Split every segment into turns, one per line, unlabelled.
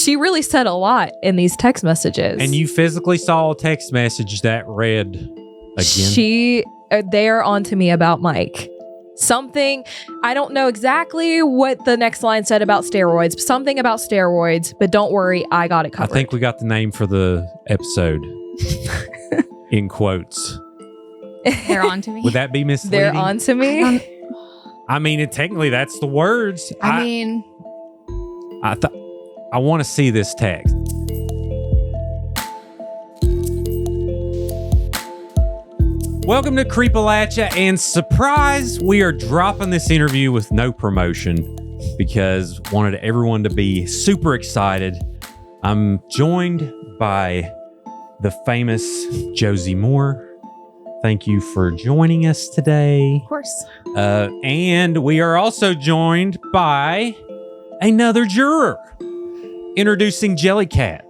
she really said a lot in these text messages.
And you physically saw a text message that read again?
They're on to me about Mike. Something, I don't know exactly what the next line said about steroids, something about steroids, but don't worry, I got it covered.
I think we got the name for the episode. In quotes.
They're on to me.
Would that be misleading?
They're on to me?
I mean, technically, that's the words.
I
want to see this text. Welcome to Creepalachia, and surprise, we are dropping this interview with no promotion because wanted everyone to be super excited. I'm joined by the famous Josie Moore. Thank you for joining us today.
Of course.
And we are also joined by another juror. Introducing Jellycat.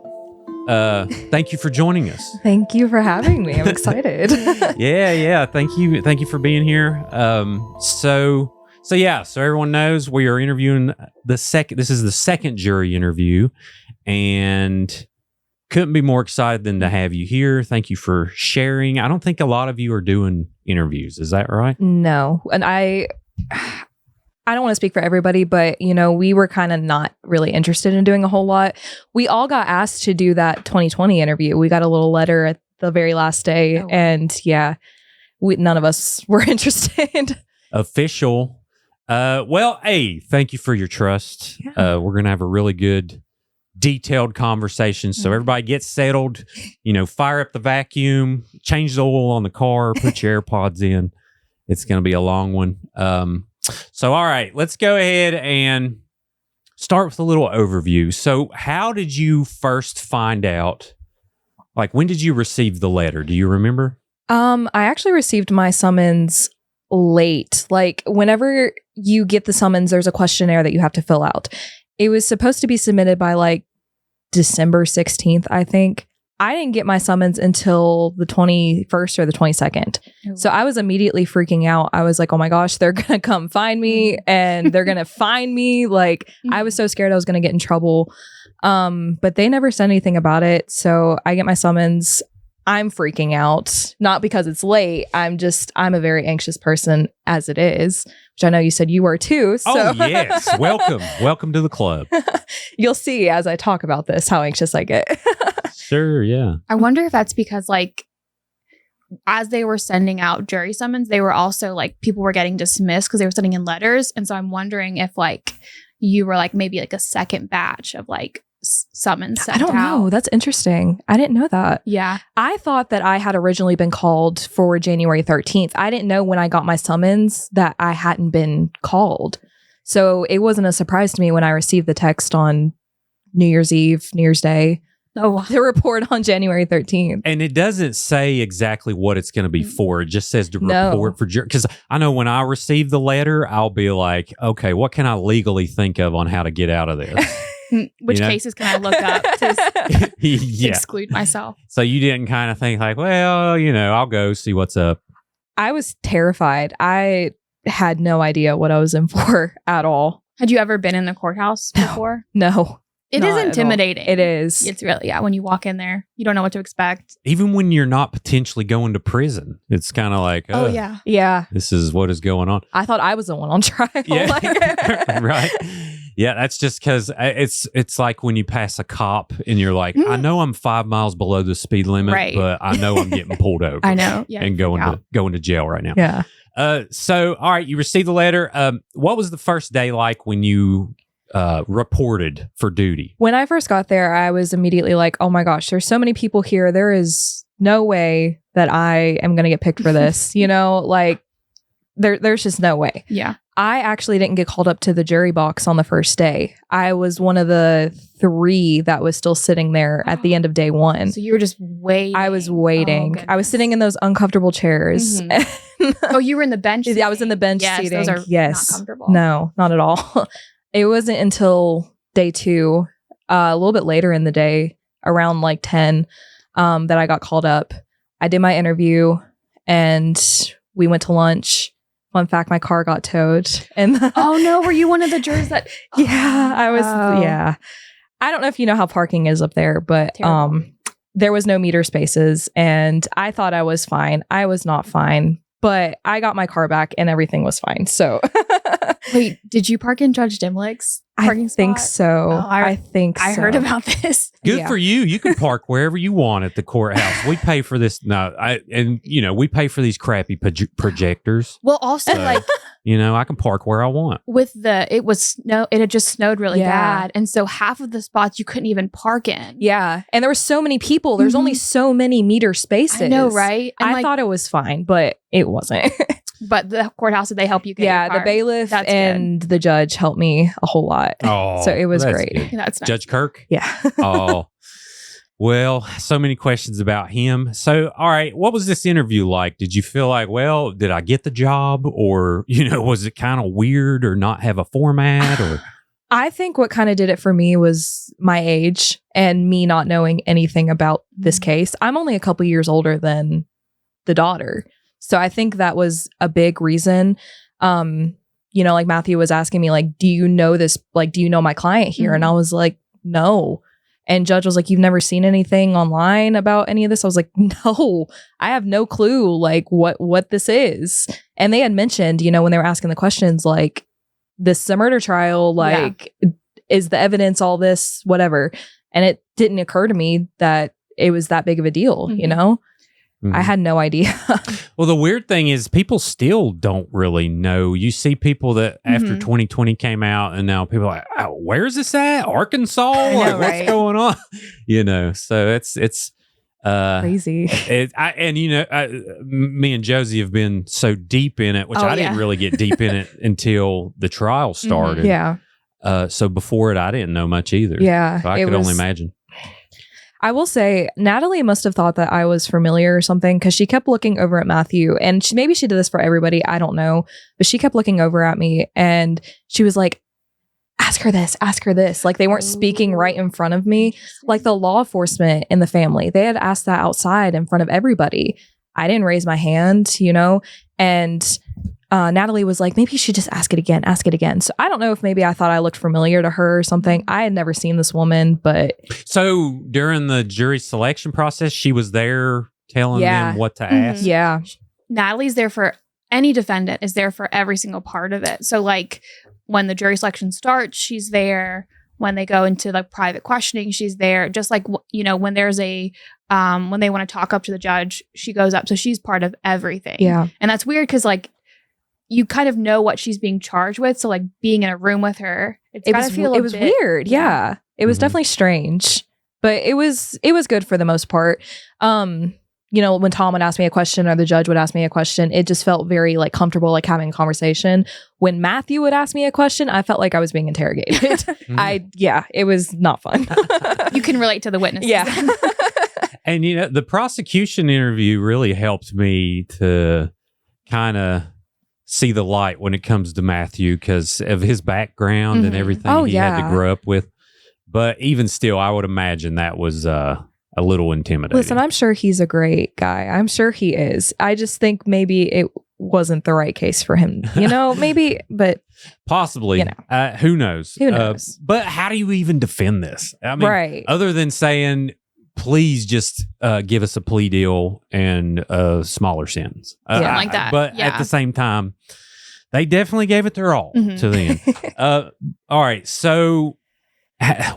Thank you for joining us.
Thank you for having me. I'm excited.
Yeah. Thank you for being here. So everyone knows we are interviewing this is the second jury interview, and couldn't be more excited than to have you here. Thank you for sharing. I don't think a lot of you are doing interviews. Is that right?
No. And I don't want to speak for everybody, but we were kind of not really interested in doing a whole lot. We all got asked to do that 2020 interview. We got a little letter at the very last day, and none of us were interested.
Official. Thank you for your trust.
Yeah.
We're gonna have a really good, detailed conversation. So everybody get settled. Fire up the vacuum, change the oil on the car, put your AirPods in. It's gonna be a long one. So, all right, let's go ahead and start with a little overview. So how did you first find out? Like, when did you receive the letter? Do you remember?
I actually received my summons late. Like, whenever you get the summons, there's a questionnaire that you have to fill out. It was supposed to be submitted by like December 16th, I think. I didn't get my summons until the 21st or the 22nd. So I was immediately freaking out. I was like, oh my gosh, they're going to come find me and they're going to find me. Like, I was so scared I was going to get in trouble. But they never said anything about it. So I get my summons. I'm freaking out, not because it's late. I'm a very anxious person as it is, which I know you said you were too. So.
Oh, yes. Welcome to the club.
You'll see as I talk about this how anxious I get.
Sure, yeah.
I wonder if that's because, like, as they were sending out jury summons, they were also, like, people were getting dismissed because they were sending in letters. And so I'm wondering if, like, you were, like, maybe, like, a second batch of, like, summons sent
I don't know. That's interesting. I didn't know that.
Yeah.
I thought that I had originally been called for January 13th. I didn't know when I got my summons that I hadn't been called. So it wasn't a surprise to me when I received the text on New Year's Eve, New Year's Day. Oh, the report on January 13th.
And it doesn't say exactly what it's going to be for. It just says to report for jury. Because I know when I receive the letter, I'll be like, okay, what can I legally think of on how to get out of this?
Which cases can I look up to exclude myself?
So you didn't kind of think like, well, I'll go see what's up.
I was terrified. I had no idea what I was in for at all.
Had you ever been in the courthouse before?
No.
It is intimidating.
It is.
It's really, when you walk in there, you don't know what to expect.
Even when you're not potentially going to prison, it's kind of like,
oh, yeah.
Yeah.
This is what is going on.
I thought I was the one on trial.
Yeah. Right. Yeah, that's just because it's like when you pass a cop and you're like, I know I'm 5 miles below the speed limit, but I know I'm getting pulled over.
I know. Yeah.
And going to jail right now.
Yeah.
So, all right, you received the letter. What was the first day like when you reported for duty?
When I first got there, I was immediately like, oh my gosh, there's so many people here. There is no way that I am going to get picked for this. Like there's just no way.
Yeah.
I actually didn't get called up to the jury box on the first day. I was one of the 3 that was still sitting there at the end of day 1.
So you were just waiting.
I was waiting. I was sitting in those uncomfortable chairs.
Mm-hmm. Oh, you were in the bench seating?
Yeah, I was in the bench seating.
Those are not comfortable.
No, not at all. It wasn't until day 2, a little bit later in the day, around like 10, that I got called up. I did my interview and we went to lunch. Fun fact, my car got towed. And
oh no, were you one of the jurors that?
Yeah, I was. Yeah, I don't know if you know how parking is up there, but
Terrible.
there was no meter spaces, and I thought I was fine. I was not fine, but I got my car back and everything was fine. So
Wait, did you park in Judge Dimlick's parking
I think
spot?
so.
Oh,
I think so.
I heard about this.
Good
Yeah.
for you. You can park wherever you want at the courthouse. We pay for this. We pay for these crappy projectors.
Well, also
So,
like
I can park where I want.
with it had just snowed really
Yeah.
bad. And so half of the spots you couldn't even park in.
Yeah. And there were so many people. There's only
Mhm.
so many meter spaces.
I know, right? And
I thought it was fine, but it wasn't.
but the courthouse, did they help you get
Yeah,
your
the
car?
bailiff
That's
and the judge helped me a whole lot.
Oh,
So it was
that's
great.
good.
That's nice.
Judge Kirk.
Yeah.
Oh, well, so many questions about him. So, all right, what was this interview like? Did you feel like, well, did I get the job, or was it kind of weird, or not have a format, or?
I think what kind of did it for me was my age and me not knowing anything about this case. I'm only a couple years older than the daughter. So I think that was a big reason. Like Matthew was asking me, like, do you know this? Like, do you know my client here? And I was like, no. And Judge was like, you've never seen anything online about any of this? I was like, no, I have no clue, like, what this is. And they had mentioned, when they were asking the questions, like, this is a murder trial, like, is the evidence all this, whatever. And it didn't occur to me that it was that big of a deal,
Mhm.
I had no idea.
Well, the weird thing is people still don't really know. You see people that after
Mhm.
2020 came out, and now people are like, oh, where's this at? Arkansas?
I know,
Like, what's
right?
going on? So it's
Crazy.
me and Josie have been so deep in it, which
Oh,
I didn't
yeah.
really get deep in it until the trial started.
Yeah.
So before it, I didn't know much either.
Yeah.
So I could only imagine.
I will say, Natalie must have thought that I was familiar or something, because she kept looking over at Matthew, and maybe she did this for everybody. I don't know. But she kept looking over at me, and she was like, ask her this, ask her this. Like, they weren't speaking right in front of me. Like, the law enforcement in the family, they had asked that outside in front of everybody. I didn't raise my hand, and Natalie was like, maybe you should just ask it again. So I don't know if maybe I thought I looked familiar to her or something. I had never seen this woman, but
So during the jury selection process, she was there telling
Yeah.
them what to
Mhm.
ask.
yeah.
Natalie's there for any defendant is there for every single part of it. So like when the jury selection starts, she's there. When they go into like private questioning, she's there. Just like, when there's when they want to talk up to the judge, she goes up. So she's part of everything.
Yeah.
And that's weird because like you kind of know what she's being charged with. So like being in a room with her, it
was weird. Yeah. It was
Mhm.
definitely strange, but it was good for the most part. When Tom would ask me a question or the judge would ask me a question, it just felt very like comfortable, like having a conversation. When Matthew would ask me a question, I felt like I was being interrogated. It was not fun.
You can relate to the witnesses.
Yeah.
And the prosecution interview really helped me to kind of see the light when it comes to Matthew because of his background and
Mhm.
everything
Oh,
he had to
yeah.
grow up with. But even still, I would imagine that was a little intimidating.
Listen, I'm sure he's a great guy. I'm sure he is. I just think maybe it wasn't the right case for him. Maybe, but
possibly. Who knows?
Who knows?
But how do you even defend this? I mean,
right.
other than saying, please just give us a plea deal and a smaller sentence.
Something like that.
But
Yeah.
at the same time, they definitely gave it their all
Mhm.
to the end. All right. So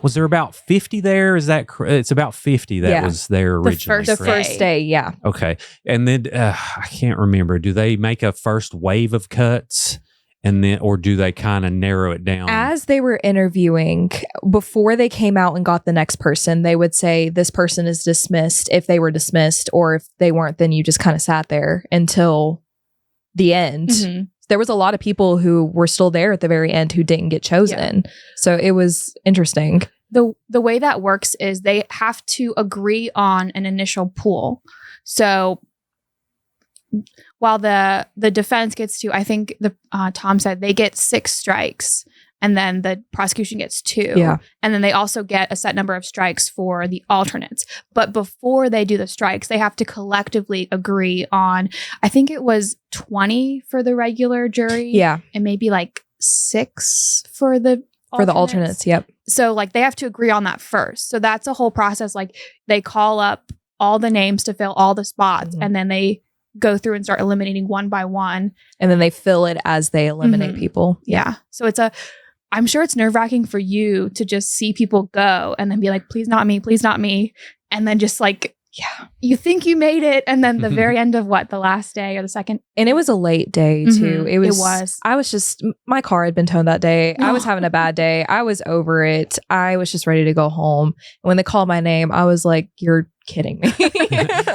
was there about 50 there? Is that it's about 50 that
Yeah.
was there originally?
The
correct?
first day, yeah.
Okay. And then I can't remember. Do they make a first wave of cuts? And then, or do they kind of narrow it down?
As they were interviewing, before they came out and got the next person, they would say, this person is dismissed if they were dismissed, or if they weren't, then you just kind of sat there until the end.
Mhm.
There was a lot of people who were still there at the very end who didn't get chosen. So it was interesting.
The way that works is they have to agree on an initial pool. So while the defense gets to, I think Tom said they get 6 strikes, and then the prosecution gets 2.
Yeah.
And then they also get a set number of strikes for the alternates. But before they do the strikes, they have to collectively agree on, I think it was 20 for the regular jury.
Yeah.
And maybe like 6 for the
For the alternates, yep.
So like they have to agree on that first. So that's a whole process. Like they call up all the names to fill all the spots, and then they go through and start eliminating one by one.
And then they fill it as they eliminate people.
Yeah. So I'm sure it's nerve-wracking for you to just see people go and then be like, please not me, please not me. And then just like, yeah, you think you made it. And then the very end of the last day or the second.
And it was a late day too. It was. I was just, my car had been towed that day. I was having a bad day. I was over it. I was just ready to go home. And when they called my name, I was like, you're kidding me.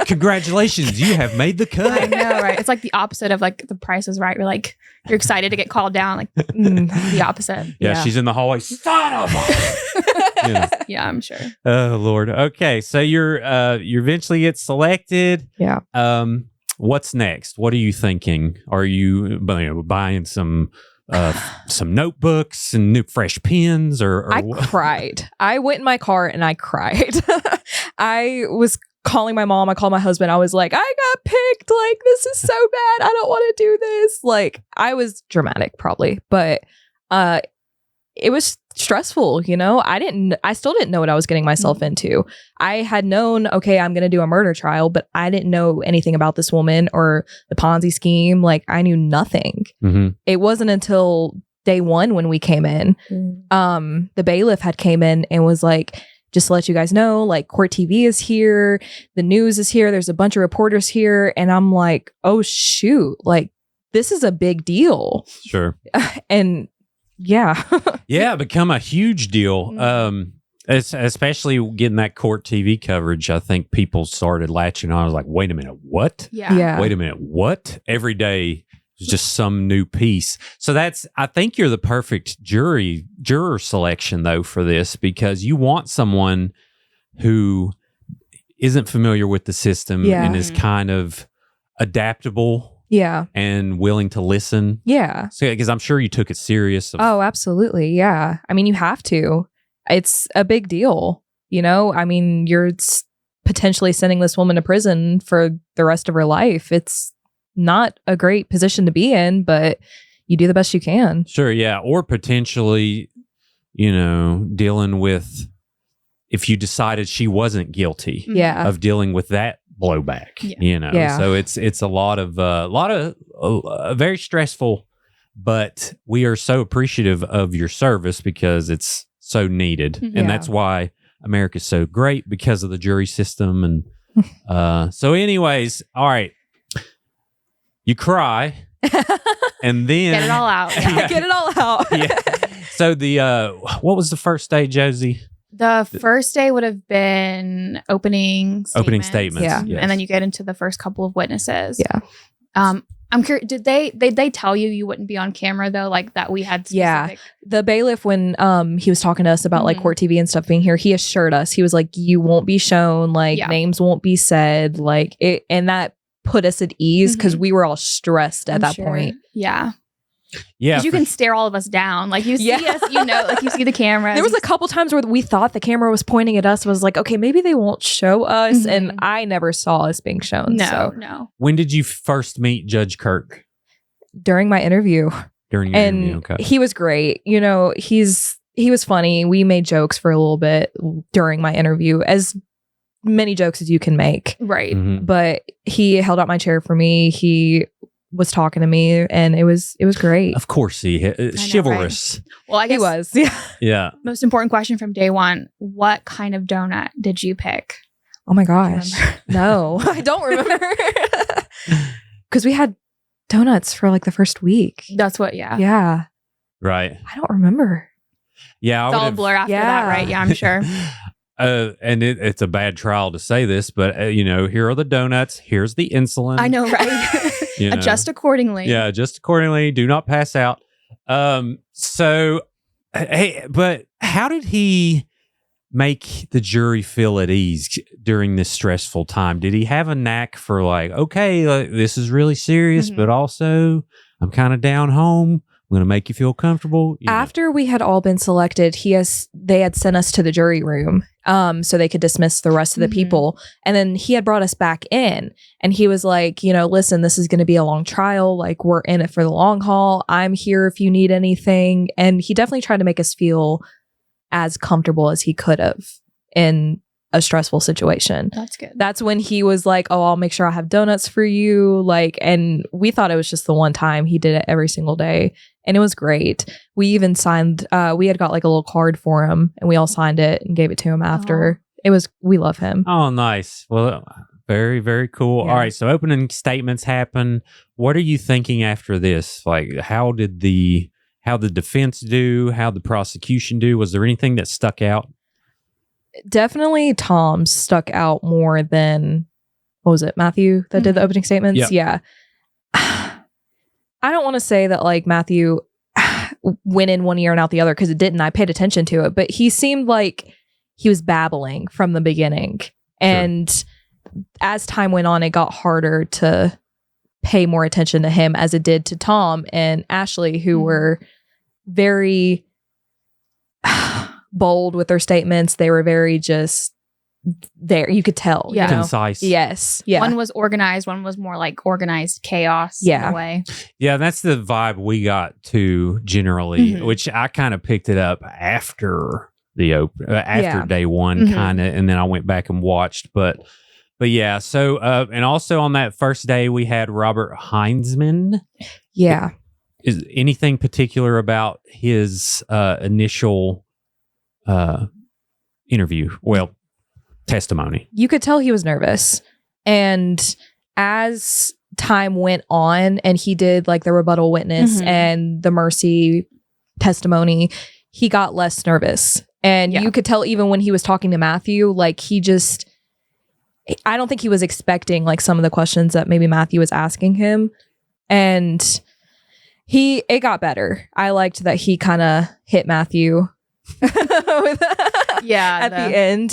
Congratulations, you have made the cut.
I know, right? It's like the opposite of like The Price is Right. You're like, you're excited to get called down. Like the opposite.
Yeah, she's in the hallway. Son of a.
Yeah, I'm sure.
Oh Lord. Okay, so you eventually get selected.
Yeah.
What's next? What are you thinking? Are you buying some notebooks and new fresh pens or
I cried. I went in my car and I cried. I was calling my mom. I called my husband. I was like, I got picked. Like, this is so bad. I don't want to do this. Like, I was dramatic probably, but it was stressful. I still didn't know what I was getting myself into. I had known, okay, I'm going to do a murder trial, but I didn't know anything about this woman or the Ponzi scheme. Like, I knew nothing. It wasn't until day one when we came in, the bailiff had came in and was like, just to let you guys know, like, Court TV is here. The news is here. There's a bunch of reporters here. And I'm like, oh, shoot. Like, this is a big deal.
Sure.
And yeah.
Yeah, become a huge deal. Especially getting that court TV coverage. I think people started latching on. I was like, wait a minute, what?
Yeah.
Wait a minute, what? Every day is just some new piece. So I think you're the perfect juror selection though for this, because you want someone who isn't familiar with the system and is kind of adaptable.
Yeah.
And willing to listen.
Yeah.
So, because I'm sure you took it serious.
Oh, absolutely. Yeah. I mean, you have to. It's a big deal. I mean, you're potentially sending this woman to prison for the rest of her life. It's not a great position to be in, but you do the best you can.
Sure. Yeah. Or potentially, dealing with, if you decided she wasn't guilty of dealing with that blowback, so it's a lot of very stressful, but we are so appreciative of your service because it's so needed. And that's why America's so great, because of the jury system. And so anyways, all right, you cry and then
get it all out.
Get it all out.
So what was the first day, Josie?
The first day would have been opening statements.
Yeah.
Yes.
And then you get into the first couple of witnesses.
Yeah.
I'm curious, did they tell you wouldn't be on camera though? Like that we had specific...
Yeah. The bailiff, when he was talking to us about like Court TV and stuff being here, he assured us, he was like, you won't be shown, like names won't be said, like it, and that put us at ease because we were all stressed at that point.
Yeah.
Yeah.
Because you can stare all of us down. Like you see us, like you see the camera.
There was a couple times where we thought the camera was pointing at us, was like, okay, maybe they won't show us. And I never saw us being shown.
No.
When did you first meet Judge Kirk?
During my interview.
During your interview, okay.
He was great. He was funny. We made jokes for a little bit during my interview, as many jokes as you can make.
Right.
But he held out my chair for me. He was talking to me, and it was great.
Of course, chivalrous.
Right? Well, I guess
he was. Yeah.
Most important question from day one: what kind of donut did you pick?
Oh my gosh, no, I don't remember. Because we had donuts for like the first week.
That's what. Yeah.
Yeah.
Right.
I don't remember.
Yeah,
it's all a blur after that, right? Yeah, I'm sure.
And it's a bad trial to say this, but here are the donuts. Here's the insulin.
I know, right? Adjust accordingly.
Yeah, adjust accordingly. Do not pass out. So, hey, but how did he make the jury feel at ease during this stressful time? Did he have a knack for like, okay, this is really serious, but also I'm kind of down home, going to make you feel comfortable. You know.
After we had all been selected, they had sent us to the jury room so they could dismiss the rest of the people. And then he had brought us back in and he was like, listen, this is going to be a long trial. Like, we're in it for the long haul. I'm here if you need anything. And he definitely tried to make us feel as comfortable as he could have in a stressful situation.
That's good.
That's when he was like, oh, I'll make sure I have donuts for you. Like, and we thought it was just the one time. He did it every single day. And it was great. We even signed, we had got like a little card for him and we all signed it and gave it to him after. We love him.
Oh, nice. Well, very, very cool.
Yeah.
All right. So opening statements happen. What are you thinking after this? Like, how did the defense do? How the prosecution do? Was there anything that stuck out?
Definitely Tom stuck out more than, what was it, Matthew that did the opening statements? Yeah. I don't want to say that like Matthew went in one ear and out the other because it didn't. I paid attention to it, but he seemed like he was babbling from the beginning. And as time went on, it got harder to pay more attention to him as it did to Tom and Ashley, who were very bold with their statements. They were very just there. You could tell.
Yeah.
Concise.
Yes. Yeah.
One was organized. One was more like organized chaos.
Yeah.
In a way.
Yeah, that's the vibe we got too generally, which I kind of picked it up after the day one, kind of, and then I went back and watched. But yeah, so and also on that first day we had Robert Heinzman.
Yeah.
Is anything particular about his initial interview? Well, testimony.
You could tell he was nervous. And as time went on and he did like the rebuttal witness and the mercy testimony, he got less nervous. And you could tell even when he was talking to Matthew, like I don't think he was expecting like some of the questions that maybe Matthew was asking him. And it got better. I liked that he kind of hit Matthew at the end,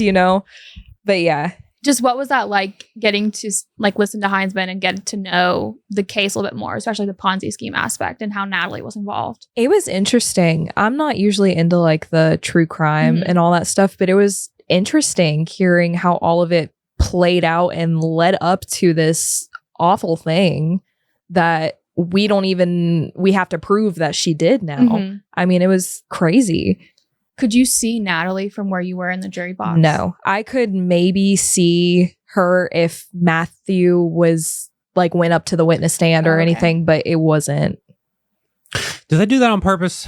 But yeah.
Just what was that like getting to like listen to Heinzman and get to know the case a little bit more, especially the Ponzi scheme aspect and how Natalie was involved?
It was interesting. I'm not usually into like the true crime and all that stuff, but it was interesting hearing how all of it played out and led up to this awful thing that we have to prove that she did now. I mean, it was crazy.
Could you see Natalie from where you were in the jury box?
No, I could maybe see her if Matthew was like went up to the witness stand or anything, but it wasn't.
Do they do that on purpose?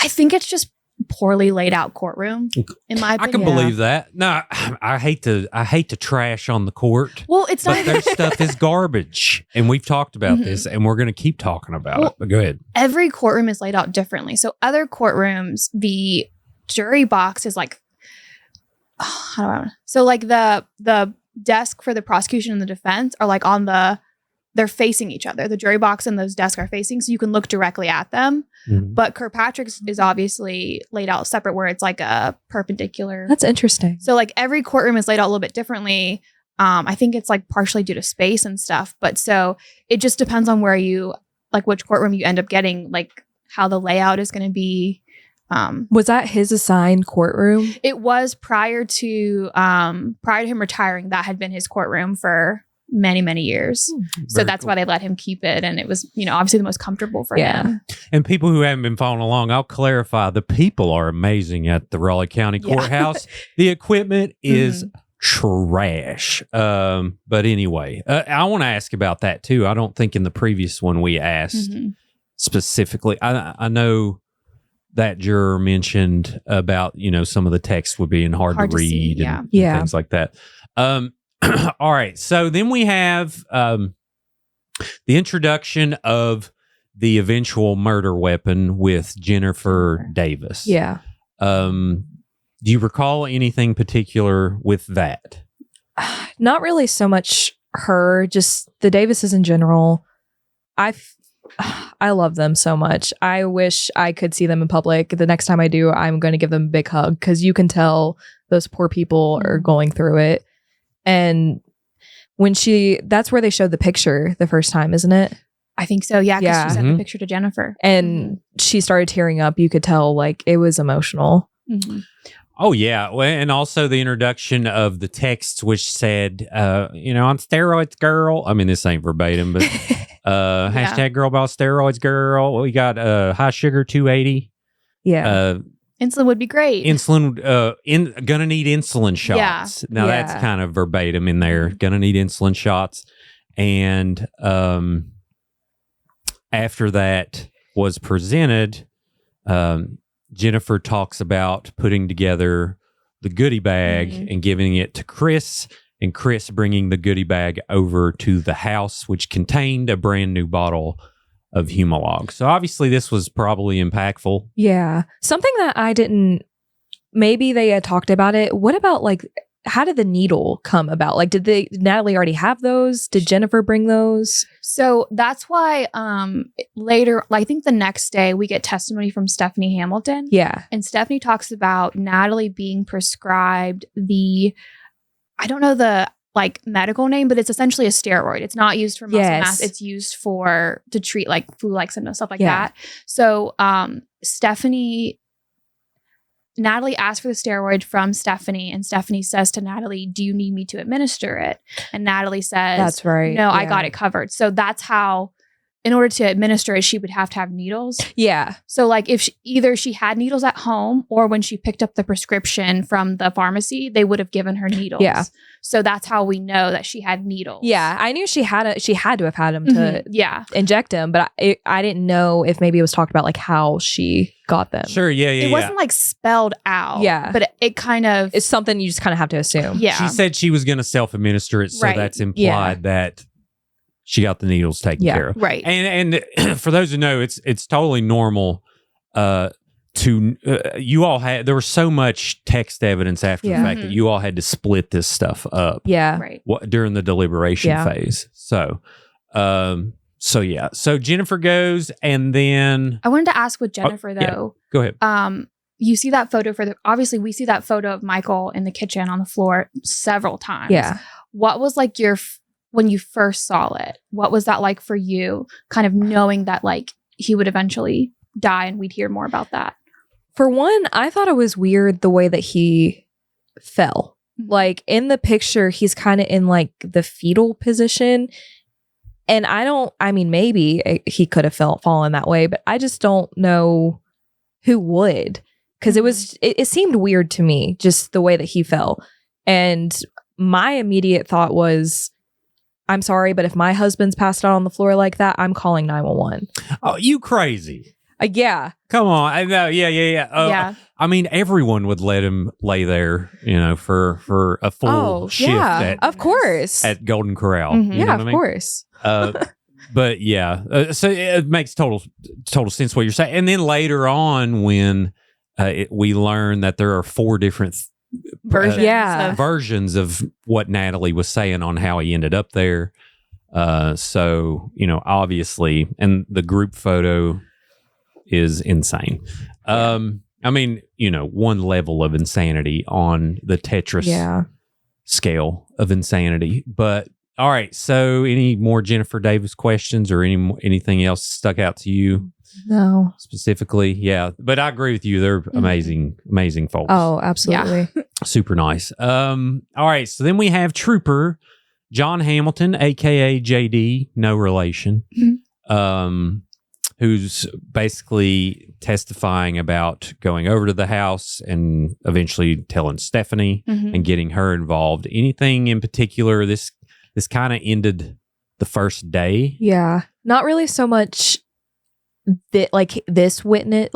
I think it's just poorly laid out courtroom, in my opinion.
I can believe that. No, I hate to trash on the court.
Well, it's not.
But their stuff is garbage, and we've talked about this, and we're going to keep talking about it. But go ahead.
Every courtroom is laid out differently. So other courtrooms, the jury box is like, so like the desk for the prosecution and the defense are like they're facing each other. The jury box and those desks are facing, so you can look directly at them. But Kirkpatrick's is obviously laid out separate, where it's like a perpendicular.
That's interesting.
So like every courtroom is laid out a little bit differently. I think it's like partially due to space and stuff. But so it just depends on where which courtroom you end up getting, like how the layout is going to be.
Was that his assigned courtroom?
It was prior to him retiring. That had been his courtroom for many, many years. So that's why they let him keep it. And it was, obviously the most comfortable for him.
And people who haven't been following along, I'll clarify, the people are amazing at the Raleigh County Courthouse. The equipment is trash. But anyway, I want to ask about that too. I don't think in the previous one we asked specifically. I know that juror mentioned about, some of the text would being hard to read and things like that. All right. So then we have the introduction of the eventual murder weapon with Jennifer Davis.
Yeah.
Do you recall anything particular with that?
Not really so much her, just the Davises in general. I love them so much. I wish I could see them in public. The next time I do, I'm going to give them a big hug because you can tell those poor people are going through it. And when that's where they showed the picture the first time, isn't it?
I think so. Yeah. Because
Yeah.
she sent
Mhm.
the picture to Jennifer.
And she started tearing up. You could tell like it was emotional.
Mhm.
Oh yeah, well, and also the introduction of the text which said, on steroids, girl. I mean, this ain't verbatim, but hashtag girl about steroids, girl. We got high sugar 280.
Yeah.
Insulin would be great.
Insulin. Gonna need insulin shots.
Yeah.
Now that's
Yeah.
kind of verbatim in there. Gonna need insulin shots, and after that was presented, Jennifer talks about putting together the goodie bag and giving it to Chris, and Chris bringing the goodie bag over to the house, which contained a brand new bottle of Humalog. So obviously this was probably impactful.
Yeah. Something that I didn't, maybe they had talked about it. What about like, how did the needle come about? Like, did Natalie already have those? Did Jennifer bring those?
So that's why later, I think the next day, we get testimony from Stephanie Hamilton.
Yeah.
And Stephanie talks about Natalie being prescribed I don't know the like medical name, but it's essentially a steroid. It's not used for muscle mass. It's used to treat like flu-like symptoms, stuff like that. So Natalie asked for the steroid from Stephanie, and Stephanie says to Natalie, "Do you need me to administer it?" And Natalie says,
That's right.
"No, I got it covered." So that's how, in order to administer it, she would have to have needles.
Yeah.
So like if either she had needles at home, or when she picked up the prescription from the pharmacy, they would have given her needles.
Yeah.
So that's how we know that she had needles.
Yeah. I knew she had to have had him to inject him, but I didn't know if maybe it was talked about like how she got them.
Sure, yeah.
It wasn't like spelled out.
Yeah.
But it kind of,
It's something you just kind of have to assume.
yeah.
She said she was going to self-administer it, so
Right.
that's implied that she got the needles taken care of.
Right.
And for those who know, it's totally normal you all had, there was so much text evidence after the fact that you all had to split this stuff up.
Yeah.
Right.
During the deliberation phase. So Jennifer goes, and then
I wanted to ask with Jennifer though.
Go ahead.
You see that photo obviously we see that photo of Michael in the kitchen on the floor several times.
Yeah.
What was like when you first saw it, what was that like for you? Kind of knowing that like he would eventually die and we'd hear more about that.
For one, I thought it was weird the way that he fell. Like in the picture, he's kind of in like the fetal position. And maybe he could have fallen that way, but I just don't know who would. Because it seemed weird to me, just the way that he fell. And my immediate thought was, I'm sorry, but if my husband's passed out on the floor like that, I'm calling 911.
Oh, you crazy.
Yeah.
Come on. I know. Yeah. I mean, everyone would let him lay there, for a full shift
of course.
at Golden Corral.
Mm-hmm.
You know what I mean?
Course.
But yeah, so it makes total sense what you're saying. And then later on, when we learn that there are 4 different versions of what Natalie was saying on how he ended up there. So obviously, and the group photo is insane. I mean, one level of insanity on the Tetris scale of insanity. But all right, so any more Jennifer Davis questions or anything else stuck out to you?
No.
Specifically? Yeah. But I agree with you. They're amazing folks.
Oh, absolutely.
Yeah.
Super nice. All right, so then we have Trooper John Hamilton, aka JD, no relation. Who's basically testifying about going over to the house and eventually telling Stephanie and getting her involved. Anything in particular? This kind of ended the first day.
Yeah. Not really so much this witness,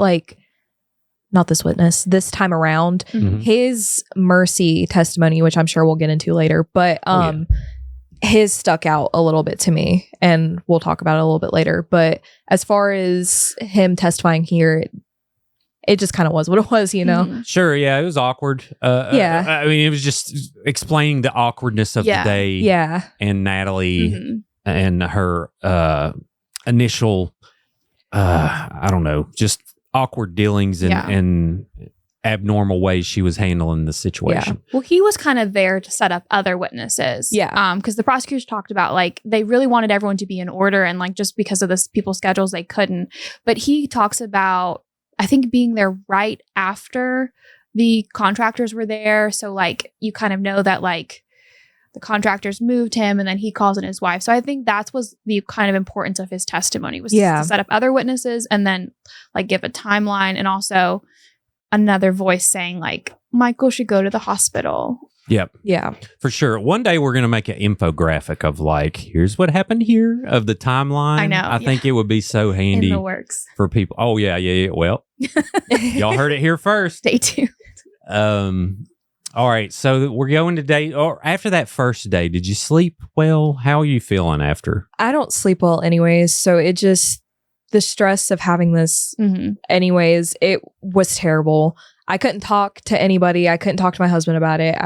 not this witness, this time around. His mercy testimony, which I'm sure we'll get into later, but his stuck out a little bit to me, and we'll talk about it a little bit later. But as far as him testifying here, it just kind of was what it was,
Sure, yeah, it was awkward. I mean, it was just explaining the awkwardness of the day.
Yeah,
and Natalie and her initial, I don't know, just awkward dealings and abnormal ways she was handling the situation.
Well, he was kind of there to set up other witnesses.
Yeah.
Because the prosecutors talked about like they really wanted everyone to be in order, and like just because of this people's schedules, they couldn't. But he talks about, I think, being there right after the contractors were there. So like you kind of know that like the contractors moved him, and then he calls in his wife. So I think that was the kind of importance of his testimony, was to set up other witnesses and then like give a timeline, and also another voice saying like Michael should go to the hospital.
Yep.
Yeah.
For sure. One day we're going to make an infographic of like, here's what happened here, of the timeline.
I know.
I think it would be so handy
In the works.
for people. Oh, yeah. Well, y'all heard it here first.
Stay tuned.
All right. So we're going to day, or after that first day, did you sleep well? How are you feeling after?
I don't sleep well anyways. So it just, the stress of having this anyways, it was terrible. I couldn't talk to anybody. I couldn't talk to my husband about it.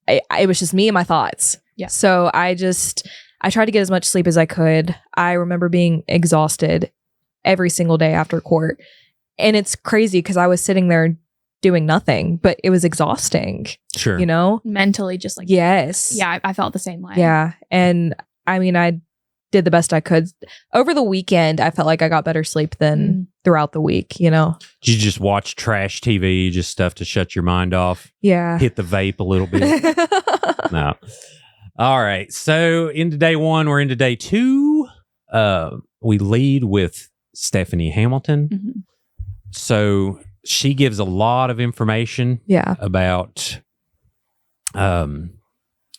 It was just me and my thoughts.
Yeah.
So I tried to get as much sleep as I could. I remember being exhausted every single day after court. And it's crazy because I was sitting there doing nothing, but it was exhausting.
Sure.
You know?
Mentally, just like,
yes.
yeah, I felt the same way.
Yeah. And I mean, I did the best I could. Over the weekend, I felt like I got better sleep than throughout the week, you know?
Did you just watch trash TV, just stuff to shut your mind off?
Yeah.
Hit the vape a little bit? No. All right. So into day one, we're into day two. We lead with Stephanie Hamilton. So she gives a lot of information about, how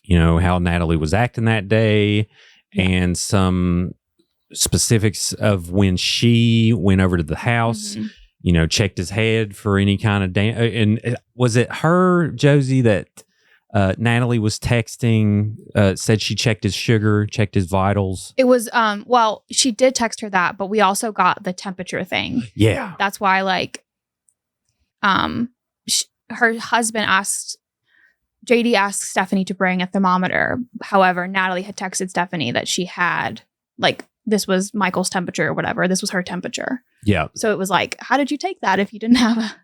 Natalie was acting that day, and some specifics of when she went over to the house, checked his head for any kind of and was it her, Josie, that Natalie was texting, said she checked his sugar, checked his vitals?
It was, she did text her that, but we also got the temperature thing.
Yeah.
That's why, like, her husband JD asked Stephanie to bring a thermometer. However, Natalie had texted Stephanie that she had, like, this was Michael's temperature or whatever. This was her temperature.
Yeah.
So it was like, how did you take that if you didn't have a...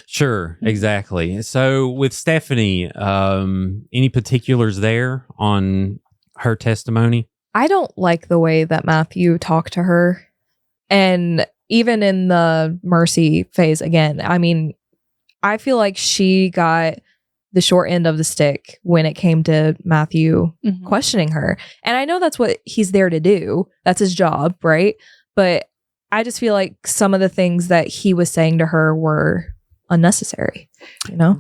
Sure, exactly. So with Stephanie, any particulars there on her testimony?
I don't like the way that Matthew talked to her. And even in the mercy phase, again, I mean, I feel like she got the short end of the stick when it came to Matthew questioning her. And I know that's what he's there to do. That's his job, right? But I just feel like some of the things that he was saying to her were unnecessary,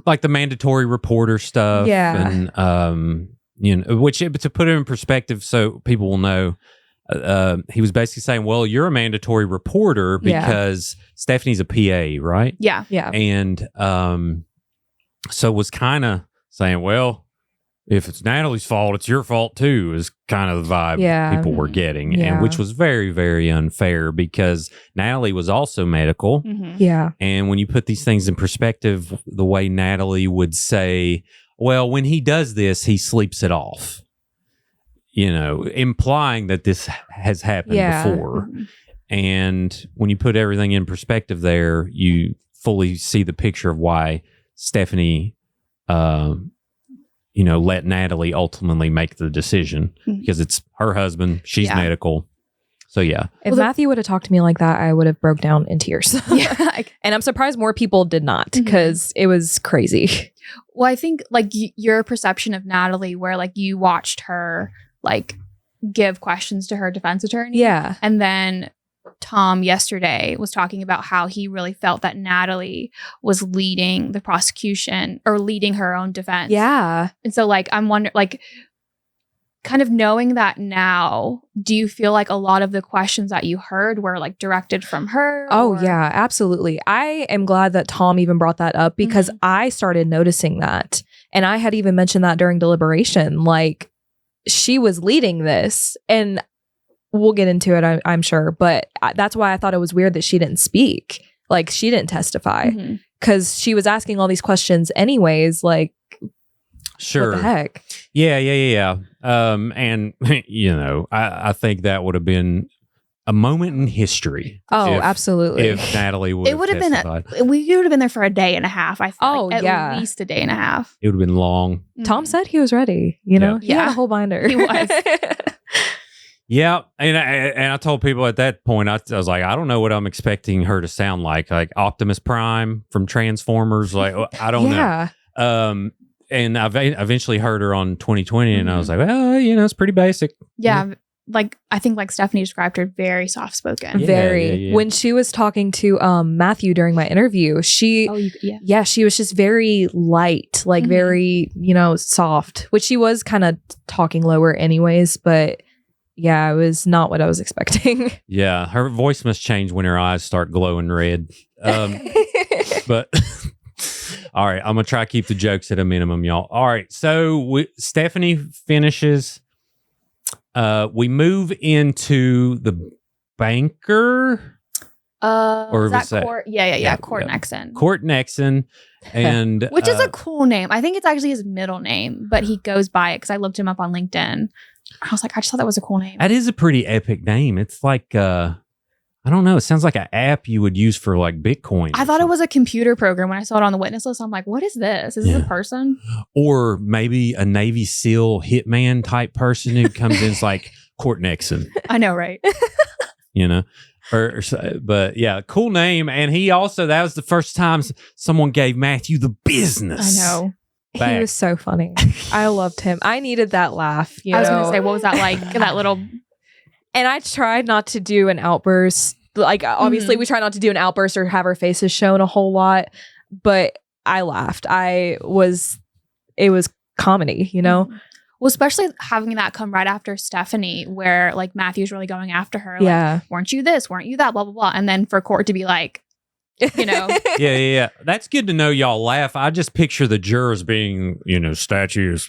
like the mandatory reporter stuff.
Yeah.
And, which, to put it in perspective so people will know, he was basically saying, well, you're a mandatory reporter because Stephanie's a PA, right?
Yeah.
Yeah.
And so was kind of saying, well, if it's Natalie's fault, it's your fault too, is kind of the vibe people were getting.
Yeah.
And which was very, very unfair because Natalie was also medical.
Yeah.
And when you put these things in perspective, the way Natalie would say, well, when he does this, he sleeps it off, implying that this has happened before. And when you put everything in perspective there, you fully see the picture of why Stephanie, let Natalie ultimately make the decision because it's her husband. She's medical. So, yeah.
If Matthew would have talked to me like that, I would have broke down in tears. And I'm surprised more people did not because it was crazy.
Well, I think like your perception of Natalie, where like you watched her like give questions to her defense attorney.
Yeah.
And then Tom yesterday was talking about how he really felt that Natalie was leading the prosecution or leading her own defense.
Yeah.
And so like, I'm wondering, like, kind of knowing that now, do you feel like a lot of the questions that you heard were like directed from her?
Oh, yeah, absolutely. I am glad that Tom even brought that up because I started noticing that. And I had even mentioned that during deliberation, like she was leading this, and we'll get into it, I'm sure. But that's why I thought it was weird that she didn't speak. Like she didn't testify because she was asking all these questions anyways. Like,
sure.
What the heck?
Yeah. And, I think that would have been a moment in history.
Oh,
if-
absolutely.
If Natalie would,
It would have been. We would have been there for a day and a half. I feel like, at least a day and a half.
it would have been long.
Tom said he was ready. You know, he had
Yeah.
a whole binder.
He was.
Yeah, and I told people at that point, I was like, I don't know what I'm expecting her to sound like Optimus Prime from Transformers. Like, I don't know. And I've eventually heard her on 2020, and I was like, well, it's pretty basic.
Yeah. Like, I think like Stephanie described her, very soft spoken.
Yeah,
Very.
yeah.
When she was talking to Matthew during my interview, she she was just very light, like very, soft, which she was kind of talking lower anyways, but yeah, it was not what I was expecting.
Yeah, her voice must change when her eyes start glowing red. But all right, I'm gonna try to keep the jokes at a minimum, y'all. All right, so Stephanie finishes. We move into the banker.
Or
is
that
that
Court? Yeah. Court
yeah.
Nexon.
Court Nexon, and
Which is a cool name. I think it's actually his middle name, but he goes by it because I looked him up on LinkedIn. I was like, I just thought that was a cool name.
that is a pretty epic name. It's like I don't know. It sounds like an app you would use for like Bitcoin.
I thought it was a computer program when I saw it on the witness list. I'm like, what is this? Is this a person?
Or maybe a Navy SEAL hitman type person who comes in. It's like Court Nexon.
I know, right?
But yeah, cool name. And he also, that was the first time someone gave Matthew the business.
I know.
Back.
He was so funny. I loved him. I needed that laugh.
I was going to say, what was that like? That little.
And I tried not to do an outburst. Like, obviously, we try not to do an outburst or have our faces shown a whole lot. But I laughed. It was comedy, Well,
especially having that come right after Stephanie, where like Matthew's really going after her.
Yeah.
Like, weren't you this? Weren't you that? Blah, blah, blah. And then for Court to be like,
Yeah. That's good to know y'all laugh. I just picture the jurors being, statues.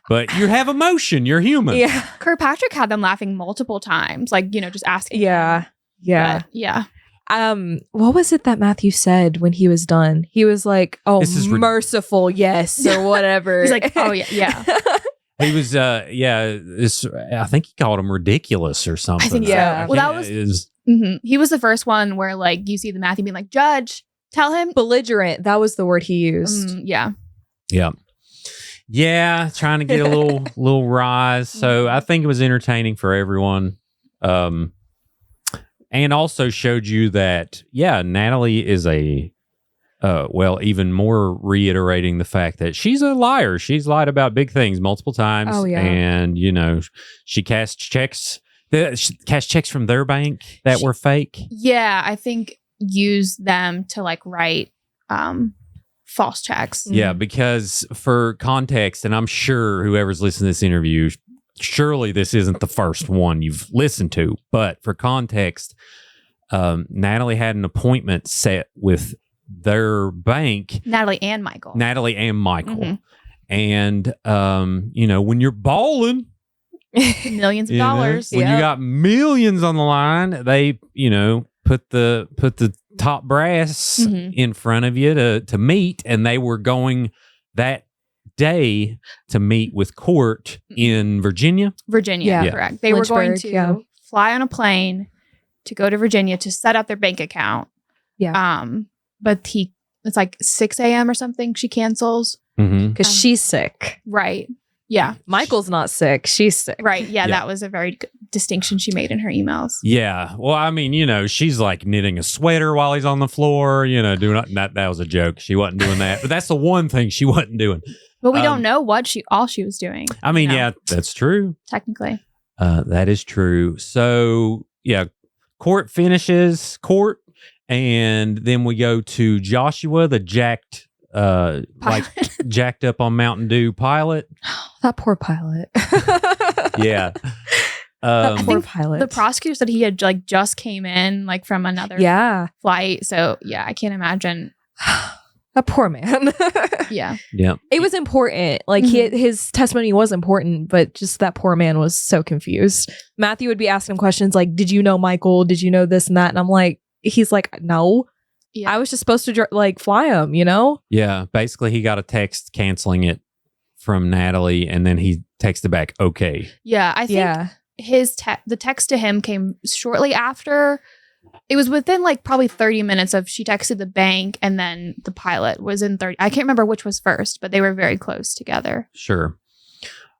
But you have emotion. You're human.
Yeah.
Kirkpatrick had them laughing multiple times, like, just asking.
Yeah. Yeah.
But, yeah.
What was it that Matthew said when he was done? He was like, "Oh,
This is
merciful, yes," or whatever.
He's like, "Oh yeah."
He was, I think he called him ridiculous or something.
I think so.
Yeah.
Well, that was. He was the first one where like you see the Matthew being like, "Judge, tell him."
Belligerent. That was the word he used.
Yeah.
Yeah, trying to get a little rise. So I think it was entertaining for everyone. And also showed you that, Natalie is even more reiterating the fact that she's a liar. She's lied about big things multiple times.
Oh, yeah.
And, she cashed checks from their bank that were fake.
Yeah, I think use them to like write false checks.
Yeah, because for context, and I'm sure whoever's listening to this interview, surely this isn't the first one you've listened to, but for context, Natalie had an appointment set with their bank.
Natalie and Michael.
And, when you're balling,
millions of dollars.
when you got millions on the line, they, put the top brass in front of you to meet, and they were going that day to meet with Court in Virginia.
Yeah. Correct. They were going
Lynchburg,
to fly on a plane to go to Virginia to set up their bank account.
Yeah.
But it's like 6 a.m. or something. She cancels
Because she's sick.
Right. Yeah.
Michael's not sick. She's sick.
Right. Yeah. That was a very good distinction she made in her emails.
Yeah. Well, I mean, she's like knitting a sweater while he's on the floor, doing that was a joke. She wasn't doing that. But that's the one thing she wasn't doing.
But we don't know what all she was doing.
I mean, yeah, that's true.
Technically.
That is true. So, yeah, Court finishes Court, and then we go to Joshua, the jacked up on Mountain Dew pilot.
That poor pilot.
Yeah.
That poor pilot.
The prosecutor said he had just came in from another flight. So yeah, I can't imagine.
That poor man.
Yeah.
Yeah.
It was important. His testimony was important, but just that poor man was so confused. Matthew would be asking him questions like, "Did you know Michael? Did you know this and that?" And I'm like, he's like, "No. Yeah. I was just supposed to fly him,
Yeah. Basically, he got a text canceling it from Natalie, and then he texted back, "Okay."
Yeah. I think the text to him came shortly after. It was within like probably 30 minutes of she texted the bank, and then the pilot was in 30. I can't remember which was first, but they were very close together.
Sure.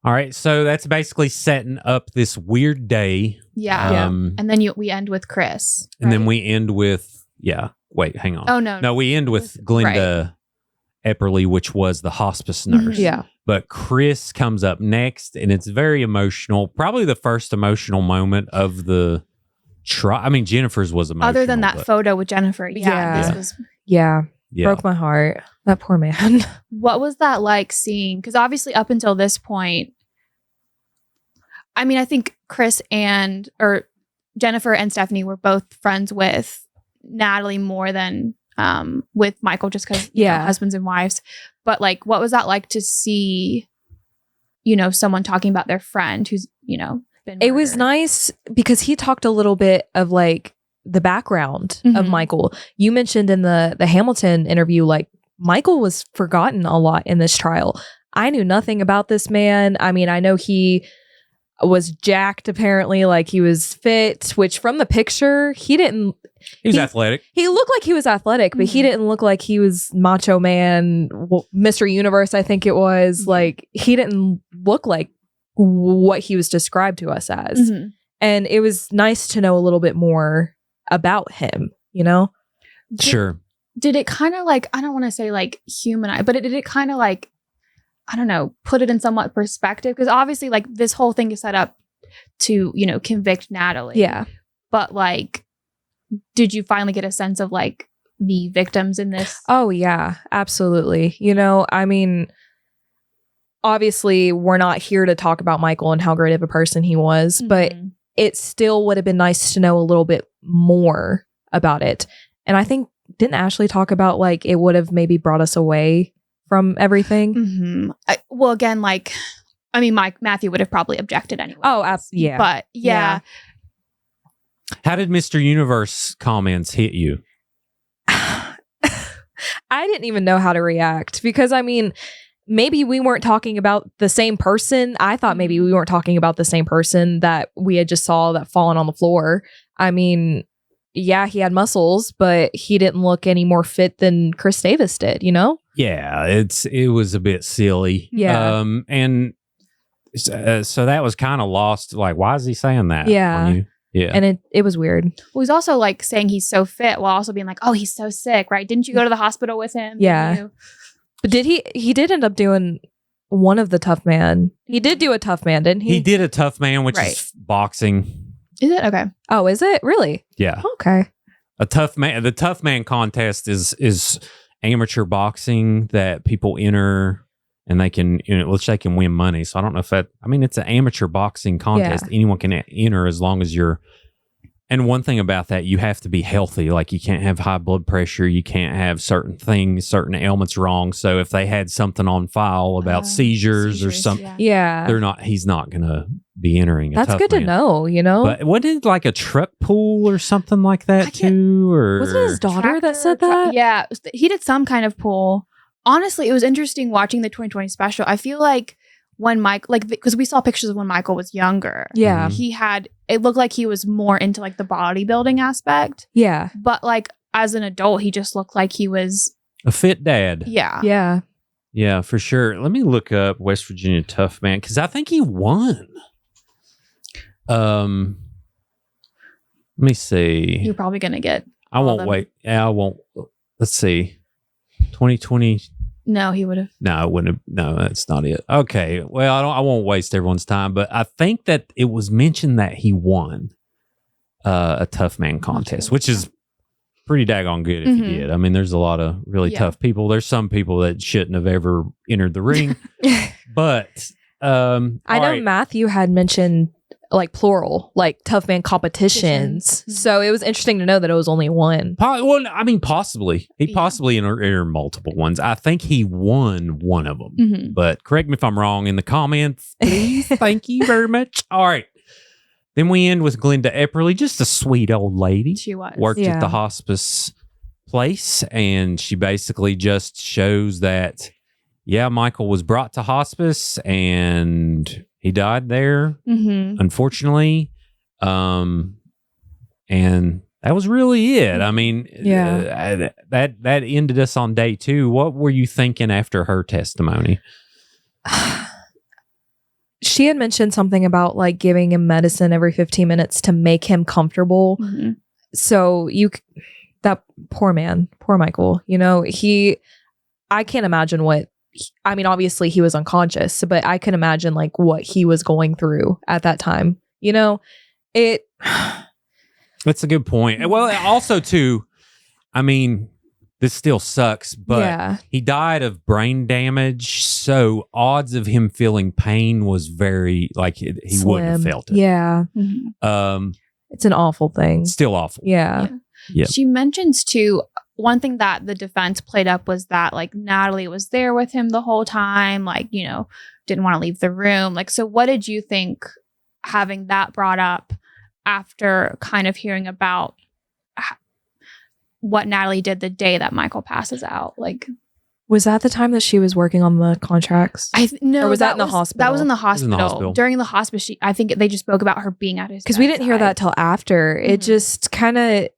All right. So that's basically setting up this weird day.
Yeah. And then we end with Chris.
And then
right?
we end with, wait, hang on.
Oh, no.
No, we end with Glenda Epperly, which was the hospice nurse.
Yeah.
But Chris comes up next, and it's very emotional. Probably the first emotional moment of the trial. I mean, Jennifer's was emotional.
Other than that photo with Jennifer.
Yeah.
This was.
Yeah. Broke my heart. That poor man.
What was that like seeing? Because obviously up until this point, I mean, I think Jennifer and Stephanie were both friends with Natalie more than with Michael, just because husbands and wives. But like, what was that like to see, someone talking about their friend who's, been murdered?
It was nice because he talked a little bit of like the background of Michael. You mentioned in the Hamilton interview, like Michael was forgotten a lot in this trial. I knew nothing about this man. I mean, I know he was jacked, apparently, like he was fit, which from the picture, he was
athletic.
He looked like he was athletic, but he didn't look like he was macho man, Mr. Universe, I think it was. Like, he didn't look like what he was described to us as. And it was nice to know a little bit more about him,
Sure.
Did it kind of like, I don't want to say like humanize, but did it kind of like, I don't know, put it in somewhat perspective? Because obviously like this whole thing is set up to, convict Natalie.
Yeah.
But like, did you finally get a sense of like the victims in this?
Oh, yeah, absolutely. I mean, obviously we're not here to talk about Michael and how great of a person he was, but it still would have been nice to know a little bit more about it. And I think, didn't Ashley talk about like it would have maybe brought us away from everything?
Well, again, like, I mean, Matthew would have probably objected anyway.
Oh, yeah.
But yeah.
How did Mr. Universe comments hit you?
I didn't even know how to react because, I mean, maybe we weren't talking about the same person. I thought maybe we weren't talking about the same person that we had just saw that fallen on the floor. I mean, yeah, he had muscles, but he didn't look any more fit than Chris Davis did,
Yeah, it was a bit silly.
Yeah.
And so that was kind of lost. Like, why is he saying that?
Yeah.
on you? Yeah.
And it was weird.
Well, he's also like saying he's so fit while also being like, oh, he's so sick, right? Didn't you go to the hospital with him?
Yeah. But he did end up doing one of the Tough Man. He did do a Tough Man, didn't he?
He did a Tough Man, which is boxing.
Is it? Okay.
Oh, is it? Really?
Yeah.
Okay.
A Tough Man. The Tough Man contest is amateur boxing that people enter and they can, which they can win money. So I don't know if it's an amateur boxing contest.
Yeah.
Anyone can enter as long as you're. And one thing about that, you have to be healthy. Like you can't have high blood pressure. You can't have certain things, certain ailments wrong. So if they had something on file about seizures or something, he's not going to be entering.
That's good to know,
But wasn't it like a truck pool or something like that too? Or
was it his daughter that said that?
Yeah, he did some kind of pool. Honestly, it was interesting watching the 2020 special. I feel like when Mike, like, because we saw pictures of when Michael was younger.
Yeah.
It looked like he was more into like the bodybuilding aspect.
Yeah.
But like as an adult, he just looked like he was
a fit dad.
Yeah.
Yeah.
Yeah, for sure. Let me look up West Virginia Tough Man because I think he won. Let me see.
You're probably going to get.
I won't wait. I won't. Let's see. 2020.
No, he would have.
No, I wouldn't have. No, that's not it. Okay. Well, I won't waste everyone's time, but I think that it was mentioned that he won a Tough Man contest, which is pretty daggone good if he did. I mean, there's a lot of really tough people. There's some people that shouldn't have ever entered the ring, but
I know Matthew had mentioned like plural, like Tough Man competitions. So it was interesting to know that it was only one.
Well, I mean, possibly. He possibly entered multiple ones. I think he won one of them. But correct me if I'm wrong in the comments, please. Thank you very much. All right. Then we end with Glenda Epperly, just a sweet old lady.
She was.
Worked at the hospice place, and she basically just shows that, Michael was brought to hospice, and He died there, unfortunately. And that was really it. I mean, that ended us on day 2. What were you thinking after her testimony?
She had mentioned something about like giving him medicine every 15 minutes to make him comfortable. So that poor man, poor Michael, you know, I can't imagine I mean, obviously he was unconscious, but I can imagine like what he was going through at that time. You know,
That's a good point. Well, also too, I mean, this still sucks, but he died of brain damage. So odds of him feeling pain was very he
slim.
wouldn't have felt it.
Yeah. It's an awful thing.
Still awful.
Yeah.
She mentions too, one thing that the defense played up was that like Natalie was there with him the whole time, like, you know, didn't want to leave the room. Like, so what did you think having that brought up after kind of hearing about what Natalie did the day that Michael passes out? Like,
was that the time that she was working on the contracts?
No,
or was that in the hospital?
That was in the hospital.
In the hospital.
During the hospice, I think they just spoke about her being at his
because we didn't hear that till after. It just kind of,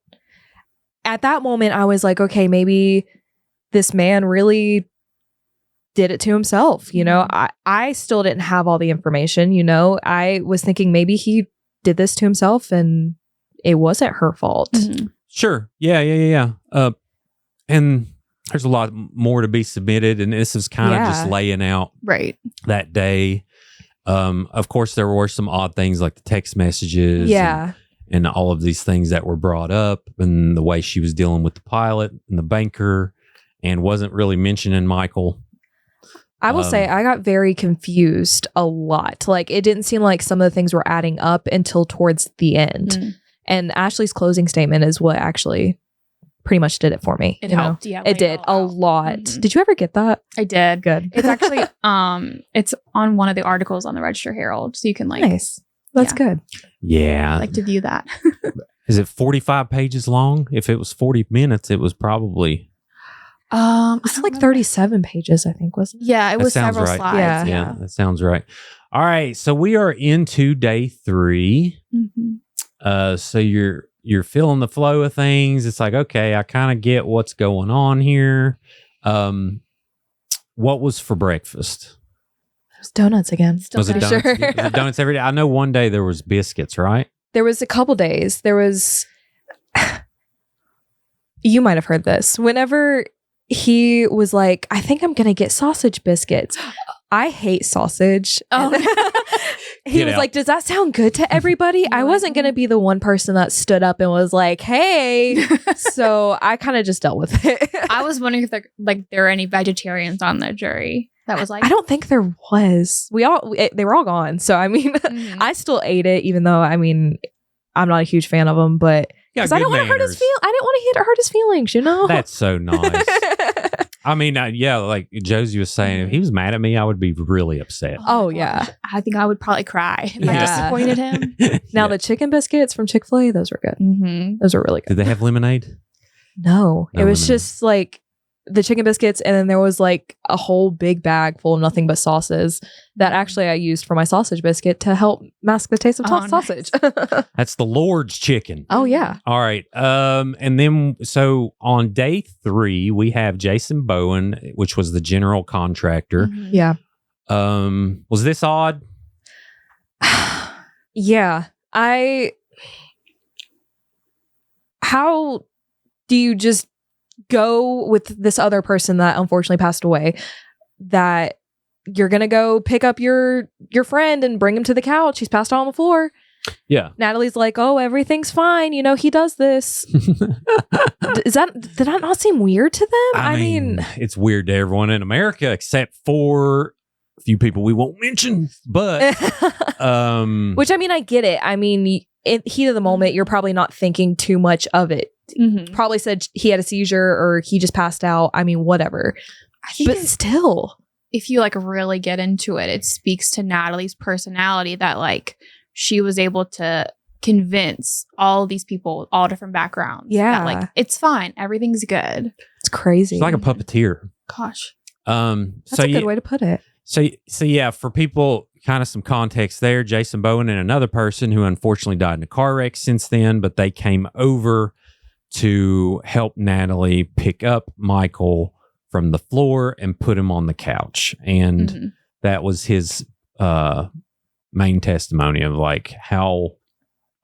at that moment, I was like, okay, maybe this man really did it to himself. You know, I still didn't have all the information. You know, I was thinking maybe he did this to himself and it wasn't her fault.
Sure. Yeah. And there's a lot more to be submitted, and this is kind of just laying out that day. Of course, there were some odd things like the text messages, and all of these things that were brought up, and the way she was dealing with the pilot and the banker, and wasn't really mentioning Michael.
I will say I got very confused a lot. Like, it didn't seem like some of the things were adding up until towards the end. And Ashley's closing statement is what actually pretty much did it for me.
It helped. Yeah,
it did a lot. Did you ever get that?
I did.
Good.
It's actually it's on one of the articles on the Register Herald, so you can like
nice. That's good.
Yeah,
like to view that.
Is it 45 pages long? If it was 40 minutes, it was probably.
It's like 37 pages, I think, wasn't it?
Yeah, it was several
right.
slides.
Yeah, that sounds right. All right, so we are into day 3. So you're feeling the flow of things. It's like, okay, I kind of get what's going on here. What was for breakfast?
It was donuts again.
Was it donuts? Was it donuts every day? I know one day there was biscuits, right?
There was a couple days. There was. You might have heard this. Whenever he was like, I think I'm going to get sausage biscuits. I hate sausage. He was like, does that sound good to everybody? I wasn't going to be the one person that stood up and was like, hey. So I kind of just dealt with it.
I was wondering if there are any vegetarians on the jury that was like.
I don't think there was. They were all gone. So, I mean, I still ate it, even though, I mean, I'm not a huge fan of them, but because I don't want to hurt his feelings. I didn't want to hurt his feelings, you know?
That's so nice. I mean, like Josie was saying, if he was mad at me, I would be really upset.
Oh yeah.
I think I would probably cry if I disappointed him.
Now, the chicken biscuits from Chick-fil-A, those were good. Those were really good.
Did they have lemonade?
No, it was just like the chicken biscuits, and then there was like a whole big bag full of nothing but sauces that actually I used for my sausage biscuit to help mask the taste of sausage.
That's the Lord's chicken.
Oh yeah.
All right. And then so on day 3 we have Jason Bowen, which was the general contractor.
Yeah.
Was this odd?
Yeah. How do you just go with this other person that unfortunately passed away, that you're gonna go pick up your friend and bring him to the couch? He's passed out on the floor.
Yeah.
Natalie's like, oh, everything's fine. You know, he does this. Did that not seem weird to them?
I mean, it's weird to everyone in America except for a few people we won't mention. But
which, I mean, I get it. I mean, in heat of the moment, you're probably not thinking too much of it. Probably said he had a seizure or he just passed out. I mean, whatever. But still,
if you like really get into it, it speaks to Natalie's personality that like she was able to convince all these people with all different backgrounds.
Yeah,
that, like, it's fine, everything's good.
It's crazy.
She's like a puppeteer.
Gosh,
that's a good way to put it.
So yeah, for people kind of some context there. Jason Bowen and another person who unfortunately died in a car wreck since then, but they came over to help Natalie pick up Michael from the floor and put him on the couch. And that was his main testimony of like how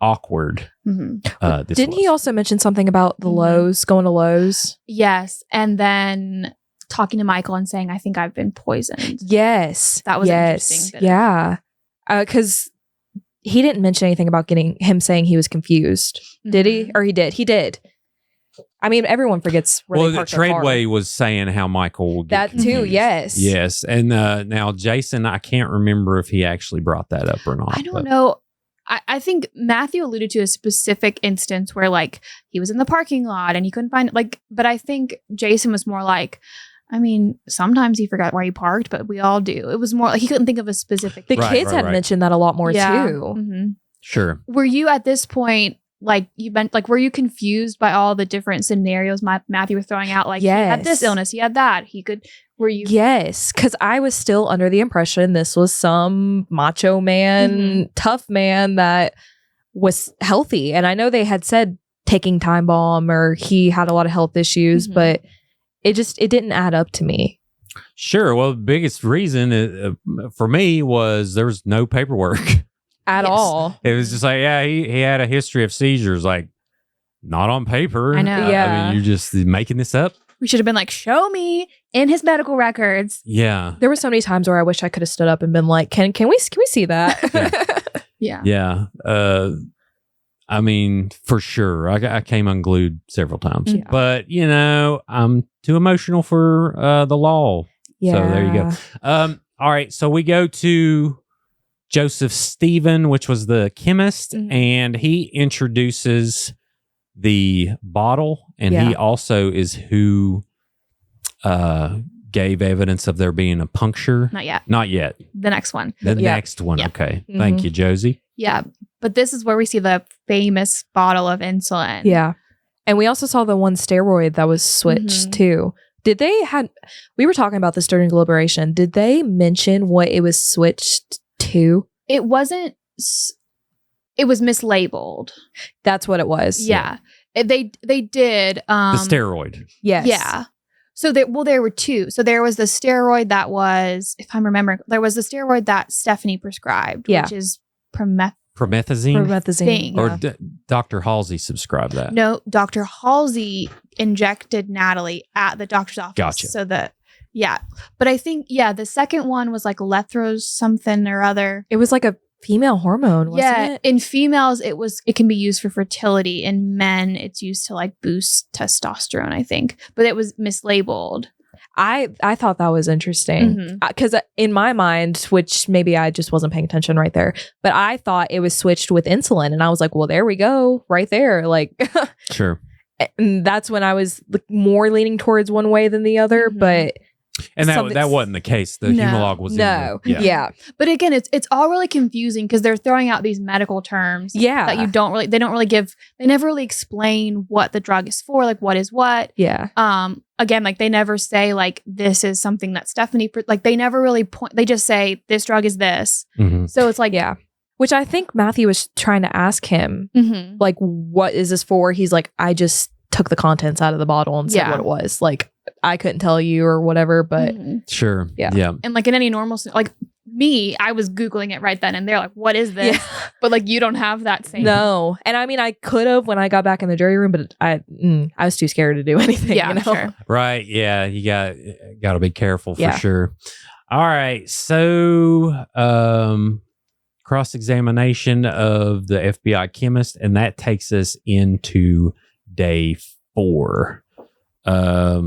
awkward this
Didn't he
was.
also mention something about the Lowe's, going to Lowe's?
Yes. And then talking to Michael and saying, I think I've been poisoned.
Yes.
That was interesting.
Yeah. Because he didn't mention anything about him saying he was confused. Did he? Or he did? He did. I mean, everyone forgets where they
the
parked their car.
Tradeway was saying how Michael would get
That too,
confused.
yes.
Yes. And now Jason, I can't remember if he actually brought that up or not.
I don't know. I think Matthew alluded to a specific instance where like he was in the parking lot and he couldn't find it. Like, but I think Jason was more like, I mean, sometimes he forgot where he parked, but we all do. It was more like he couldn't think of a specific.
The kids had mentioned that a lot more too.
Mm-hmm.
Sure.
Were you at this point, like were you confused by all the different scenarios Matthew was throwing out? Like, he had this illness, he had that. Were you?
Yes, because I was still under the impression this was some macho man, tough man that was healthy. And I know they had said taking time bomb or he had a lot of health issues, but it didn't add up to me.
Sure. Well, the biggest reason for me was there was no paperwork
at all.
It was just like, yeah, he had a history of seizures, like not on paper.
I know.
Yeah.
I mean, you're just making this up.
We should have been like, show me in his medical records.
Yeah.
There were so many times where I wish I could have stood up and been like, can we see that?
Yeah.
Yeah. I mean, for sure. I came unglued several times.
Yeah.
But, I'm too emotional for the law.
Yeah.
So there you go. All right. So we go to Joseph Stephen, which was the chemist, and he introduces the bottle, and he also is who gave evidence of there being a puncture.
Not yet.
The
next one.
The next one.
Yeah.
Okay. Thank you, Josie.
Yeah. But this is where we see the famous bottle of insulin.
Yeah. And we also saw the one steroid that was switched too. We were talking about this during Deliberation. Did they mention what it was switched to?
It wasn't, it was mislabeled.
That's what it was.
Yeah. They did.
The steroid.
Yes.
Yeah. So there were two. So there was the steroid that was, if I'm remembering, there was the steroid that Stephanie prescribed, which is
Promethazine. Or
Yeah.
Dr. Halsey subscribed that.
No, Dr. Halsey injected Natalie at the doctor's office.
Gotcha.
So but I think, the second one was like Lethros something or other.
It was like a female hormone, wasn't it?
In females, it can be used for fertility. In men, it's used to like boost testosterone, I think. But it was mislabeled.
I thought that was interesting because in my mind, which maybe I just wasn't paying attention right there, but I thought it was switched with insulin, and I was like, well, there we go, right there. Like,
Sure.
And that's when I was more leaning towards one way than the other, but.
And that wasn't the case. The Humalog was
Yeah.
But again, it's all really confusing because they're throwing out these medical terms that they never really explain what the drug is for, like what is what.
Yeah.
Again, like they never say like this is something that Stephanie, like they never really point, they just say this drug is this. So it's like,
which I think Matthew was trying to ask him, like, what is this for? He's like, I just took the contents out of the bottle and said what it was. Like, I couldn't tell you or whatever, but
sure.
Yeah.
And like in any normal, like me, I was Googling it right then and there, like, what is this? But like, you don't have that same.
No. And I mean, I could have when I got back in the jury room, but I was too scared to do anything.
Yeah, sure.
Right. Yeah. You got to be careful for sure. All right. So, cross-examination of the FBI chemist, and that takes us into day 4.
I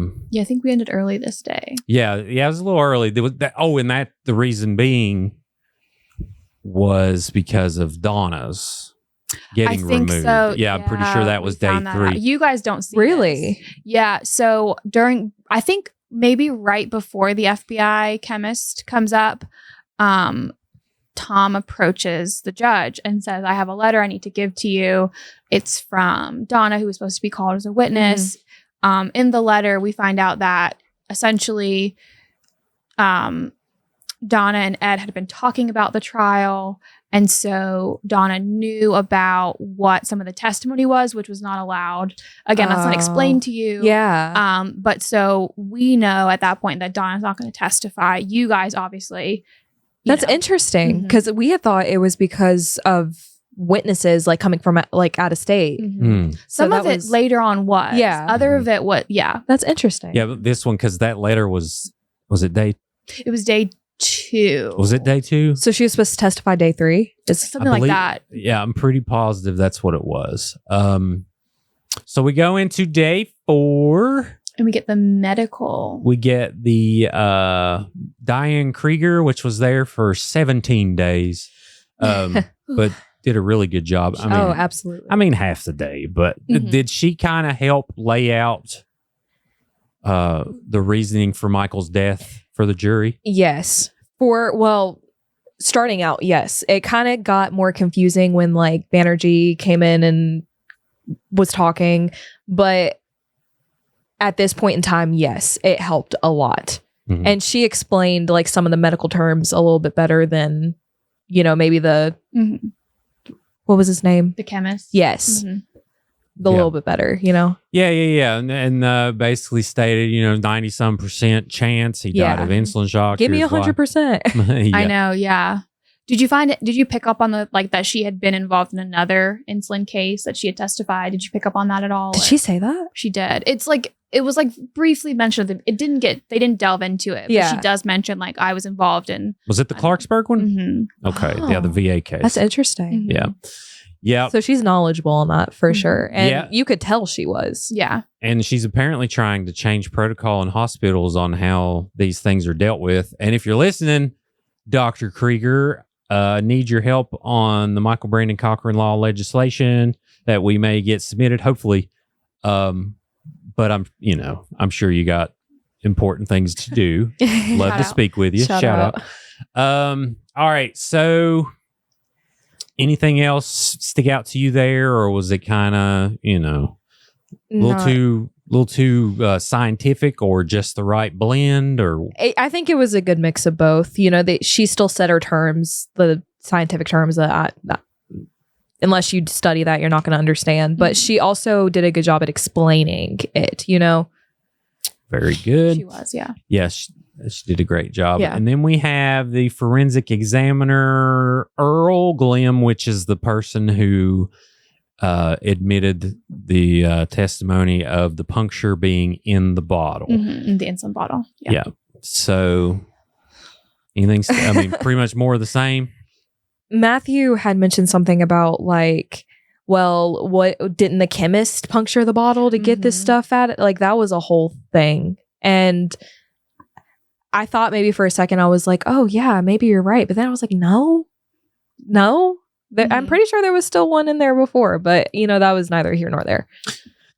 think we ended early this day.
Yeah, it was a little early. There was the reason being was because of Donna's getting removed.
So.
Yeah, I'm pretty sure that was day 3.
You guys don't see
really?
This. Yeah. So I think maybe right before the FBI chemist comes up, Tom approaches the judge and says, I have a letter I need to give to you. It's from Donna, who was supposed to be called as a witness. In the letter, we find out that essentially Donna and Ed had been talking about the trial. And so Donna knew about what some of the testimony was, which was not allowed. Again, that's not explained to you.
Yeah.
But so we know at that point that Donna's not going to testify. You guys, obviously.
That's interesting because we had thought it was because of witnesses like coming from like out of state.
Some of it later on was.
Yeah.
Other of it was, yeah.
That's interesting.
Yeah, but this one, because that letter was it day?
It was day 2.
Was it day 2?
So she was supposed to testify day 3?
Something like that.
Yeah, I'm pretty positive that's what it was. So we go into day 4.
And we get the medical.
We get the Diane Krieger, which was there for 17 days, but did a really good job. I mean,
absolutely.
I mean, half the day, but did she kind of help lay out the reasoning for Michael's death for the jury?
Yes. Starting out, yes. It kind of got more confusing when like Banerjee came in and was talking, but at this point in time, yes, it helped a lot. And she explained like some of the medical terms a little bit better than, maybe the, what was his name?
The chemist.
Yes. The little bit better,
Yeah. And basically stated, 90-some% chance he died of insulin shock.
Give me 100%.
I know. Yeah. Did you pick up on that she had been involved in another insulin case that she had testified? Did you pick up on that at all?
Did she say that?
She did. It was briefly mentioned. They didn't delve into it. But she does mention I was involved in.
Was it the Clarksburg one? Okay. Yeah. The VA case.
That's interesting.
Yeah. Yeah.
So she's knowledgeable on that for sure. And you could tell she was.
Yeah.
And she's apparently trying to change protocol in hospitals on how these things are dealt with. And if you're listening, Dr. Krieger, need your help on the Michael Brandon Cochran law legislation that we may get submitted, hopefully. But I'm sure you got important things to do. Love to speak with you. Shout out. All right. So anything else stick out to you there, or was it kind of, a little too scientific, or just the right blend? Or
I think it was a good mix of both. She still said her terms, the scientific terms that unless you study that, you're not going to understand. But she also did a good job at explaining it.
Very good.
She was, yeah.
Yes. She did a great job.
Yeah.
And then we have the forensic examiner, Earl Glim, which is the person who admitted the testimony of the puncture being in the bottle.
In the insulin bottle.
Yeah. So anything, pretty much more of the same.
Matthew had mentioned something about what didn't the chemist puncture the bottle to get this stuff at it? That was a whole thing. And I thought maybe for a second I was like, oh yeah, maybe you're right. But then I was like, no. I'm pretty sure there was still one in there before, but that was neither here nor there.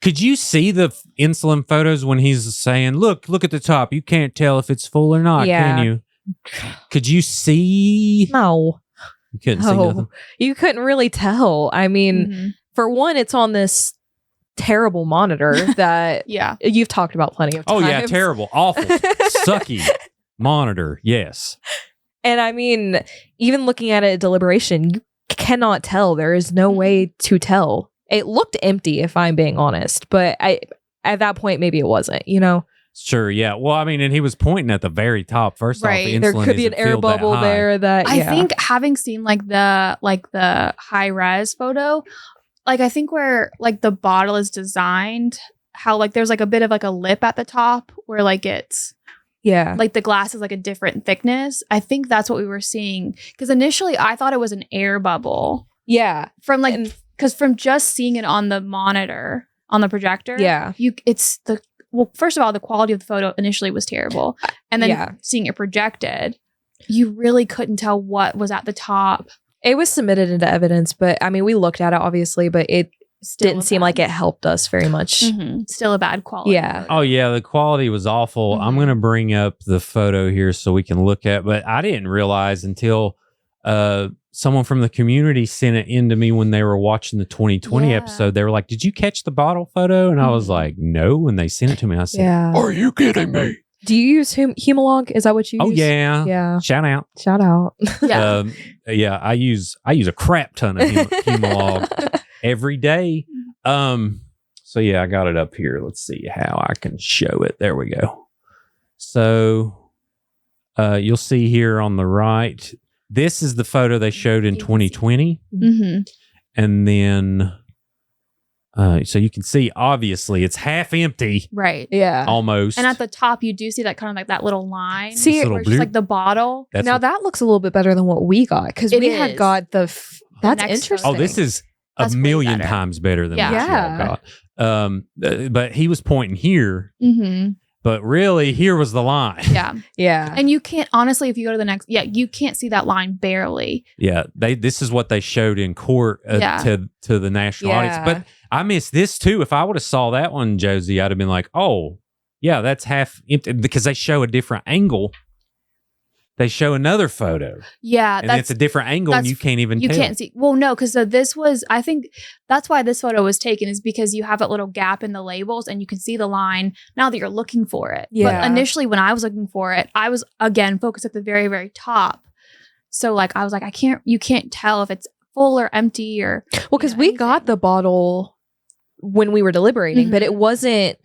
Could you see the insulin photos when he's saying, look at the top. You can't tell if it's full or not, can you? Could you see?
No.
You couldn't see nothing?
You couldn't really tell. I mean, for one, it's on this terrible monitor that you've talked about plenty of times.
Oh yeah, terrible, awful, sucky monitor. Yes. And
I mean, even looking at it at Deliberation, you cannot tell. There is no way to tell. It looked empty, if I'm being honest, but at that point maybe it wasn't.
Sure, yeah. Well, and he was pointing at the very top. First off, the insulin
there could be an air bubble there. That
I think, having seen the high res photo, I think where the bottle is designed, how there's a bit of a lip at the top where it's the glass is a different thickness. I think that's what we were seeing, because initially I thought it was an air bubble.
Yeah,
from because from just seeing it on the monitor on the projector, well, first of all, the quality of the photo initially was terrible. And then seeing it projected, you really couldn't tell what was at the top.
It was submitted into evidence, but we looked at it obviously, but it didn't seem like it helped us very much.
Still a bad quality.
Yeah.
Oh yeah, the quality was awful. I'm going to bring up the photo here so we can look at, but I didn't realize until someone from the community sent it in to me when they were watching the 2020 episode. They were like, did you catch the bottle photo? And I was like, no. When they sent it to me, I said, are you kidding me?
Do you use Humalog? Is that what you
Oh
use?
yeah.
Yeah.
Shout out.
Shout out.
Yeah.
Yeah, I use a crap ton of Humalog every day. So yeah, I got it up here. Let's see how I can show it. There we go. So you'll see here on the right, this is the photo they showed in 2020.
Mm-hmm.
And then so you can see obviously it's half empty
Right.
Yeah.
almost.
And at the top, you do see that kind of like that little line.
See,
This little
where it's just
blue-
like the bottle.
That's
now
what-
that looks a little bit better than what we got because
It
we had
is.
got that's
next
interesting.
Oh, this is
That's
a
way
million
better.
times better than
Yeah.
what y'all got. But he was pointing here,
Mm-hmm.
but really here was the line.
Yeah.
yeah.
And you can't, honestly, if you go to the next, you can't see that line barely.
Yeah, this is what they showed in court
Yeah.
to the national audience.
Yeah.
But I missed this too. If I would have saw that one, Josie, I'd have been like, oh, yeah, that's half empty because they show a different angle. They show another photo,
Yeah.
and it's a different angle, and
that's-
you can't even
you
tell.
can't see. Well, no, because this was, I think that's why this photo was taken is because you have that little gap in the labels and you can see the line now that you're looking for it.
Yeah.
But initially when I was looking for it, I was again focused at the very, very top. So like, I was like, you can't tell if it's full or empty or.
Well, because
you know,
we got
anything.
the bottle when we were deliberating, but
Mhm.
it wasn't,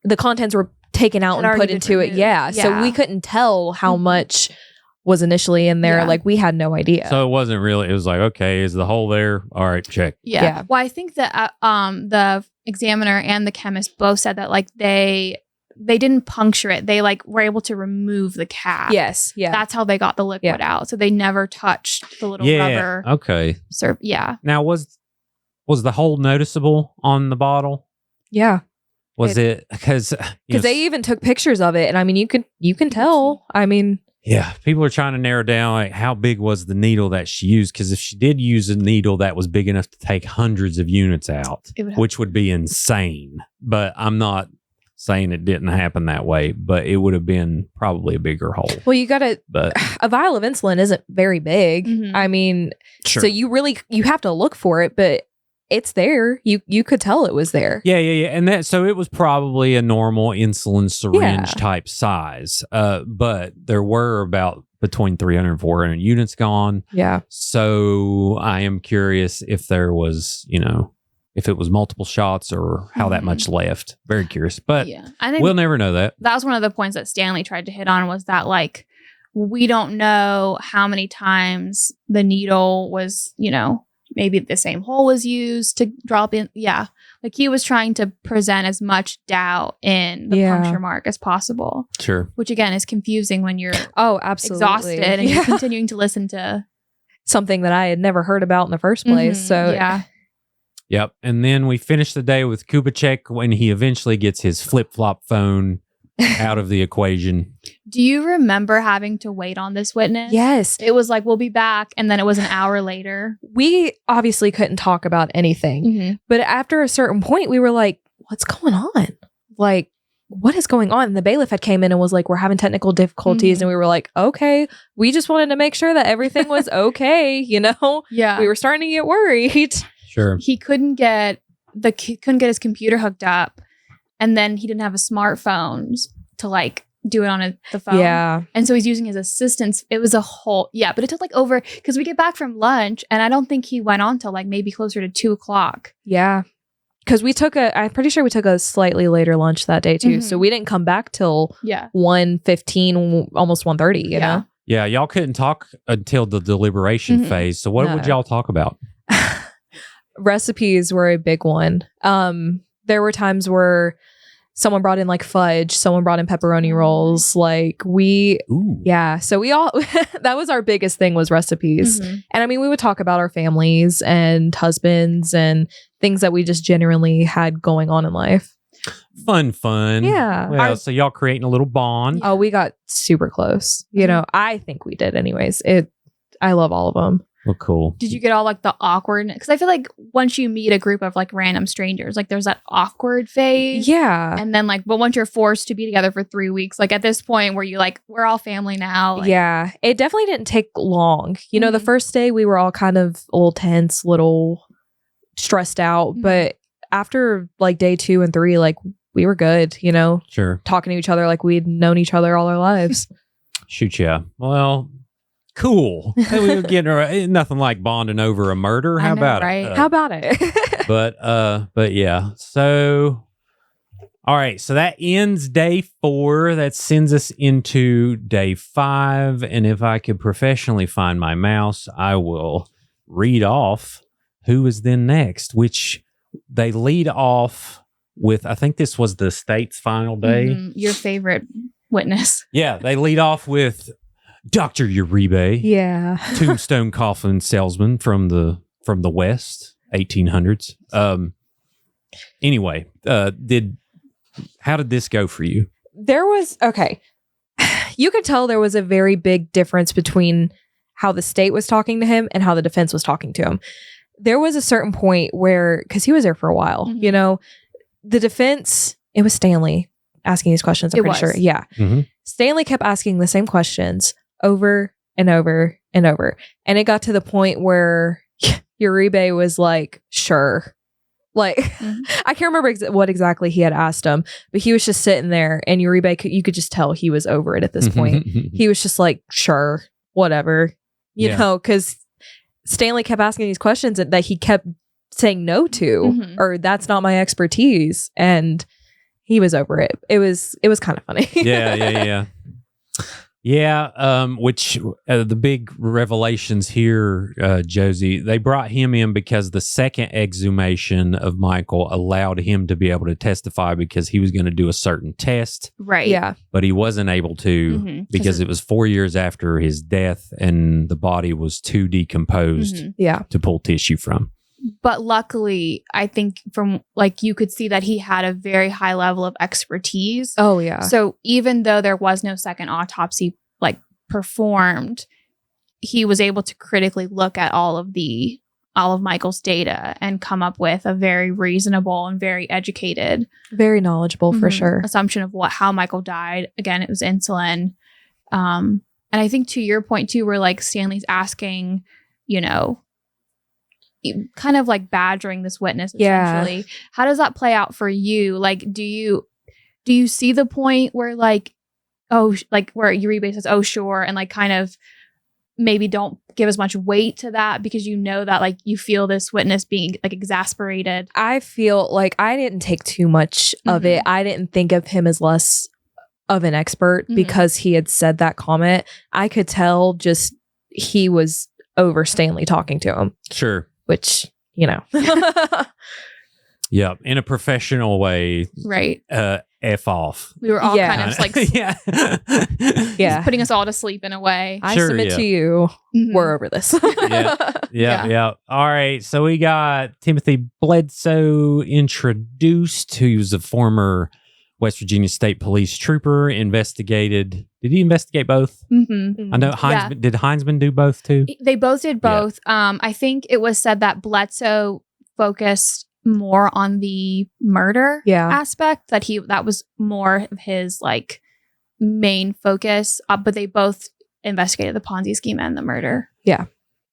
the contents were taken out
Had
and
already
put
been
into it.
removed.
Yeah. So
Yeah.
we couldn't tell how
Mhm.
much was initially in there.
Yeah.
Like we had no idea.
So it wasn't really. It was like, okay, is the hole there? All right, check.
Yeah.
Yeah.
Well, I think that the examiner and the chemist both said that like they didn't puncture it. They like were able to remove the cap.
yes. Yeah.
That's how they got the liquid out. So they never touched the little
Yeah.
rubber.
Okay.
Yeah.
Now was the hole noticeable on the bottle?
yeah.
Was it because
Because they even took pictures of it. And I mean, you can tell. I mean,
Yeah, people are trying to narrow down like how big was the needle that she used, because if she did use a needle that was big enough to take hundreds of units out,
It would have-
which would be insane. But I'm not saying it didn't happen that way, but it would have been probably a bigger hole.
well, you got to,
But
a vial of insulin isn't very big.
Mhm.
I mean,
sure.
so you have to look for it, but it's there. You could tell it was there.
Yeah. And that, so it was probably a normal insulin syringe
Yeah.
type size. But there were about between 300 and 400 units gone.
Yeah.
So I am curious if there was, if it was multiple shots or how that
Mhm.
much left. Very curious, but
yeah. I think
we'll never know that.
that was one of the points that Stanley tried to hit on was that like we don't know how many times the needle was, maybe the same hole was used to drop in. Yeah. Like he was trying to present as much doubt in the
Yeah.
puncture mark as possible,
Sure.
which again is confusing when you're
Oh, absolutely.
exhausted and
Yeah.
you're continuing to listen to.
Something that I had never heard about in the first place.
Mhm.
So
yeah.
Yep. And then we finished the day with Kubitschek when he eventually gets his flip-flop phone out of the equation.
Do you remember having to wait on this witness?
yes,
It was like, we'll be back. And then it was an hour later.
we obviously couldn't talk about anything.
Mm-hmm.
But after a certain point, we were like, what's going on? Like, what is going on? And the bailiff had came in and was like, we're having technical difficulties.
Mhm.
And we were like, okay, we just wanted to make sure that everything was okay.
Yeah.
We were starting to get worried.
Sure.
He couldn't get his computer hooked up, and then he didn't have a smartphone to like do it on the phone.
Yeah.
And so he's using his assistants. It was a whole but it took like over because we get back from lunch, and I don't think he went on till like maybe closer to 2:00.
Yeah. Because I'm pretty sure we took a slightly later lunch that day too.
Mhm.
So we didn't come back till
Yeah.
1:15, almost 1:30, you know?
Yeah. Y'all couldn't talk until the deliberation
Mhm.
phase. So what
No.
would y'all talk about?
Recipes were a big one. There were times where someone brought in like fudge, someone brought in pepperoni rolls. Like
Ooh.
yeah. So we all, that was our biggest thing was recipes.
Mhm.
And I mean, we would talk about our families and husbands and things that we just generally had going on in life.
Fun.
Yeah.
Well, so y'all creating a little bond.
Oh, we got super close. You know, I think we did anyways. I love all of them.
Well, cool.
Did you get all like the awkward? Because I feel like once you meet a group of like random strangers, like there's that awkward phase.
Yeah.
And then like, but once you're forced to be together for 3 weeks, like at this point where you like, we're all family now. Like,
Yeah. It definitely didn't take long. You know, the
Mhm.
first day we were all kind of a little tense, little stressed out.
Mhm.
But after like day 2 and 3, like we were good, you know,
Sure.
talking to each other like we'd known each other all our lives.
Shoot, yeah. Well, cool. We were getting nothing like bonding over a murder.
I
How
know,
about
right?
it?
How about it?
But yeah. So, all right. So that ends day 4. That sends us into day 5. And if I could professionally find my mouse, I will read off who is then next, which they lead off with, I think this was the state's final day.
Mhm. Your favorite witness.
Yeah. They lead off with Dr. Uribe.
Yeah.
Tombstone coffin salesman from the West, 1800s. Anyway, how did this go for you?
There was, okay. You could tell there was a very big difference between how the state was talking to him and how the defense was talking to him. There was a certain point where, because he was there for a while,
Mhm.
you know, the defense, it was Stanley asking these questions, I'm
It
pretty sure.
was.
Yeah.
Mhm.
Stanley kept asking the same questions over and over and over. And it got to the point where Uribe was like, sure. Like,
Mhm.
I can't remember what exactly he had asked him, but he was just sitting there and Uribe, you could just tell he was over it at this point. He was just like, sure, whatever, you
Yeah.
know, because Stanley kept asking these questions that he kept saying no to,
Mhm.
or that's not my expertise. And he was over it. It was kind of funny.
Yeah. Which the big revelations here, Josie, they brought him in because the second exhumation of Michael allowed him to be able to testify because he was going to do a certain test,
Right.
Yeah.
but he wasn't able to
Mhm.
because it was 4 years after his death and the body was too decomposed
Mhm.
Yeah.
to pull tissue from.
But luckily, I think from like you could see that he had a very high level of expertise.
Oh, yeah.
So even though there was no second autopsy like performed, he was able to critically look at all of Michael's data and come up with a very reasonable and very educated
Very knowledgeable for
Mhm.
sure.
assumption of how Michael died. Again, it was insulin. And I think to your point too, where like Stanley's asking, you know, kind of like badgering this witness
Yeah.
essentially. How does that play out for you? Like, do you see the point where like, like where Uribe says, oh, sure, and like kind of maybe don't give as much weight to that because you know that like you feel this witness being like exasperated.
I feel like I didn't take too much of it. I didn't think of him as less of an expert
Mhm.
because he had said that comment. I could tell just he was over Stanley talking to him,
Sure.
which, you know.
Yeah. In a professional way,
Right.
F off.
We were all
Yeah.
kind of just like
yeah.
Yeah.
putting us all to sleep in a way.
I
Sure,
submit
yeah.
to you,
Mhm.
we're over this.
Yeah. All right. So we got Timothy Bledsoe introduced, who's a former West Virginia State Police trooper, investigated. Did he investigate both?
Mhm.
I know Heinzman. Did Heinzman do both too?
They both did both. I think it was said that Bledsoe focused more on the murder
Yeah.
aspect, that was more of his like main focus. But they both investigated the Ponzi scheme and the murder.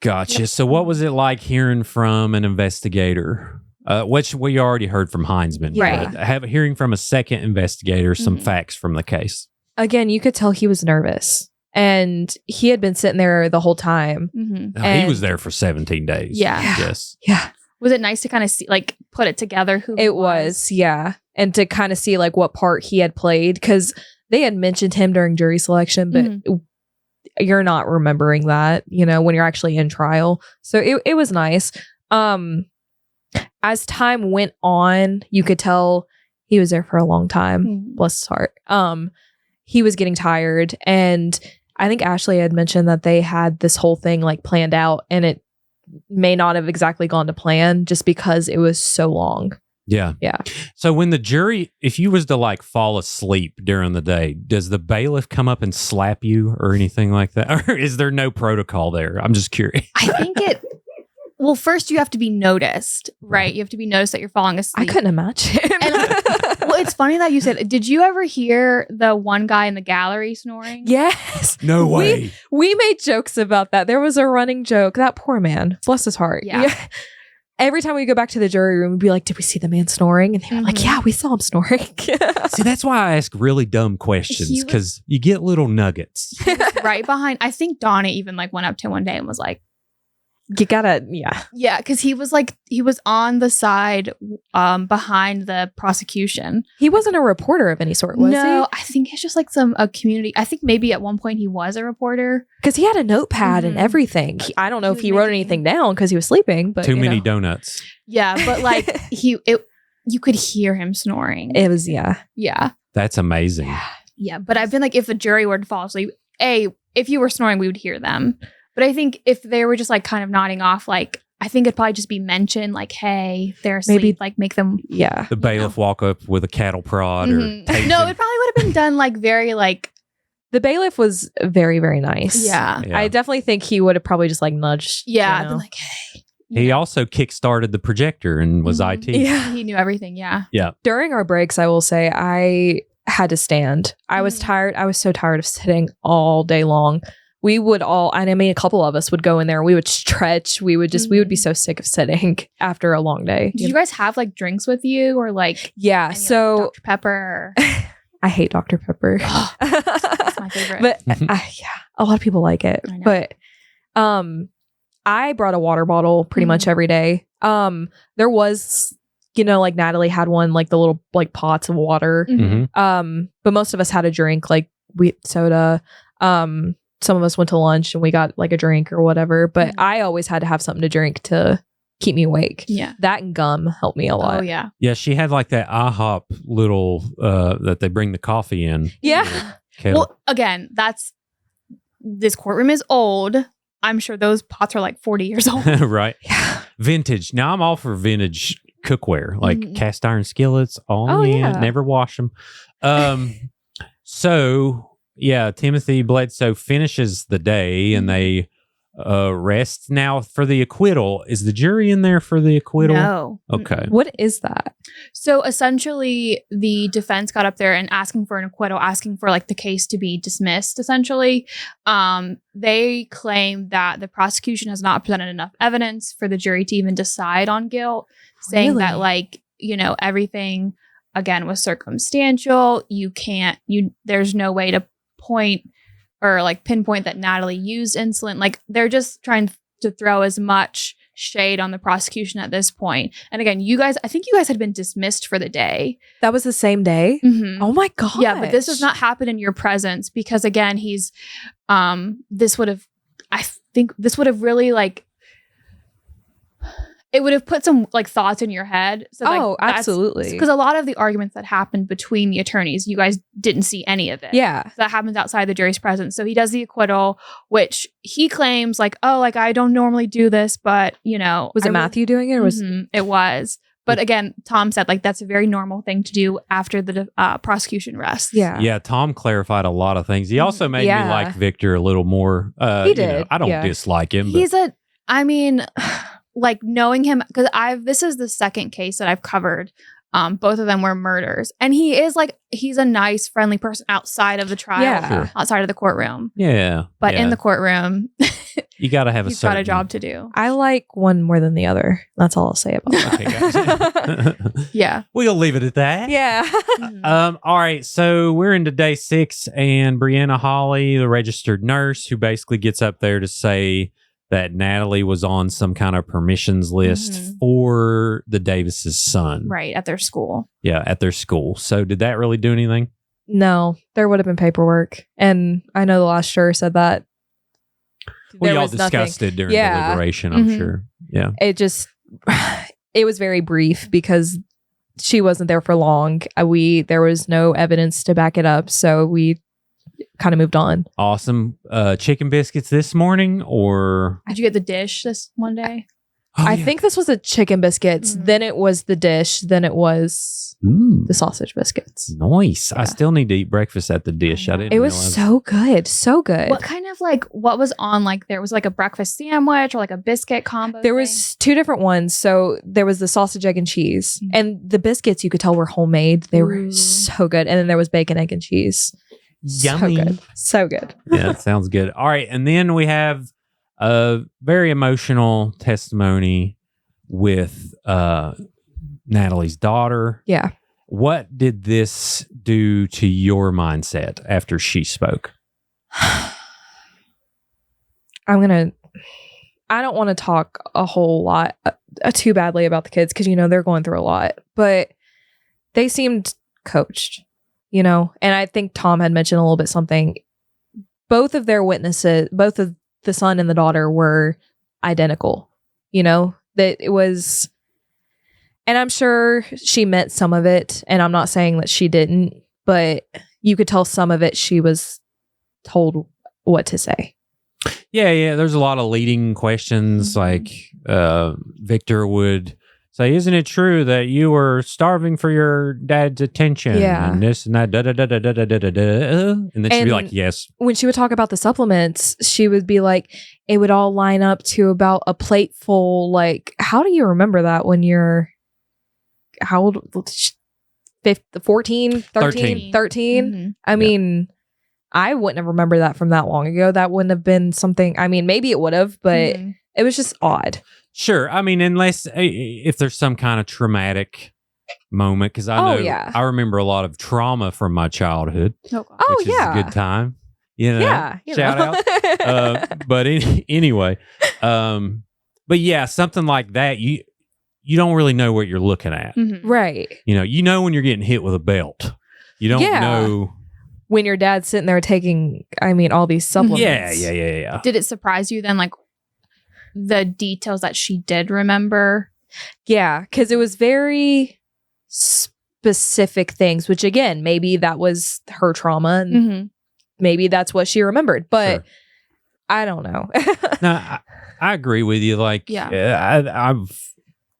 Gotcha. So what was it like hearing from an investigator? Which we already heard from Heinzman.
Right.
but hearing from a second investigator some
Mhm.
facts from the case.
Again, you could tell he was nervous. And he had been sitting there the whole time.
Mm-hmm.
Now, he was
And-
there for 17 days.
Yeah.
Yes.
Yeah.
Was it nice to kind of see, like, put it together? Who he
It was, yeah. And to kind of see like what part he had played, because they had mentioned him during jury selection, but you're not remembering that, you know, when you're actually in trial. So it was nice. As time went on, you could tell he was there for a long time.
Mhm.
Bless his heart. He was getting tired, and I think Ashley had mentioned that they had this whole thing like planned out, and it may not have exactly gone to plan just because it was so long.
Yeah.
Yeah.
So when the jury, if you was to like fall asleep during the day, does the bailiff come up and slap you or anything like that? Or is there no protocol there? I'm just curious.
I think well, first you have to be noticed, right? You have to be noticed that you're falling
I
asleep.
couldn't imagine.
Well, it's funny that you said, did you ever hear the one guy in the gallery snoring?
Yes.
No
We-
way.
We made jokes about that. There was a running joke. That poor man. Bless his heart.
Yeah.
every time we go back to the jury room, we'd be like, did we see the man snoring? And they were like, yeah, we saw him snoring.
See, that's why I ask really dumb questions, because you get little nuggets.
Right behind, I think Donna even like went up to him one day and was like,
You gotta, yeah.
yeah, because he was on the side behind the prosecution.
He wasn't a reporter of any sort, was he?
No, I think it's just like a community. I think maybe at one point he was a reporter.
Because he had a notepad and everything. I don't know if he wrote anything down because he was sleeping, but
Too many donuts.
Yeah, but like you could hear him snoring.
It was, yeah.
Yeah.
That's amazing.
Yeah, but I've been like, if a jury were to fall asleep, if you were snoring, we would hear them. But I think if they were just like kind of nodding off, like, I think it'd probably just be mentioned, like, hey, they're asleep,
Maybe,
like make them.
Yeah.
The bailiff walk up with a cattle prod or
No, it probably would have been done like very like.
The bailiff was very, very nice.
Yeah.
I definitely think he would have probably just like nudged.
Yeah.
You know?
Been like, hey.
He also kickstarted the projector and was IT.
Yeah.
He knew everything. Yeah.
Yeah.
During our breaks, I will say I had to stand. I was tired. I was so tired of sitting all day long. We would all, and I mean, a couple of us would go in there and we would stretch. We would be so sick of sitting after a long day.
Did you guys have like drinks with you or like?
Yeah. So
like, Dr. Pepper.
I hate Dr. Pepper.
That's my favorite.
But yeah, a lot of people like it.
I know.
But I brought a water bottle pretty much every day. There was, like Natalie had one, like the little like pots of water. But most of us had a drink, like soda. Some of us went to lunch and we got like a drink or whatever. But I always had to have something to drink to keep me awake.
Yeah.
That and gum helped me a lot.
Oh, yeah.
Yeah, she had like that IHOP little that they bring the coffee in.
Yeah.
Well, again, this courtroom is old. I'm sure those pots are like 40 years old.
Right. Yeah. Vintage. Now I'm all for vintage cookware, like cast iron skillets. Never wash them. So yeah, Timothy Bledsoe finishes the day and they rest. Now for the acquittal, is the jury in there for the acquittal?
No.
Okay.
What is that?
So essentially the defense got up there and asking for an acquittal, asking for like the case to be dismissed essentially. They claim that the prosecution has not presented enough evidence for the jury to even decide on guilt, saying that like, everything again was circumstantial. There's no way to point or like pinpoint that Natalie used insulin. Like they're just trying to throw as much shade on the prosecution at this point. And again, I think you guys had been dismissed for the day.
That was the same day? Oh my God.
Yeah, but this does not happen in your presence because again, this would have really like, it would have put some like thoughts in your head. So
absolutely.
Because a lot of the arguments that happened between the attorneys, you guys didn't see any of it.
Yeah.
So that happens outside the jury's presence. So he does the acquittal, which he claims like, oh, like I don't normally do this, but
Was it Matthew doing it? Or was
it was. But again, Tom said like that's a very normal thing to do after the prosecution rests.
Yeah.
Yeah, Tom clarified a lot of things. He also made me like Victor a little more.
He did.
I don't dislike him. But
Like knowing him, because this is the second case that I've covered. Both of them were murders. And he's a nice, friendly person outside of the trial, outside of the courtroom.
Yeah.
But in the courtroom,
you got to have
he's got a job to do.
I like one more than the other. That's all I'll say about that.
Okay, gotcha.
Yeah.
We'll leave it at that.
Yeah.
All right. So we're into day 6, and Brianna Hawley, the registered nurse, who basically gets up there to say that Natalie was on some kind of permissions list for the Davis's son.
Right, at their school.
Yeah, at their school. So did that really do anything?
No, there would have been paperwork. And I know the last juror said that.
Well, y'all discussed it during deliberation, I'm sure. Yeah.
It was very brief because she wasn't there for long. There was no evidence to back it up. So we kind of moved on.
Awesome. Chicken biscuits this morning, or
Did you get the dish this one day?
I think this was the chicken biscuits. Then it was the dish. Then it was the sausage biscuits.
Nice. Yeah. I still need to eat breakfast at the dish. I didn't.
It was so good. So good.
What kind of what was on there was like a breakfast sandwich or like a biscuit combo?
There was 2 different ones. So there was the sausage, egg, and cheese. And the biscuits you could tell were homemade. They were so good. And then there was bacon, egg, and cheese.
Yummy.
So good.
Yeah, it sounds good. All right. And then we have a very emotional testimony with Natalie's daughter.
Yeah.
What did this do to your mindset after she spoke?
I don't want to talk a whole lot too badly about the kids because, they're going through a lot, but they seemed coached, and I think Tom had mentioned a little bit something. Both of their witnesses, both of the son and the daughter were identical, that it was, and I'm sure she meant some of it, and I'm not saying that she didn't, but you could tell some of it she was told what to say.
Yeah. There's a lot of leading questions. Like Victor would say, "Isn't it true that you were starving for your dad's attention?"
Yeah.
And this and that, da da da da da da da da. And then she'd be like, "Yes."
When she would talk about the supplements, she would be like, it would all line up to about a plate full. Like, how do you remember that when you're, how old? 14, 13?
Mm-hmm.
I mean, I wouldn't have remembered that from that long ago. That wouldn't have been something, I mean, maybe it would have, but it was just odd.
Sure. I mean, unless if there's some kind of traumatic moment, because I know I remember a lot of trauma from my childhood. Which is a good time.
Yeah.
Shout out. But anyway, but yeah, something like that, you don't really know what you're looking at.
Mm-hmm.
Right.
You know when you're getting hit with a belt. You don't know
when your dad's sitting there taking, all these supplements.
Yeah.
Did it surprise you then, like, the details that she did remember?
Yeah, because it was very specific things, which again, maybe that was her trauma and maybe that's what she remembered, but I don't know.
No, I agree with you. Like, I've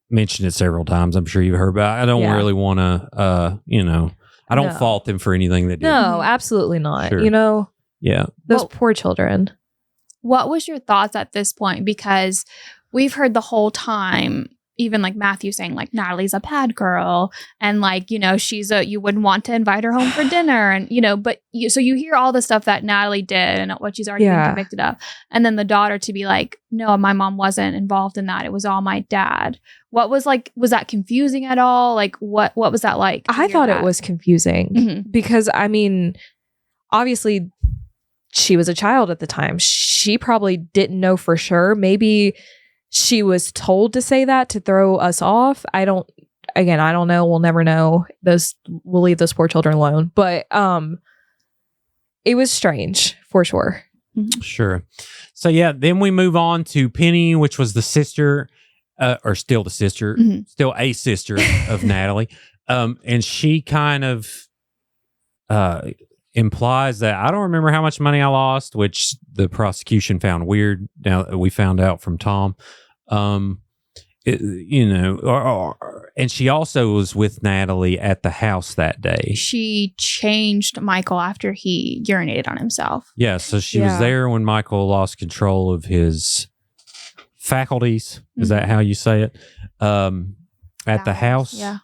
mentioned it several times. I'm sure you've heard about it. I don't really want to, I don't fault them for anything they did.
No, absolutely not.
Sure.
Those poor children.
What was your thoughts at this point? Because we've heard the whole time, even like Matthew saying like Natalie's a bad girl and like, she's you wouldn't want to invite her home for dinner. And, but so you hear all the stuff that Natalie did and what she's already been convicted of. And then the daughter to be like, no, my mom wasn't involved in that. It was all my dad. What was like, was that confusing at all? Like what was that like?
I thought it was confusing because obviously she was a child at the time. She probably didn't know for sure. Maybe she was told to say that to throw us off. I don't know. We'll never know. We'll leave those poor children alone. But it was strange for sure.
Sure. So then we move on to Penny, which was the sister, or still the sister, still a sister of Natalie. And she kind of implies that I don't remember how much money I lost, which the prosecution found weird. Now we found out from Tom, and she also was with Natalie at the house that day.
She changed Michael after he urinated on himself.
Yeah. So she was there when Michael lost control of his faculties. Is that how you say it? At the house.
Yeah.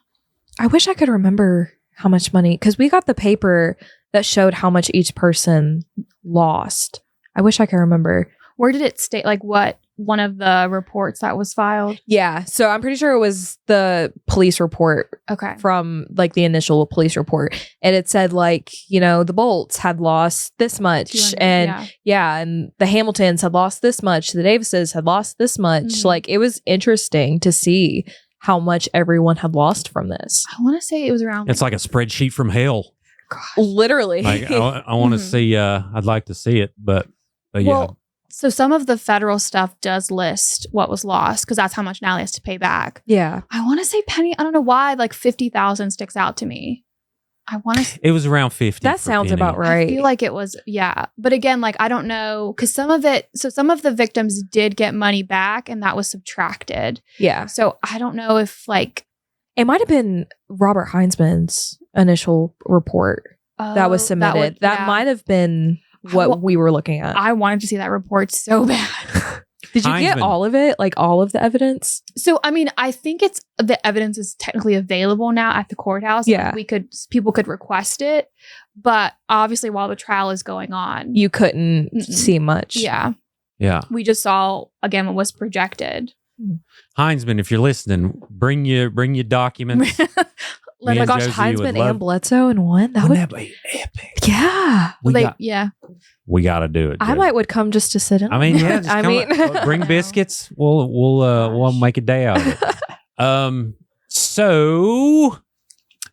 I wish I could remember how much money, because we got the paper that showed how much each person lost. I wish I could remember.
Where did it state, like what one of the reports that was filed?
Yeah. So I'm pretty sure it was the police report.
Okay.
From like the initial police report. And it said like, the Bolts had lost this much. And and the Hamiltons had lost this much. The Davises had lost this much. Like it was interesting to see how much everyone had lost from this.
I want to say it was around.
It's like a spreadsheet from hell.
Gosh.
Literally.
Like, I want to see, I'd like to see it, but yeah.
So some of the federal stuff does list what was lost because that's how much Natalie has to pay back.
Yeah.
I want to say Penny, I don't know why, like 50,000 sticks out to me. I want to.
It was around 50.
That sounds
Penny.
about right.
I feel like it was, But again, like, I don't know, because some of the victims did get money back and that was subtracted.
Yeah.
So I don't know if like.
It might have been Robert Heinzman's initial report that was submitted. That might have been what we were looking at.
I wanted to see that report so bad.
Did you get all of it? Like all of the evidence?
So, I mean, I think the evidence is technically available now at the courthouse.
Yeah.
Like people could request it, but obviously while the trial is going on,
you couldn't see much.
Yeah.
Yeah.
We just saw, again, what was projected.
Heinzman, if you're listening, bring your documents.
Oh my gosh, Heinzman and Bledsoe in one. That would
be epic.
Yeah.
We got to do it.
I might come just to sit in.
I mean, yeah. Bring biscuits. We'll make a day out of it. So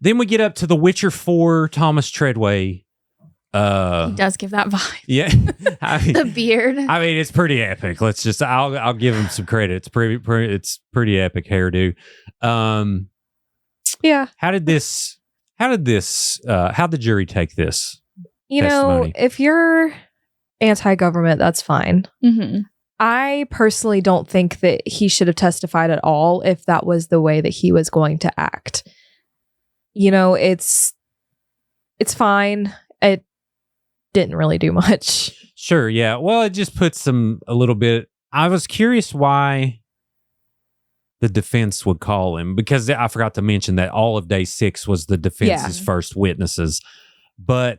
then we get up to The Witcher 4, Thomas Treadway.
He does give that vibe.
Yeah,
the beard.
I mean, it's pretty epic. I'll give him some credit. It's pretty epic hairdo.
Yeah.
How'd the jury take this?
You
testimony?
know, if you're anti-government, that's fine.
Mm-hmm.
I personally don't think that he should have testified at all if that was the way that he was going to act. You know, it's fine. It didn't really do much.
Sure, yeah. Well, it just puts a little bit. I was curious why the defense would call him, because I forgot to mention that all of day 6 was the defense's first witnesses. But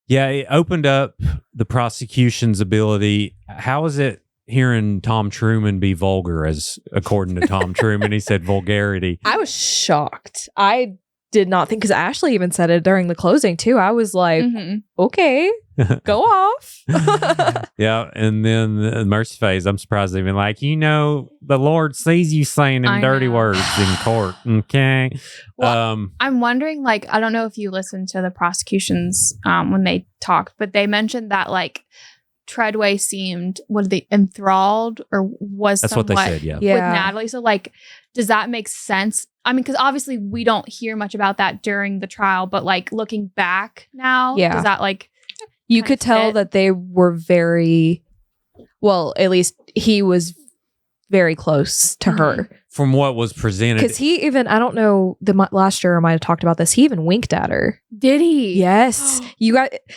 it opened up the prosecution's ability. How is it hearing Tom Truman be vulgar, as according to Tom Truman, he said vulgarity?
I was shocked. I did not think, because Ashley even said it during the closing too. I was like, okay, go off.
Yeah, and then the mercy phase, I'm surprised even the Lord sees you saying them dirty words in court. Okay.
Well, I'm wondering, I don't know if you listened to the prosecutions when they talked, but they mentioned that Treadway seemed enthralled or was
that's what they said, yeah.
with Natalie. So does that make sense? I mean, because obviously we don't hear much about that during the trial, but looking back now, does that
you could tell that they were very, well, at least he was very close to her.
From what was presented.
Because he even, I don't know, the last juror might have talked about this. He even winked at her.
Did he?
Yes.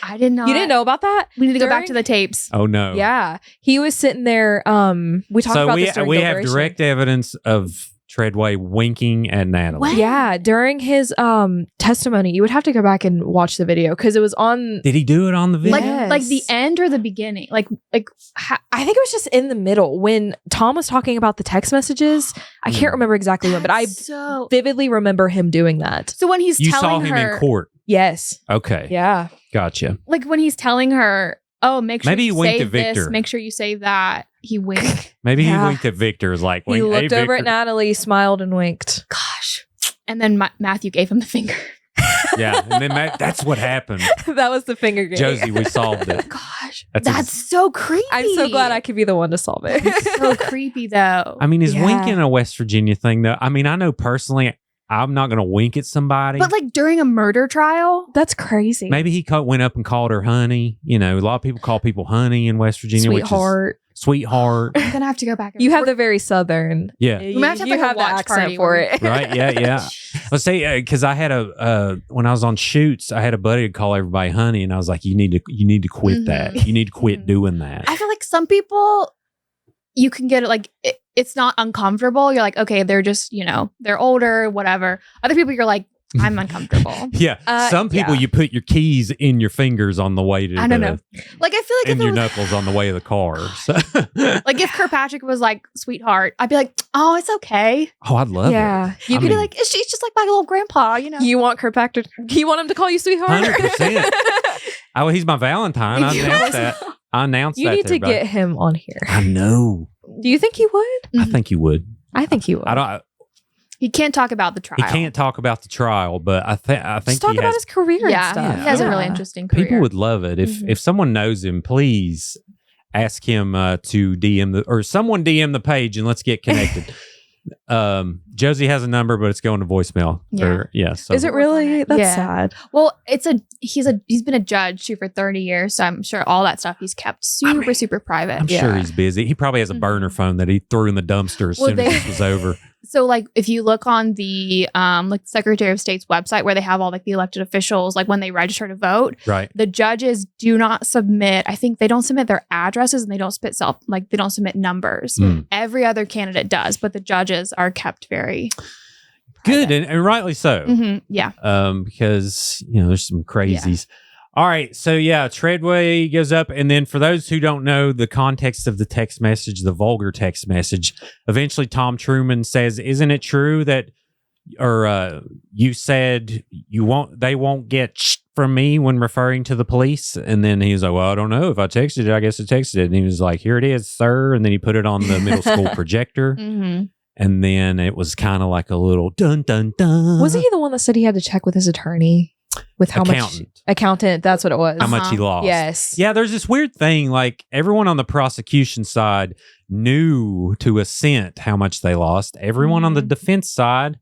I did not.
You didn't know about that?
We need to go back to the tapes.
Oh, no.
Yeah. He was sitting there. We talked about this during
we have
Deliberation.
direct evidence of Treadway winking at Natalie.
What?
Yeah, during his testimony, you would have to go back and watch the video because it was on.
Did he do it on the video?
Yes.
The end or the beginning?
I think it was just in the middle when Tom was talking about the text messages. I can't remember exactly when, but I vividly remember him doing that.
So when he's
you
telling
saw him
her,
in court.
Yes.
Okay.
Yeah.
Gotcha.
When he's telling her, oh, make sure
maybe
you
he winked
save
at Victor.
this, make sure you save that. He winked.
Maybe he winked at Victor.
He looked over at Natalie, smiled, and winked.
Gosh. And then Matthew gave him the finger.
Yeah. And then that's what happened.
That was the finger game.
Josie, we solved it.
Gosh. That's so creepy.
I'm so glad I could be the one to solve it.
So creepy, though.
I mean, is winking a West Virginia thing, though? I mean, I know personally, I'm not going to wink at somebody.
But during a murder trial?
That's crazy.
Maybe he went up and called her honey. You know, a lot of people call people honey in West Virginia.
Sweetheart.
Sweetheart.
I'm going to have to go back.
You have the very Southern.
Yeah.
You have to have
the accent for it.
Right. Yeah. Let's say, because I had when I was on shoots, I had a buddy to call everybody honey. And I was like, you need to quit that. You need to quit doing that.
I feel like some people, you can get it it's not uncomfortable. You're like, okay, they're just, they're older, whatever. Other people, you're like, I'm uncomfortable.
Yeah. Some people, you put your keys in your fingers on the way to
I don't know. I feel like
in your knuckles on the way to the car. So.
If Kirkpatrick was sweetheart, I'd be like, oh, it's okay.
Oh, I'd love it.
You could be like, she's just like my little grandpa,
You want Kirkpatrick? You want him to call you sweetheart?
100%. Oh, he's my Valentine. I announced that.
You need to get him on here.
I know.
Do you think he would?
I think you would.
I think he would.
He can't talk about the trial.
He can't talk about the trial, but I think
just talk about his career and stuff.
He has a really interesting career.
People would love it. If someone knows him, please ask him to DM or someone DM the page and let's get connected. Josie has a number, but it's going to voicemail. So.
Is it really? That's sad.
Well, he's been a judge too for 30 years, so I'm sure all that stuff he's kept super private.
I'm sure he's busy. He probably has a burner phone that he threw in the dumpster as soon as this was over.
So if you look on the Secretary of State's website where they have all the elected officials, when they register to vote,
right?
The judges do not submit. I think they don't submit their addresses and they don't they don't submit numbers. Every other candidate does, but the judges are kept very
good and rightly so.
Yeah.
Because there's some crazies. All right. So, yeah, Treadway goes up. And then for those who don't know the context of the text message, the vulgar text message, eventually Tom Truman says, isn't it true that, or you said they won't get from me when referring to the police? And then he's like, well, I don't know. If I texted it, I guess I texted it. And he was like, here it is, sir. And then he put it on the middle school projector.
Mm-hmm.
And then it was kind of like a little dun, dun, dun.
Wasn't he the one that said he had to check with his attorney? With how much? Accountant, that's what it was.
How much he lost.
Yes.
Yeah, there's this weird thing. Like everyone on the prosecution side knew to a cent how much they lost. Everyone on the defense side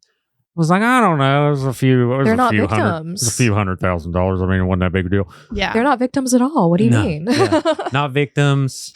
was like, I don't know. It was a few.
They're not victims.
It was a few $100,000. I mean, it wasn't that big a deal.
Yeah.
They're not victims at all. What do you mean?
Yeah. Not victims.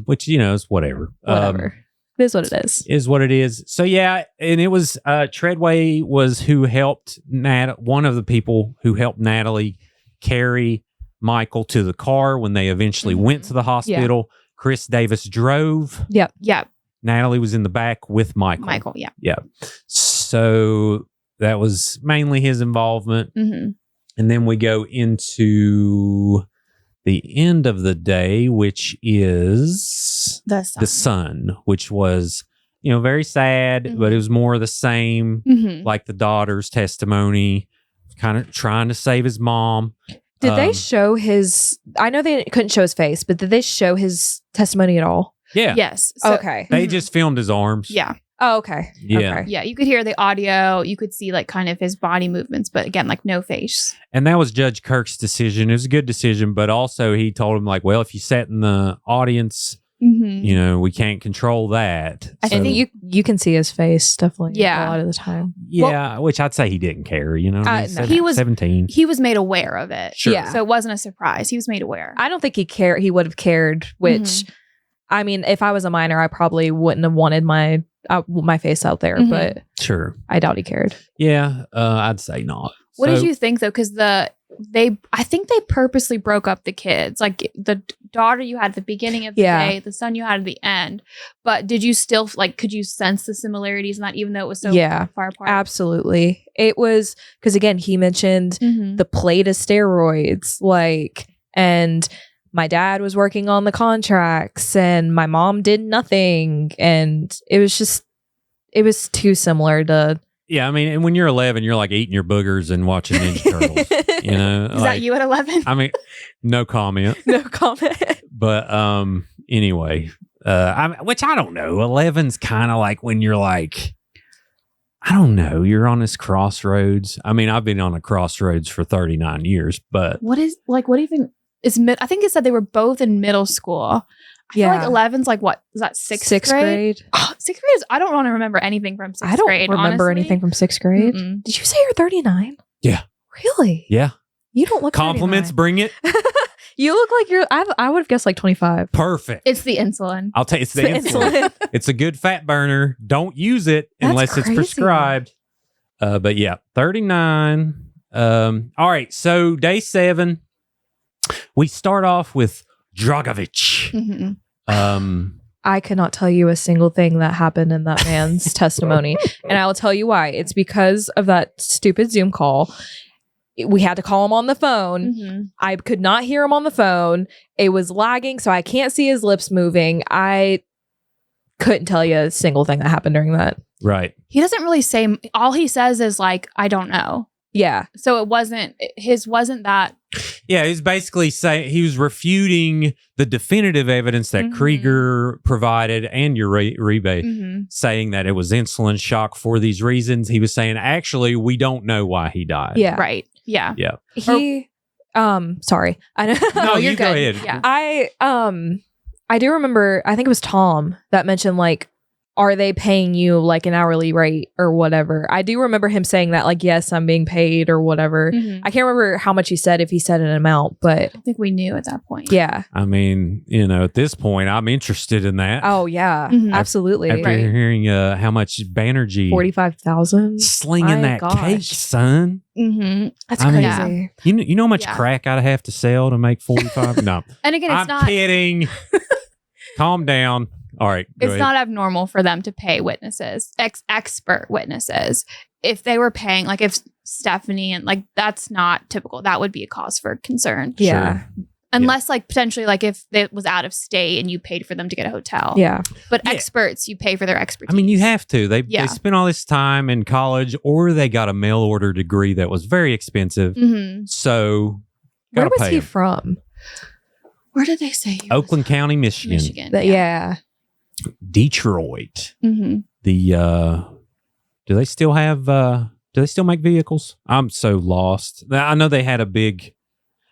Which is whatever.
Whatever. It is what it is.
Is what it is. So yeah, and it was Treadway was who helped one of the people who helped Natalie carry Michael to the car when they eventually went to the hospital. Yeah. Chris Davis drove.
Yep.
Yep.
Natalie was in the back with Michael.
Yeah.
Yeah. So that was mainly his involvement.
Mm-hmm.
And then we go into the end of the day, which is the son, which was, very sad, but it was more of the same, like the daughter's testimony, kind of trying to save his mom.
Did they show his, I know they couldn't show his face, but did they show his testimony at all?
Yeah.
Yes.
So, okay.
They just filmed his arms.
Yeah.
Oh, okay.
Yeah.
Okay.
Yeah. You could hear the audio. You could see like kind of his body movements, but again, like no face.
And that was Judge Kirk's decision. It was a good decision, but also he told him like, well, if you sat in the audience, we can't control that.
I think you can see his face definitely.
Yeah.
A lot of the time.
Yeah. Which I'd say he didn't care,
No.
He was 17.
He was made aware of it.
Sure.
Yeah.
So it wasn't a surprise. He was made aware.
I don't think he would have cared, which, I mean, if I was a minor, I probably wouldn't have wanted my face out there, but
sure,
I doubt he cared.
Yeah, I'd say not.
What did you think though? Because I think they purposely broke up the kids. Like the daughter you had at the beginning of the day, the son you had at the end. But did you still could you sense the similarities in that, even though it was so far apart?
Absolutely. It was because again, he mentioned the plate of steroids, and my dad was working on the contracts and my mom did nothing. And it was too similar to.
Yeah. I mean, and when you're 11, you're like eating your boogers and watching Ninja Turtles,
Is that you at 11?
I mean, no comment.
No comment.
But anyway, which I don't know. 11's kind of like when you're like, I don't know, you're on this crossroads. I mean, I've been on a crossroads for 39 years, but.
What even is I think it said they were both in middle school. I feel like 11's like what? Is that sixth grade? Oh, sixth grade is, I don't want to remember anything from sixth grade.
I don't remember anything from sixth grade.
Mm-mm.
Did you say you're 39?
Yeah.
Really?
Yeah.
You don't look
compliments,
39.
bring it.
You look like you're, I would have guessed like 25.
Perfect.
It's the insulin.
I'll tell you, it's the insulin. It's a good fat burner. Don't use it unless it's prescribed. But yeah, 39. All right. So day 7, we start off with Dragovich.
I could not tell you a single thing that happened in that man's testimony. And I will tell you why. It's because of that stupid Zoom call. We had to call him on the phone. I could not hear him on the phone. It was lagging, so I can't see his lips moving. I couldn't tell you a single thing that happened during that.
Right.
He doesn't really say, all he says is like, I don't know.
Yeah.
So it wasn't that.
Yeah, he's basically saying he was refuting the definitive evidence that Krieger provided and Uribe, saying that it was insulin shock for these reasons. He was saying, actually, we don't know why he died.
Yeah.
Right. Yeah.
Yeah.
He, sorry. I know.
No, you go ahead.
Yeah.
I do remember, I think it was Tom that mentioned are they paying you like an hourly rate or whatever? I do remember him saying that, like, yes, I'm being paid or whatever. I can't remember how much he said, if he said an amount, but
I think we knew at that point.
Yeah.
I mean, at this point, I'm interested in that.
Oh, yeah. Absolutely.
After hearing how much Banerjee
45,000
slinging that cake, son.
That's
crazy.
Yeah.
You know how much crack I'd have to sell to make 45? No.
And again,
I'm kidding. Calm down. All right.
It's not abnormal for them to pay witnesses, expert witnesses. If they were paying, like if Stephanie, and like that's not typical. That would be a cause for concern.
Yeah.
Sure.
Unless like potentially like if it was out of state and you paid for them to get a hotel.
Yeah.
But
Yeah.
experts, you pay for their expertise.
I mean, you have to. They
Yeah.
spent all this time in college, or they got a mail order degree that was very expensive.
Mm-hmm.
So,
Where
gotta
was
pay
he
'em.
from?
Where did they say? he was?
Oakland County, Michigan.
Yeah.
Detroit.
Mm-hmm.
Do they still have? Do they still make vehicles? I'm so lost. I know they had a big.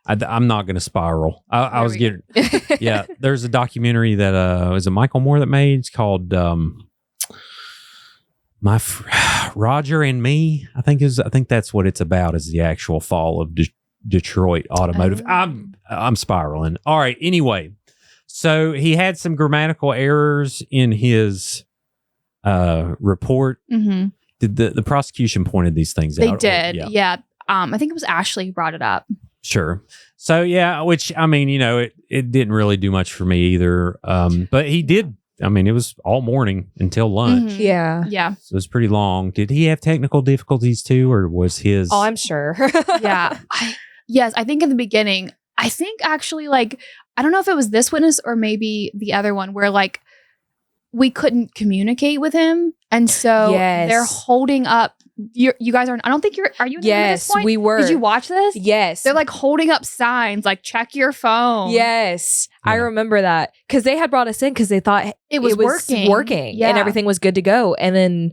I'm not going to spiral. I was getting. Yeah, there's a documentary that was it Michael Moore that made. It's called Roger and Me. I think that's what it's about. Is the actual fall of Detroit automotive.
Oh.
I'm spiraling. All right. Anyway, so he had some grammatical errors in his report.
Mm-hmm.
Did the prosecution pointed these things
They
out?
did.
Yeah.
Yeah. I think it was Ashley who brought it up.
Sure. So yeah, which I mean, it didn't really do much for me either. But he did. I mean, it was all morning until lunch.
Mhm.
Yeah.
Yeah.
So it was pretty long. Did he have technical difficulties too, or was his?
Oh, I'm sure.
Yeah. Yes. I think in the beginning, I think actually like, I don't know if it was this witness or maybe the other one where like we couldn't communicate with him. And so
Yes.
they're holding up. You guys are you in the room at this
Yes,
point?
we were.
Did you watch this?
Yes.
They're like holding up signs like check your phone.
Yes. I
Yeah.
remember that because they had brought us in because they thought
It was working. Yeah.
and everything was good to go. And then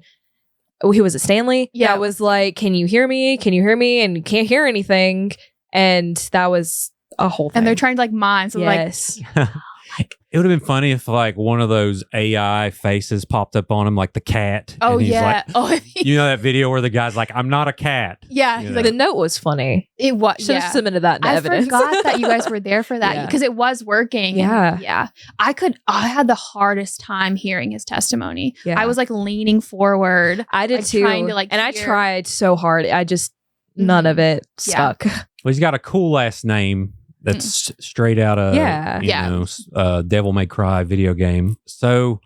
who was it? Stanley?
Yeah.
That was like, can you hear me? Can you hear me? And you can't hear anything. And that was a whole thing.
And they're trying to like mime. So
yes.
It would have been funny if like one of those AI faces popped up on him, like the cat.
oh
and he's
yeah.
like, you know that video where the guy's like, "I'm not a cat."
Yeah.
You
He's
know.
The
like,
note was funny.
it was.
Should have
Yeah.
submitted that in
I
evidence.
forgot that you guys were there for that
Yeah.
because it was working.
Yeah.
Yeah. I had the hardest time hearing his testimony.
Yeah.
I was like leaning forward.
I did
like,
too.
trying to, like,
and I
hear-
tried so hard. I just, none of it
Yeah.
stuck.
Well, he's got a cool last name that's straight out of
Yeah.
Devil May Cry video game. So,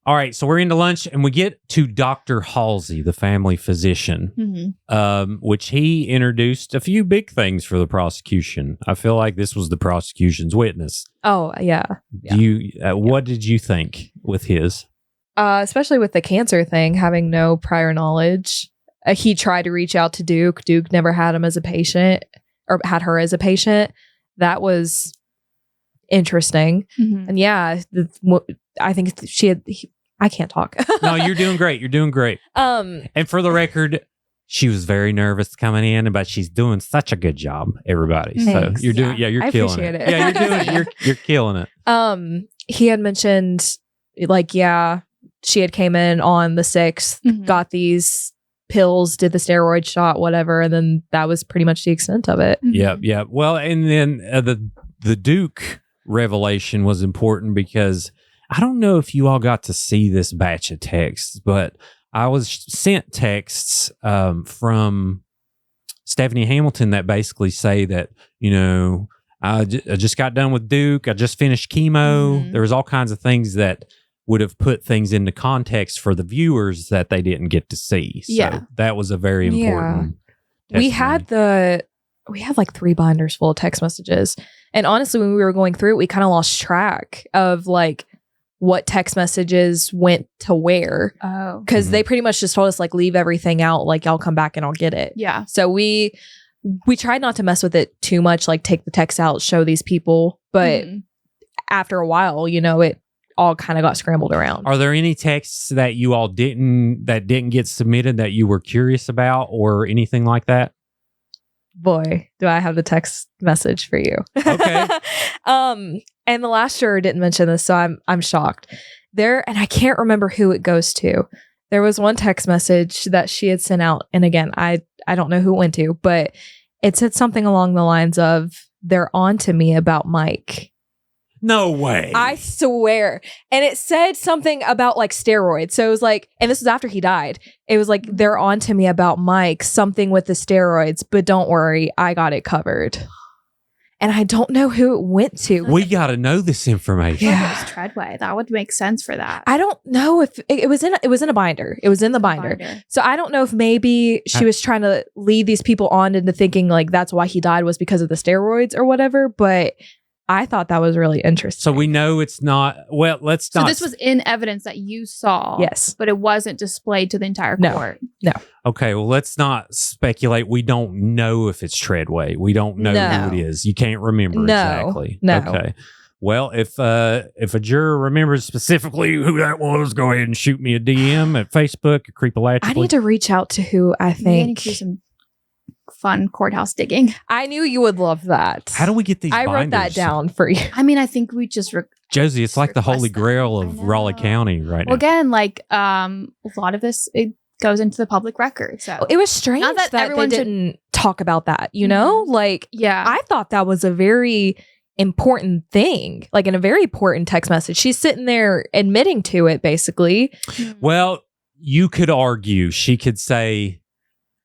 all right, so we're into lunch and we get to Dr. Halsey, the family physician,
Mhm.
which he introduced a few big things for the prosecution. I feel like this was the prosecution's witness.
Oh, yeah. Yeah.
What did you think with his?
Especially with the cancer thing, having no prior knowledge. He tried to reach out to Duke. Duke never had him as a patient or had her as a patient. That was interesting.
Mhm.
And yeah, I think I can't talk.
No, you're doing great. You're doing great. And for the record, she was very nervous coming in, but she's doing such a good job, everybody.
Thanks.
So you're doing, you're
I
killing
appreciate
it.
it.
Yeah, you're doing, you're killing it.
He had mentioned like, yeah, she had came in on the 6th,
Mhm.
got these pills, did the steroid shot, whatever, and then that was pretty much the extent of it.
Mhm.
Yeah. Well, and then the Duke revelation was important because I don't know if you all got to see this batch of texts, but I was sent texts from Stephanie Hamilton that basically say that, I just got done with Duke. I just finished chemo.
Mhm.
There was all kinds of things that would have put things into context for the viewers that they didn't get to see. So
Yeah.
that was a very important.
We
testimony.
had like 3 binders full of text messages. And honestly, when we were going through it, we kind of lost track of like what text messages went to where.
Oh.
Because
Mhm.
they pretty much just told us like leave everything out, like y'all come back and I'll get it.
Yeah.
So we tried not to mess with it too much, like take the text out, show these people. But
Mhm.
after a while, it all kind of got scrambled around.
Are there any texts that you all didn't get submitted that you were curious about or anything like that?
Boy, do I have the text message for you.
Okay.
And the last juror didn't mention this, so I'm shocked. And I can't remember who it goes to. There was one text message that she had sent out, and again, I don't know who it went to, but it said something along the lines of, "They're on to me about Mike."
No way.
I swear. And it said something about like steroids. So it was like, and this was after he died. It was like, "They're on to me about Mike, something with the steroids, but don't worry, I got it covered." and I don't know who it went to.
We got to know this information.
Yeah.
It was Treadway. That would make sense for that.
I don't know if it was in a binder. It was in the binder. So I don't know if maybe she was trying to lead these people on into thinking like that's why he died was because of the steroids or whatever. But I thought that was really interesting.
So we know it's not. Well, let's not.
So this was in evidence that you saw.
Yes.
But it wasn't displayed to the entire court.
No.
Okay, well, let's not speculate. We don't know if it's Treadway. We don't know who it is. You can't remember exactly.
No.
Okay. Well, if a juror remembers specifically who that was, go ahead and shoot me a DM at Facebook, at Creepalachia.
I need to reach out to who I
I need
think.
to do some fun courthouse digging.
I knew you would love that.
How do we get these
I wrote that
binders?
down for you.
I mean, I think we just
Josie, it's like the
request
holy
them.
grail
I
of
know.
Raleigh County right
well,
now.
again, like a lot of this it goes into the public record. So
It was strange
Not that
that
everyone
they
should-
didn't talk about that, you know? Like,
yeah,
I thought that was a very important thing, like in a very important text message. She's sitting there admitting to it, basically.
Well, you could argue. She could say,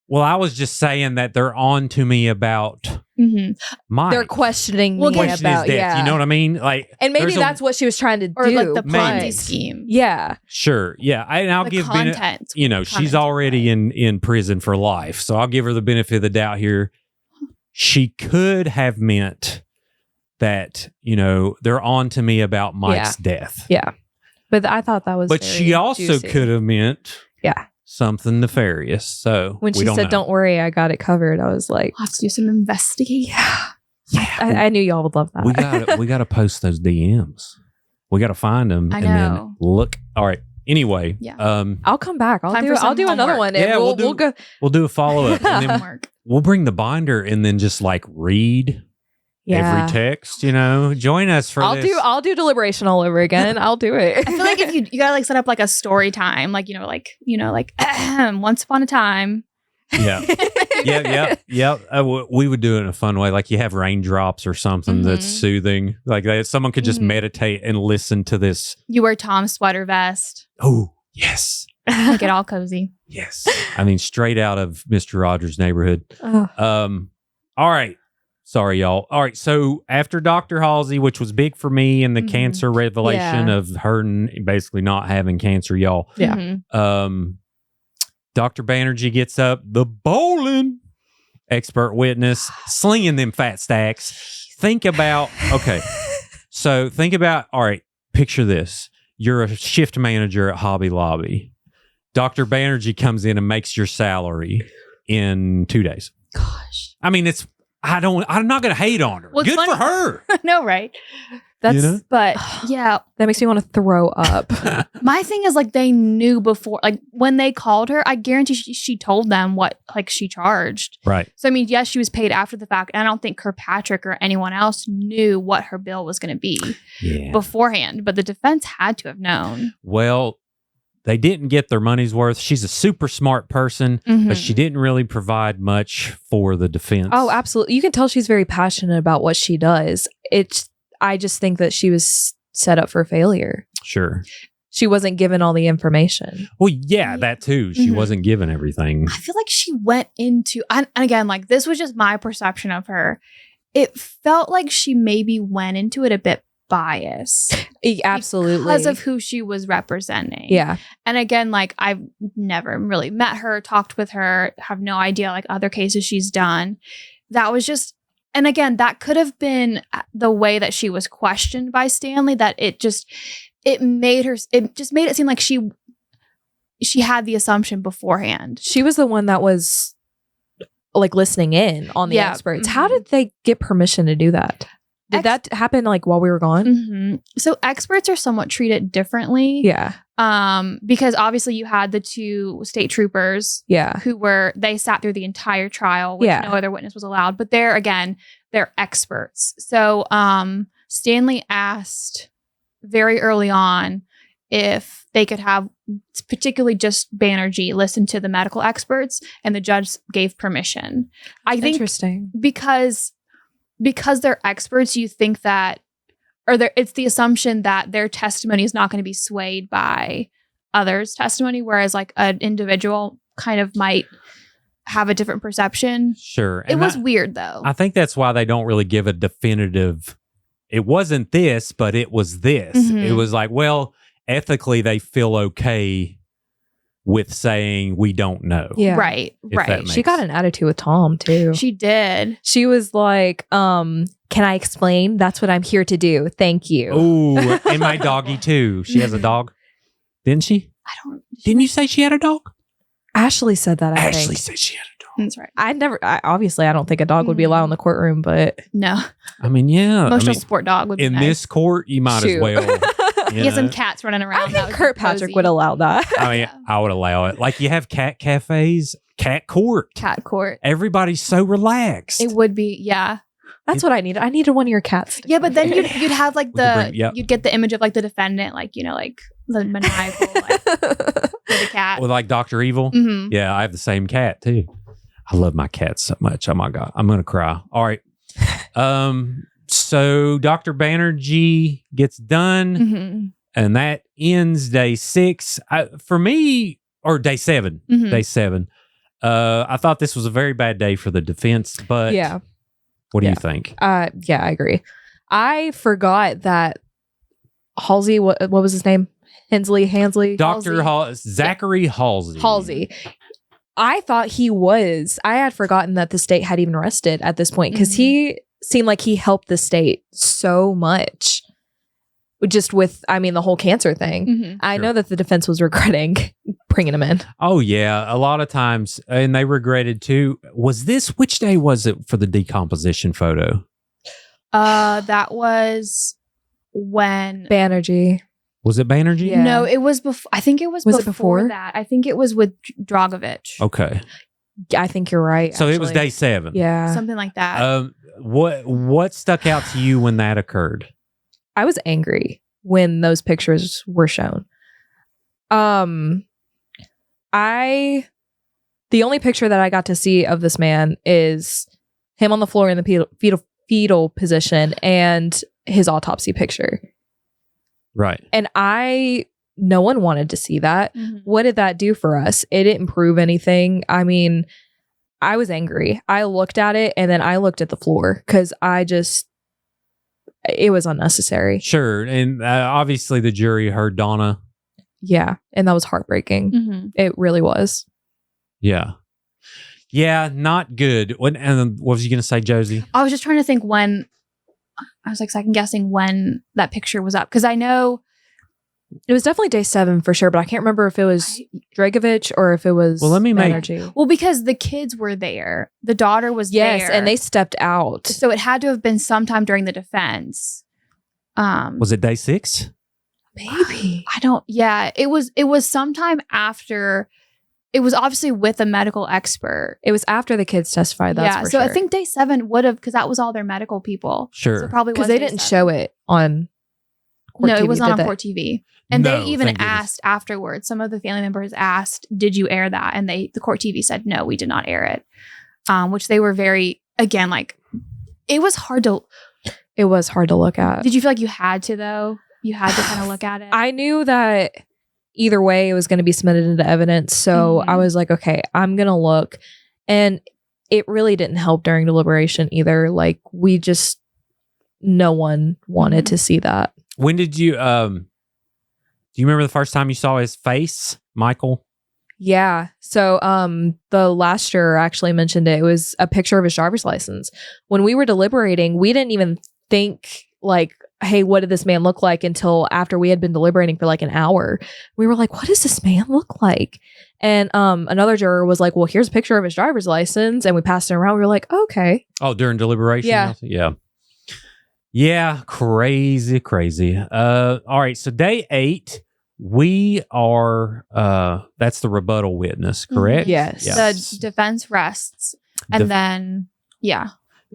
well, I was just saying that they're on to me about mine.
They're questioning
Well,
me
Question his
about,
death.
yeah.
You know what I mean? Like,
And maybe
there's a-
that's what she was trying to
or
do.
like the Ponzi
maybe.
scheme.
Yeah.
Sure. Yeah. And I'll
The
give
content.
you know, she's
Content,
already in prison for life. So I'll give her the benefit of the doubt here. She could have meant that, you know, they're on to me about Mike's death.
Yeah. But I thought that was
But
very
she also
juicy.
could have meant
Yeah.
something nefarious. So
When
we
she
don't
said,
know.
"Don't worry, I got it covered," I was like,
We'll have to do some investigating.
I knew y'all would love that.
we gotta post those DMs. We gotta find them
I
and then
know.
look. All right. Anyway,
Yeah.
I'll come back.
Time for some
I'll do another
homework.
one. And
Yeah,
we'll
we'll
go.
we'll do a follow up and then
Homework.
we'll bring the binder and then just like read
Yeah.
every text. You know, join us for this.
I'll do deliberation all over again. I'll do it.
I feel like if you gotta like set up like a story time, like once upon a time.
Yeah. We would do it in a fun way. Like you have raindrops or something that's
Mhm.
soothing. Like that, someone could just
Mhm.
meditate and listen to this.
You wear Tom's sweater vest,
Oh, yes.
make it all cozy.
Yes. I mean, straight out of Mr. Rogers' Neighborhood.
Oh,
All right. Sorry, y'all. All right. So after Dr. Halsey, which was big for me and the
Mhm.
cancer revelation
Yeah.
of her basically not having cancer, y'all.
Yeah.
Mhm.
Dr. Banerjee gets up, the bowling expert witness, slinging them fat stacks. Think about, okay. So think about, all right, picture this. You're a shift manager at Hobby Lobby. Dr. Banerjee comes in and makes your salary in 2 days.
Gosh.
I mean, I'm not going to hate on her.
Well, it's
Good for
funny-
her.
No, right?
that's
You know?
But yeah,
that makes me want to throw up.
my thing is like they knew before, like when they called her, I guarantee she told them what like she charged.
Right.
So I mean, yes, she was paid after the fact, and I don't think Kirkpatrick or anyone else knew what her bill was going to be
Yeah.
beforehand. But the defense had to have known.
Well, they didn't get their money's worth. She's a super smart person, but she didn't really provide much for the defense.
Oh, absolutely. You can tell she's very passionate about what she does. I just think that she was set up for failure.
Sure.
She wasn't given all the information.
Well, yeah, that too. She
Mhm.
wasn't given everything.
I feel like she went into, and again, like this was just my perception of her. It felt like she maybe went into it a bit biased.
Absolutely.
Because of who she was representing.
Yeah.
And again, like I've never really met her, talked with her, have no idea like other cases she's done. That was just, and again, that could have been the way that she was questioned by Stanley, that it just made it seem like she had the assumption beforehand.
She was the one that was like listening in on the
Yeah.
experts.
Mhm.
How did they get permission to do that? Did that happen like while we were gone?
Mhm. So experts are somewhat treated differently.
Yeah.
Because obviously you had the two state troopers
Yeah.
they sat through the entire trial, which
Yeah.
no other witness was allowed. But they're experts. So Stanley asked very early on if they could have particularly just Banerjee listen to the medical experts, and the judge gave permission. I think
Interesting.
because they're experts, you think that, it's the assumption that their testimony is not going to be swayed by others' testimony, whereas like an individual kind of might have a different perception.
Sure.
It was weird though.
I think that's why they don't really give a definitive, it wasn't this, but it was this.
Mhm.
It was like, well, ethically, they feel okay with saying we don't know.
Yeah.
Right.
If that
Right.
makes-
She got an attitude with Tom too.
She did.
She was like, can I explain? That's what I'm here to do. Thank you.
Oh, and my doggy too. She has a dog. Didn't she?
I don't.
Didn't you say she had a dog?
Ashley said that, I
Ashley
think.
said she had a dog.
That's right.
Obviously, I don't think a dog would be allowed in the courtroom, but
No.
I mean, yeah.
Emotional support dog would be
in
nice.
this court, you might as
Shoot.
well.
You get some cats running around.
I
That
think
would
Kurt
be
Patrick
cozy.
would allow that.
I mean,
Yeah.
I would allow it. Like you have cat cafes, cat court.
Cat court.
Everybody's so relaxed.
It would be, yeah.
That's what I needed. I needed one of your cats.
Yeah, but then you'd have like
We could bring- yep.
you'd get the image of like the defendant, like, you know, like the maniacal, like with the cat.
With like Dr. Evil.
Mhm.
Yeah, I have the same cat too. I love my cat so much. Oh my God. I'm going to cry. All right. So Dr. Banerjee gets done
Mhm.
and that ends day 6. For me, or day 7.
Mhm.
Day 7. I thought this was a very bad day for the defense, but
Yeah.
what do
Yeah.
you think?
Yeah, I agree. I forgot that Halsey, what was his name? Hansley?
Dr. Zachary Halsey.
Halsey. I thought he was. I had forgotten that the state had even arrested at this point because he seemed like he helped the state so much. Just with, I mean, the whole cancer thing.
Mhm.
I
Sure.
know that the defense was regretting bringing him in.
Oh, yeah. A lot of times, and they regretted too. Which day was it for the decomposition photo?
That was when
Banerjee.
Was it Banerjee?
Yeah.
No, it was before. I think it was
Was it
before
before?
that. I think it was with Dragovich.
Okay.
I think you're right.
So it was
actually.
day 7.
Yeah.
Something like that.
What stuck out to you when that occurred?
I was angry when those pictures were shown. The only picture that I got to see of this man is him on the floor in the fetal position and his autopsy picture.
Right.
And no one wanted to see that.
Mhm.
What did that do for us? It didn't prove anything. I mean, I was angry. I looked at it and then I looked at the floor because it was unnecessary.
Sure. And obviously the jury heard Donna.
Yeah. And that was heartbreaking.
Mhm.
It really was.
Yeah. Yeah, not good. And what was you going to say, Josie?
I was just trying to think when. I was like second guessing when that picture was up because I know
It was definitely day 7 for sure, but I can't remember if it was Dragovich or if it was
Well, let me make-
Banerjee.
well because the kids were there, the daughter was
Yes,
there,
and they stepped out.
so it had to have been sometime during the defense.
Was it day 6?
Maybe.
I don't. Yeah, it was sometime after. It was obviously with a medical expert.
It was after the kids testified. That's
yeah,
for
so
sure.
I think day 7 would have because that was all their medical people.
Sure.
So it probably
because
was
they
day
didn't
7.
show it on Court
No,
TV,
it was not
did
on
they?
Court TV. And
No,
they even
thank goodness.
asked afterwards. Some of the family members asked, "Did you air that?" And the Court TV said, "No, we did not air it." Which they were very again like it was hard to.
It was hard to look at.
Did you feel like you had to though? You had to kind of look at it.
I knew that either way it was going to be submitted into evidence. So
Mhm.
I was like, okay, I'm going to look. And it really didn't help during deliberation either. Like no one wanted
Mhm.
to see that.
When did you do you remember the first time you saw his face, Michael?
Yeah. So the last juror actually mentioned it. It was a picture of his driver's license. When we were deliberating, we didn't even think like, hey, what did this man look like until after we had been deliberating for like an hour. We were like, what does this man look like? And another juror was like, well, here's a picture of his driver's license. And we passed it around. We were like, okay.
Oh, during deliberation?
Yeah.
Yeah. Yeah, crazy. All right, so day 8, we are that's the rebuttal witness, correct?
Yes.
The defense rests, and
The-
then yeah.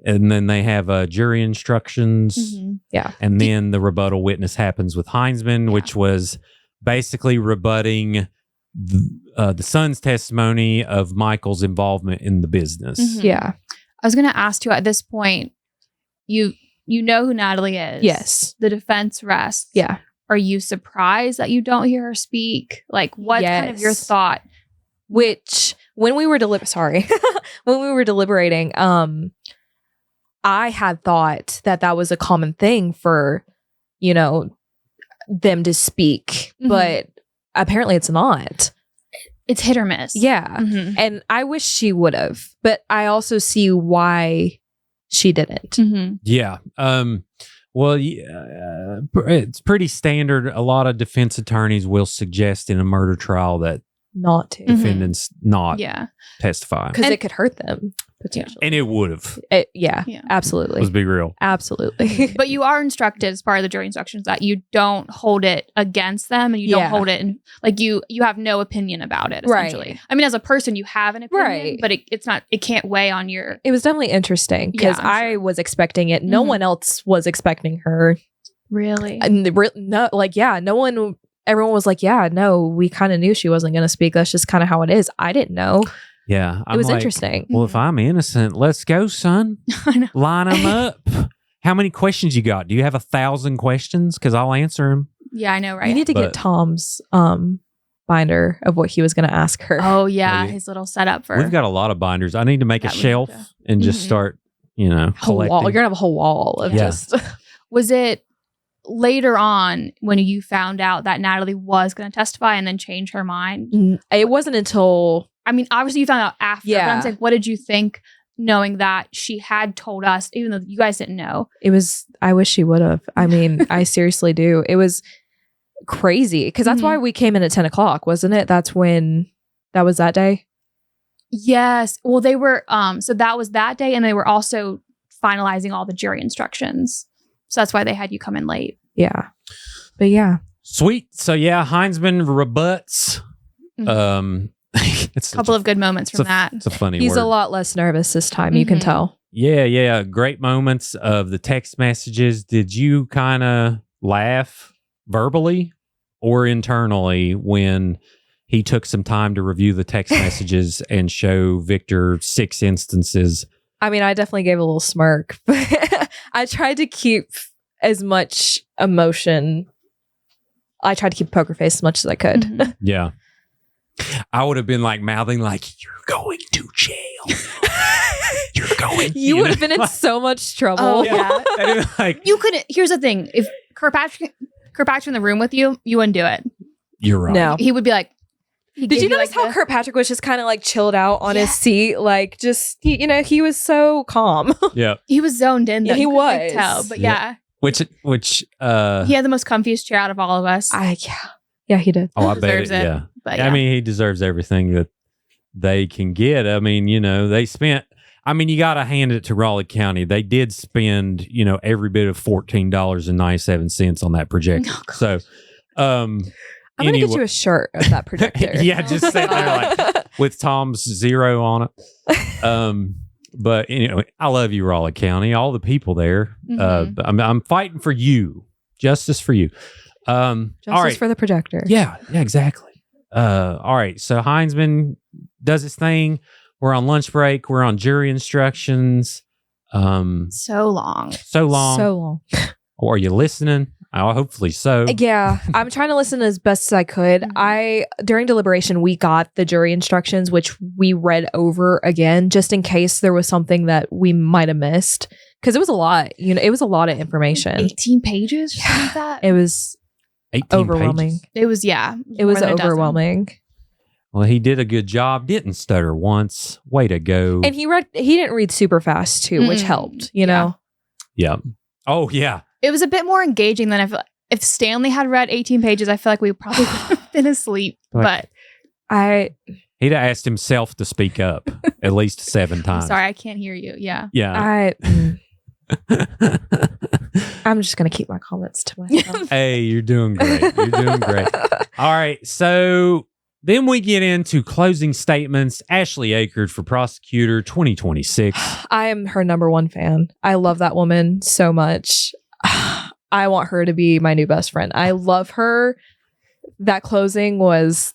And then they have jury instructions.
Mhm.
And then the rebuttal witness happens with Heinzman, which was basically rebutting the son's testimony of Michael's involvement in the business.
Mhm.
Yeah.
I was going to ask you at this point, you know who Natalie is.
Yes.
The defense rests.
Yeah.
Are you surprised that you don't hear her speak? Like, what kind of your
Yes.
thought?
Which when we were when we were deliberating, I had thought that was a common thing for, you know, them to speak, but apparently it's not.
It's hit or miss.
Yeah. And I wish she would have, but I also see why she didn't.
Yeah. Well, it's pretty standard. A lot of defense attorneys will suggest in a murder trial that
Not to.
defendants not
Yeah.
testify.
Because it could hurt them, potentially.
And it would have.
Yeah, absolutely.
Let's be real.
Absolutely.
But you are instructed as part of the jury instructions that you don't hold it against them, and you don't hold it in, like, you have no opinion about it, essentially.
Right.
I mean, as a person, you have an opinion,
Right.
but it can't weigh on your...
It was definitely interesting because
Yeah, I'm
I was expecting it. No one else was expecting her.
Really?
And no, like, yeah, no one... Everyone was like, yeah, no, we kind of knew she wasn't going to speak. That's just kind of how it is. I didn't know.
Yeah.
It was interesting.
Well, if I'm innocent, let's go, son.
I know.
Line them up. How many questions you got? Do you have 1,000 questions? Because I'll answer them.
Yeah, I know, right?
You need to get Tom's binder of what he was going to ask her.
Oh, yeah.
Oh, yeah.
His little setup for...
We've got a lot of binders. I need to make a
That we
shelf
need to-
and just start, you know,
whole wall.
collecting.
You're going to have a whole wall of just...
Was it later on when you found out that Natalie was going to testify and then change her mind?
It wasn't until...
I mean, obviously you found out after.
Yeah.
But I'm saying, what did you think knowing that she had told us, even though you guys didn't know?
It was... I wish she would have. I mean, I seriously do. It was crazy because that's why we came in at 10 o'clock, wasn't it? That's when... That was that day?
Yes. Well, they were... So that was that day, and they were also finalizing all the jury instructions. So that's why they had you come in late.
Yeah. But yeah.
Sweet. So, yeah, Heinzman rebuts. It's
A couple of good moments from that.
It's a funny
He's
word.
a lot less nervous this time, you can tell.
Yeah. Great moments of the text messages. Did you kind of laugh verbally or internally when he took some time to review the text messages and show Victor 6 instances?
I mean, I definitely gave a little smirk, but I tried to keep as much emotion. I tried to keep a poker face as much as I could.
Yeah. I would have been like mouthing like, you're going to jail. You're going.
You would have been in so much trouble.
Oh, yeah.
Like,
You couldn't... Here's the thing. If Kirkpatrick in the room with you, you wouldn't do it.
you're right.
No.
He would be like...
Did you notice how Kirkpatrick was just kind of like chilled out on his seat? Like just, he was so calm.
Yeah.
He was zoned in. Though.
Yeah, he
You couldn't, like,
was.
tell, but
Yeah. Which
he had the most comfiest chair out of all of us.
Yeah, he did.
I bet
deserves
it.
it.
Yeah.
But
I mean, he deserves everything that they can get. I mean, they spent, you got to hand it to Raleigh County. They did spend, every bit of $14.97 on that projector.
Oh,
so,
I'm going to get you a shirt of that projector.
yeah, just sit there like with Tom's 0 on it. But anyway, I love you, Raleigh County, all the people there. But I'm fighting for you, justice for you.
Justice
all right.
for the projector.
Yeah, exactly. All right. So Heinzman does his thing. We're on lunch break. We're on jury instructions.
so long.
So long.
So long.
Or are you listening? Oh, hopefully so.
Yeah, I'm trying to listen as best as I could. During deliberation, we got the jury instructions, which we read over again, just in case there was something that we might have missed. Because it was a lot, it was a lot of information.
18 pages? Or something like that?
It was
18
overwhelming.
pages.
It was,
It was
more than a dozen.
overwhelming.
Well, he did a good job. Didn't stutter once. Way to go.
And he didn't read super fast too, which helped, know?
Yeah. Oh, yeah.
It was a bit more engaging than if Stanley had read 18 pages, I feel like we probably would have been asleep.
Like-
But
He'd have asked himself to speak up at least 7
I'm
times.
sorry, I can't hear you. Yeah.
Yeah.
I'm just going to keep my comments to myself.
Hey, you're doing great. You're doing great. All right. So then we get into closing statements. Ashley Akerd for prosecutor 2026.
I am her number one fan. I love that woman so much. I want her to be my new best friend. I love her. That closing was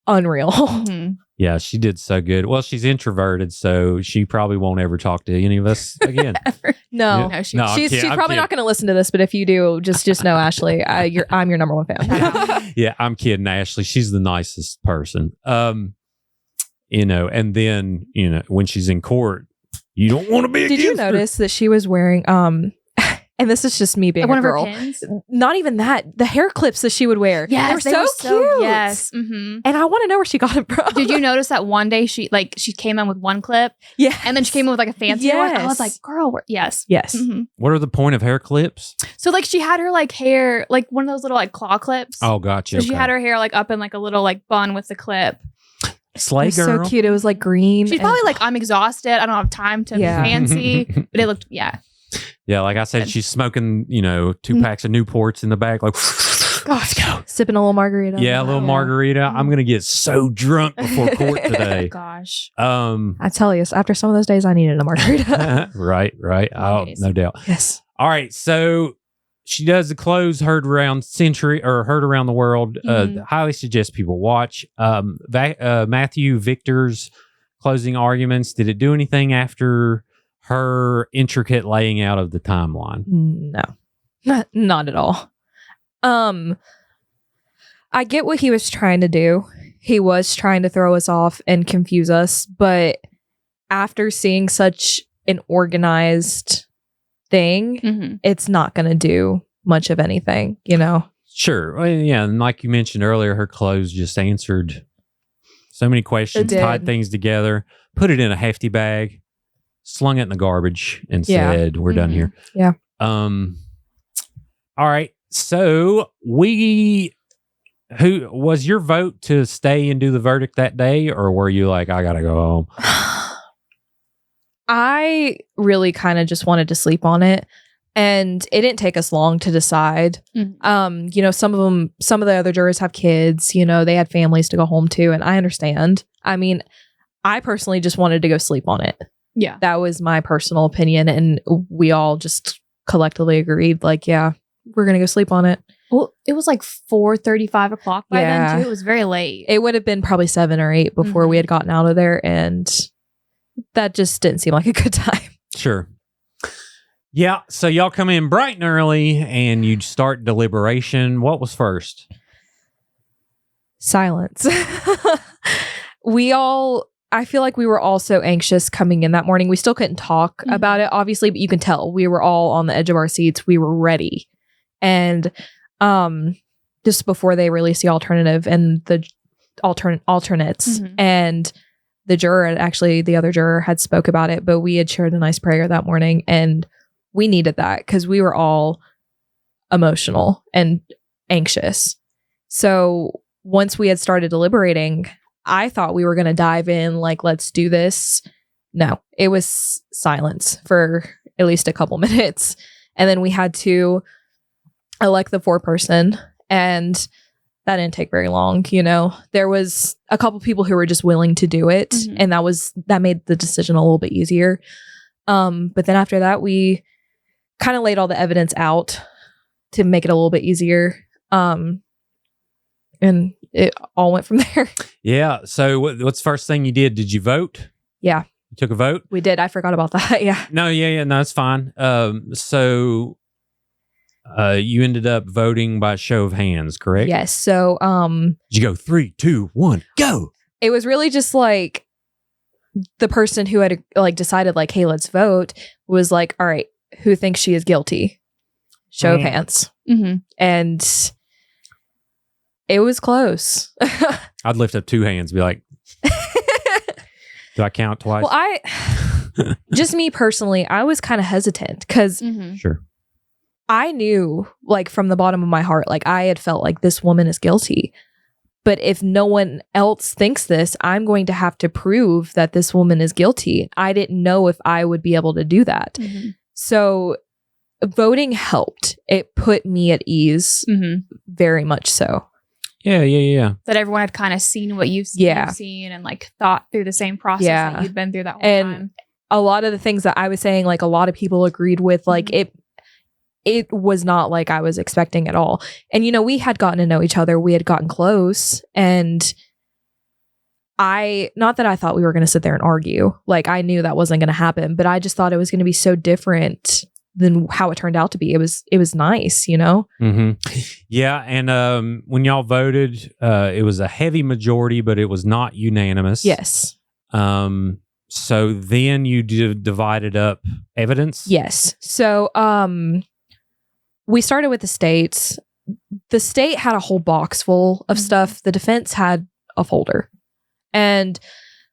unreal.
Mhm.
Yeah, she did so good. Well, she's introverted, so she probably won't ever talk to any of us again.
No.
No, she-
No, I'm
She's
kidding. I'm
probably
kidding.
not going to listen to this, but if you do, just know, Ashley, I'm your number one fan.
Yeah, I'm kidding, Ashley. She's the nicest person. and then, when she's in court, you don't want to be
Did you
against her.
notice that she was wearing and this is just me being
one
a
of her
girl.
pins.
Not even that. The hair clips that she would wear.
Yes,
they were so cute.
Yes. Mm-hmm.
And I want to know where she got it from.
Did you notice that one day she came in with one clip,
Yeah.
and then she came in with like a fancy one? I
Yes.
was like, girl, yes.
Yes.
Mhm.
What are the point of hair clips?
So like she had her like hair, like one of those little like claw clips.
Oh, gotcha.
So she had her hair like up in like a little like bun with the clip.
Slay
It was
girl.
so cute. It was like green.
She's probably like, I'm exhausted. I don't have time to
Yeah.
be fancy. But it looked, yeah.
Yeah, like I said, she's smoking, 2 packs of Newports in the back. Like,
Gosh, go.
sipping a little margarita.
yeah, a little margarita. I'm gonna get so drunk before court today.
Gosh.
I tell you, after some of those days, I needed a margarita.
right. Oh,
Nice.
no doubt.
Yes.
All right, so she does the close heard around the world.
Mhm.
Highly suggest people watch. Matthew Victor's closing arguments. Did it do anything after her intricate laying out of the timeline?
No, not at all. I get what he was trying to do. He was trying to throw us off and confuse us, but after seeing such an organized thing,
Mm-hmm.
it's not going to do much of anything,
Sure. Well, yeah, and like you mentioned earlier, her clothes just answered so many questions,
It did.
tied things together, put it in a hefty bag, slung it in the garbage, and
Yeah.
said, "We're done
Mhm.
here."
Yeah.
All right. So who was your vote to stay and do the verdict that day, or were you like, I gotta go home?
I really kind of just wanted to sleep on it. And it didn't take us long to decide.
Mhm.
Some of the other jurors have kids, they had families to go home to, and I understand. I mean, I personally just wanted to go sleep on it.
Yeah.
That was my personal opinion, and we all just collectively agreed, like, yeah, we're gonna go sleep on it.
Well, it was like 4:35 o'clock by
Yeah.
then too. It was very late.
It would have been probably 7 or 8 before we had gotten out of there, and that just didn't seem like a good time.
Sure. Yeah. So y'all come in bright and early, and you start deliberation. What was first?
Silence. I feel like we were all so anxious coming in that morning. We still couldn't talk
Mhm.
about it, obviously, but you can tell we were all on the edge of our seats. We were ready. And just before they released the alternative and the alternates,
Mhm.
and the other juror had spoke about it, but we had shared a nice prayer that morning, and we needed that because we were all emotional and anxious. So once we had started deliberating, I thought we were going to dive in, like, let's do this. No, it was silence for at least a couple minutes. And then we had to elect the 4-person, and that didn't take very long. There was a couple people who were just willing to do it.
Mhm.
And that made the decision a little bit easier. But then after that, we kind of laid all the evidence out to make it a little bit easier. And it all went from there.
Yeah. So what's the first thing you did? Did you vote?
Yeah.
You took a vote?
We did. I forgot about that. Yeah.
No, yeah, no, it's fine. So you ended up voting by show of hands, correct?
Yes. So
Did you go 3, 2, 1, go?
it was really just like the person who had like decided, like, hey, let's vote, was like, all right, who thinks she is guilty? Show of
Man.
hands.
Mm-hmm.
And it was close.
I'd lift up 2 hands and be like, do I count twice?
Well, just me personally, I was kind of hesitant because
Mm-hmm.
Sure.
I knew, like, from the bottom of my heart, like, I had felt like this woman is guilty. But if no one else thinks this, I'm going to have to prove that this woman is guilty. I didn't know if I would be able to do that.
Mm-hmm.
So voting helped. It put me at ease,
Mm-hmm.
very much so.
Yeah.
That everyone had kind of seen what you've seen and like thought through the same process
Yeah.
that you'd been through that whole
And
time.
a lot of the things that I was saying, like, a lot of people agreed with, like, it was not like I was expecting at all. And, we had gotten to know each other. We had gotten close. And not that I thought we were going to sit there and argue. Like, I knew that wasn't going to happen, but I just thought it was going to be so different than how it turned out to be. It was nice,
Mm-hmm. Yeah. And when y'all voted, it was a heavy majority, but it was not unanimous.
Yes.
So then you divided up evidence?
Yes. So we started with the states. The state had a whole box full of stuff. The defense had a folder. And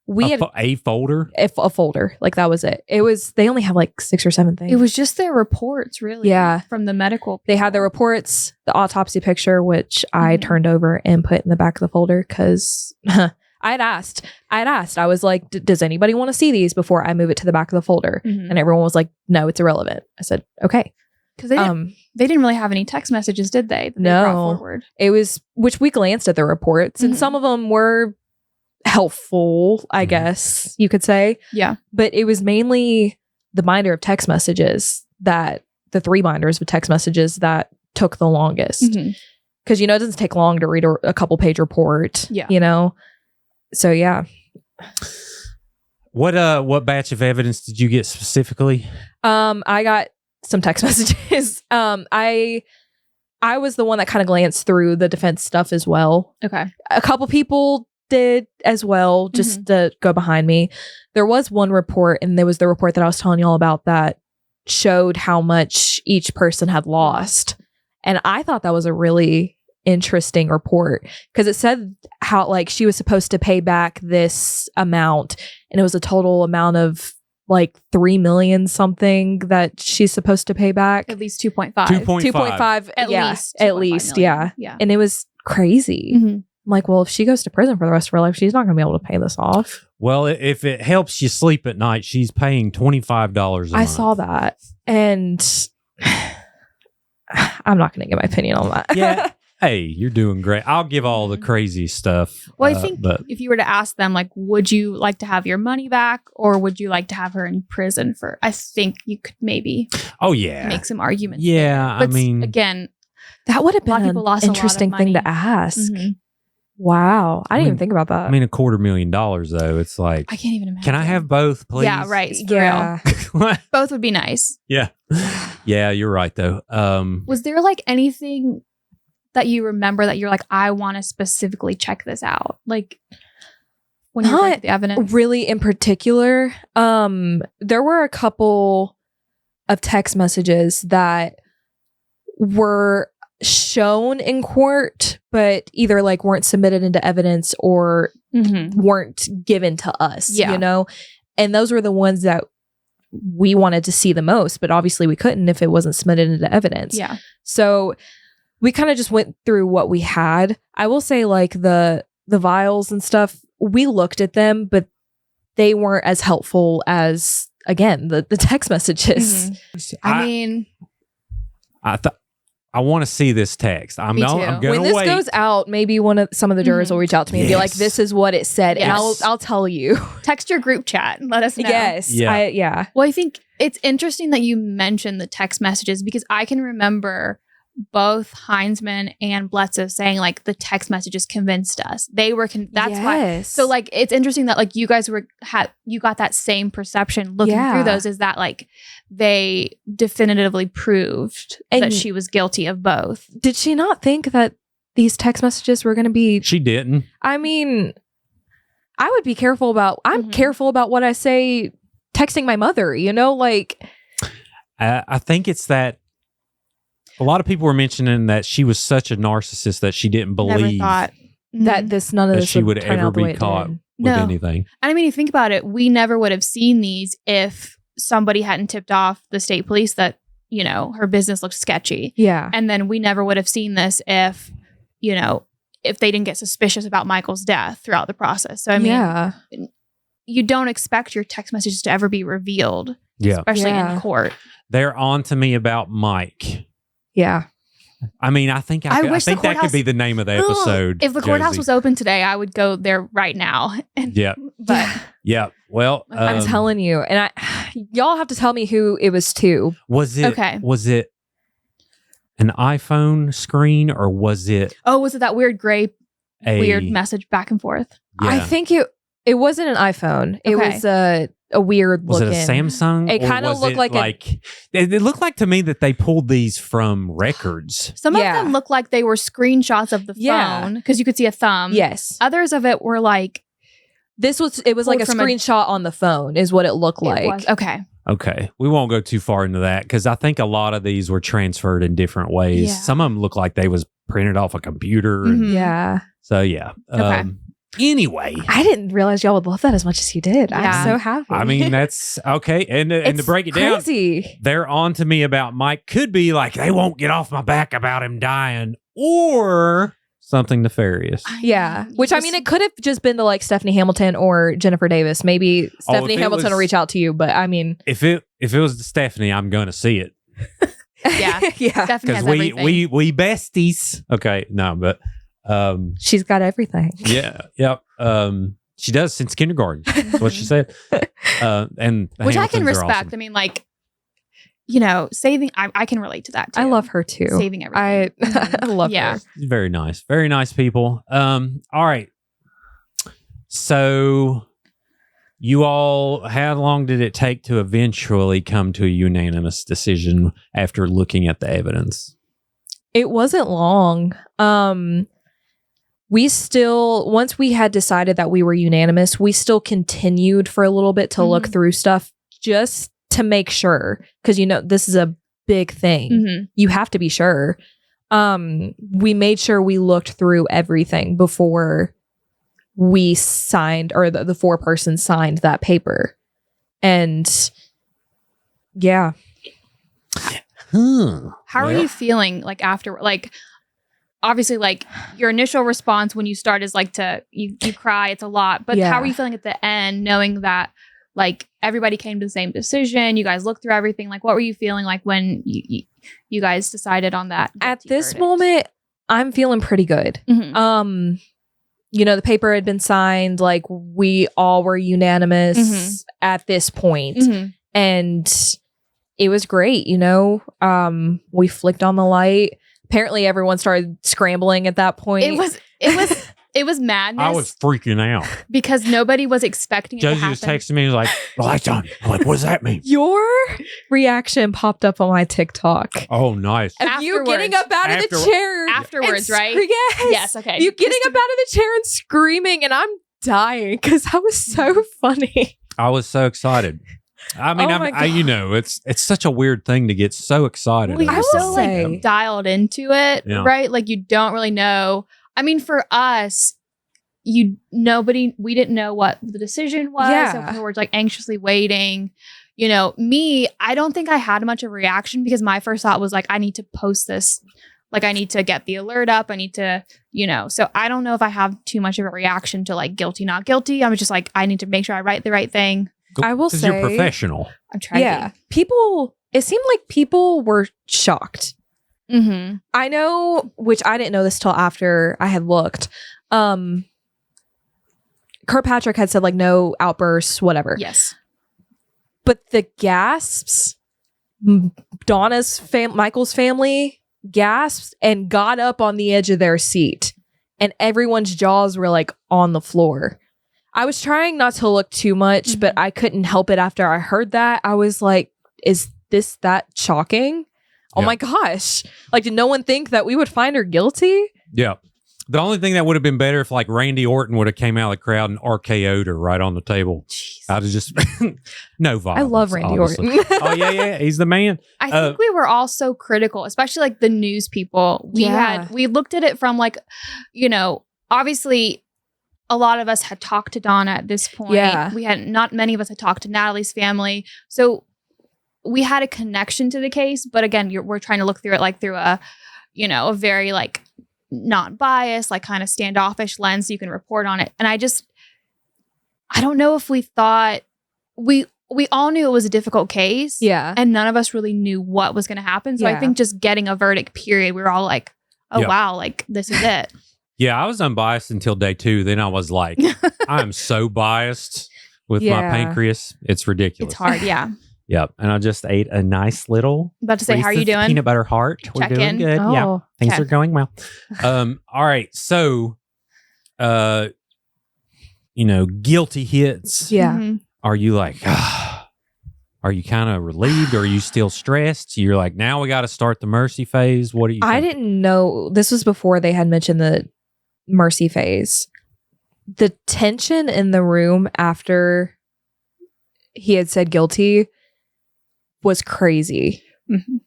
we had
a folder?
a folder. Like that was it. They only had like 6 or 7 things.
It was just their reports, really.
Yeah.
From the medical.
They had the reports, the autopsy picture, which I turned over and put in the back of the folder because I'd asked. I was like, does anybody want to see these before I move it to the back of the folder? And everyone was like, no, it's irrelevant. I said, okay.
Because they didn't really have any text messages, did they? That
no.
They brought forward?
It was, which we glanced at the reports, and some of them were helpful, I guess you could say.
Yeah.
But it was mainly the binder of text messages the 3 binders of text messages that took the longest. Because, it doesn't take long to read a couple page report.
Yeah.
So, yeah.
What batch of evidence did you get specifically?
I got some text messages. I was the one that kind of glanced through the defense stuff as well.
Okay.
A couple people did as well, just to go behind me. There was one report, and there was the report that I was telling y'all about that showed how much each person had lost. And I thought that was a really interesting report because it said how like she was supposed to pay back this amount, and it was a total amount of like 3 million something that she's supposed to pay back.
At least 2.5.
2.5
At least,
yeah. And it was crazy. I'm like, well, if she goes to prison for the rest of her life, she's not going to be able to pay this off.
Well, if it helps you sleep at night, she's paying $25 a month.
I saw that, and I'm not going to give my opinion on that.
Yeah. Hey, you're doing great. I'll give all the crazy stuff.
Well, I think if you were to ask them, like, would you like to have your money back or would you like to have her in prison for, I think you could maybe make some arguments.
Yeah,
But
I mean,
again,
that would have
a lot
been
of people
an
lost a lot of
interesting thing to
money.
ask. Wow. I didn't even think about that.
I mean, $250,000 though. It's like,
I can't even imagine.
can I have both, please?
Yeah, right. For real. Both would be nice.
Yeah. Yeah, you're right though.
Was there like anything that you remember that you're like, I want to specifically check this out? Like when you look at the evidence?
Really in particular, there were a couple of text messages that were shown in court, but either like weren't submitted into evidence or weren't given to us, and those were the ones that we wanted to see the most, but obviously we couldn't if it wasn't submitted into evidence.
Yeah.
So we kind of just went through what we had. I will say like the vials and stuff, we looked at them, but they weren't as helpful as, again, the text messages.
I want to see this text. I'm
Me too.
going to
when this
wait.
goes out, maybe some of the jurors will reach out to me and be like, "This is what it said," and I'll tell you.
Text your group chat and let us know.
Yes.
Yeah.
Well, I think it's interesting that you mentioned the text messages because I can remember both Heinzman and Bledsoe saying like the text messages convinced us. They were that's why. So like it's interesting that like you guys you got that same perception looking through those, is that like they definitively proved that she was guilty of both.
Did she not think that these text messages were going to be?
She didn't.
I mean, I would be careful about. I'm careful about what I say texting my mother. Like
I think it's that. A lot of people were mentioning that she was such a narcissist that she didn't believe
that none of this
she would
turn
ever
out the way
be
it
caught
did.
with anything.
And I mean, you think about it, we never would have seen these if somebody hadn't tipped off the state police that, her business looked sketchy.
Yeah.
And then we never would have seen this if they didn't get suspicious about Michael's death throughout the process. So, I mean, you don't expect your text messages to ever be revealed, especially in court.
They're on to me about Mike.
Yeah.
I mean, I think that could be the name of the episode.
If the courthouse was open today, I would go there right now. But
well,
I'm telling you, and y'all have to tell me who it was to.
Was it an iPhone screen or was it?
Oh, was it that weird weird message back and forth?
Yeah.
I think it wasn't an iPhone. It was a weird
was
looking.
it a Samsung?
It kind of looked like
it looked like to me that they pulled these from records.
Some of them looked like they were screenshots of the phone because you could see a thumb.
Yes.
Others of it were like
It was like a
Pulled from a-
screenshot on the phone is what it looked like.
It was. Okay.
Okay. We won't go too far into that because I think a lot of these were transferred in different ways.
Yeah.
Some of them look like they was printed off a computer.
Mhm.
Yeah.
So, yeah.
Okay.
Anyway.
I didn't realize y'all would love that as much as you did.
Yeah.
I'm so happy.
I mean, that's okay. And to
It's
break it down,
crazy.
they're on to me about Mike. Could be like, they won't get off my back about him dying or something nefarious.
Yeah. Which, I mean, it could have just been to like Stephanie Hamilton or Jennifer Davis. Maybe Stephanie
if it
Hamilton
was-
will reach out to you, but I mean.
If it was to Stephanie, I'm going to see it.
Yeah.
Yeah.
Stephanie
Because
has
we
everything.
we besties. Okay. No, but
She's got everything.
yeah. Yep. She does since kindergarten. That's what she said. And the
Which I can
Hamiltons are
respect.
awesome.
I mean, like, you know, saving. I can relate to that too.
I love her too.
saving everything.
I love
Yeah.
her.
Very nice. Very nice people. All right. So you all, how long did it take to eventually come to a unanimous decision after looking at the evidence?
It wasn't long. We still, once we had decided that we were unanimous, we still continued for a little bit to look through stuff just to make sure. Because, you know, this is a big thing.
Mhm.
You have to be sure. We made sure we looked through everything before we signed, or the foreperson signed that paper. And yeah.
Huh.
How are
Yeah.
you feeling like after? Like, obviously, like your initial response when you start is like you cry. It's a lot. But
Yeah.
how are you feeling at the end, knowing that like everybody came to the same decision? You guys looked through everything. Like, what were you feeling like when you guys decided on that?
At
guilty
this
verdict?
moment, I'm feeling pretty good.
Mhm.
You know, the paper had been signed, like we all were unanimous at this point.
Mhm.
And it was great, you know. We flicked on the light. Apparently everyone started scrambling at that point.
It was madness.
I was freaking out.
because nobody was expecting it to
Josie
happen.
was texting me like, the light's on. I'm like, what does that mean?
Your reaction popped up on my TikTok.
Oh, nice.
Of you
Afterwards.
getting up out of the chair.
Afterwards,
and
right?
Yes.
Yes, okay.
You getting up out of the chair and screaming, and I'm dying because that was so funny.
I was so excited. I mean,
Oh my
you know, it's such a weird thing to get so excited.
Well,
about.
you're
I
so
will
like
say-
dialed into it,
Yeah.
right? Like you don't really know. I mean, for us, we didn't know what the decision was.
Yeah.
So we were like anxiously waiting. You know, me, I don't think I had much of a reaction because my first thought was like, I need to post this. Like I need to get the alert up. I need to, you know, so I don't know if I have too much of a reaction to like guilty, not guilty. I was just like, I need to make sure I write the right thing.
I will
'Cause
say,
you're professional.
I'm trying
yeah, it seemed like people were shocked.
to. Mm-hmm.
I know, which I didn't know this till after I had looked. Kirkpatrick had said like no outbursts, whatever.
Yes.
But the gasps, Michael's family gasped and got up on the edge of their seat, and everyone's jaws were like on the floor. I was trying not to look too much, but I couldn't help it after I heard that. I was like, is this that shocking? Oh
Yeah.
my gosh. Like, did no one think that we would find her guilty?
Yeah. The only thing that would have been better if like Randy Orton would have came out of the crowd and RKO'd her right on the table. I'd have just no violence.
I love Randy
obviously.
Orton.
Oh yeah, he's the man.
I think we were all so critical, especially like the news people. We looked at it from like, you know, obviously a lot of us had talked to Donna at this point.
Yeah.
Not many of us had talked to Natalie's family. So we had a connection to the case, but again, we're trying to look through it like through a, you know, a very like not biased, like kind of standoffish lens so you can report on it. And I don't know if we thought we all knew it was a difficult case.
Yeah.
And none of us really knew what was going to happen. So I
Yeah.
think just getting a verdict, period, we were all like, oh,
Yeah.
wow, like this is it.
Yeah, I was unbiased until day 2. Then I was like, I'm so biased with my
Yeah.
pancreas. It's ridiculous.
It's hard. Yeah.
Yep. And I just ate a nice little
About to say, how are you
Reese's
doing?
peanut butter heart. We're
Check
doing
in.
good. Yeah.
Oh,
Things
okay.
are going well. All right. So, you know, guilty hits.
Yeah.
Mhm.
Are you like, are you kind of relieved or are you still stressed? You're like, now we got to start the mercy phase. What do you
I
think?
didn't know. This was before they had mentioned the mercy phase. the tension in the room after he had said guilty was crazy.
Mhm.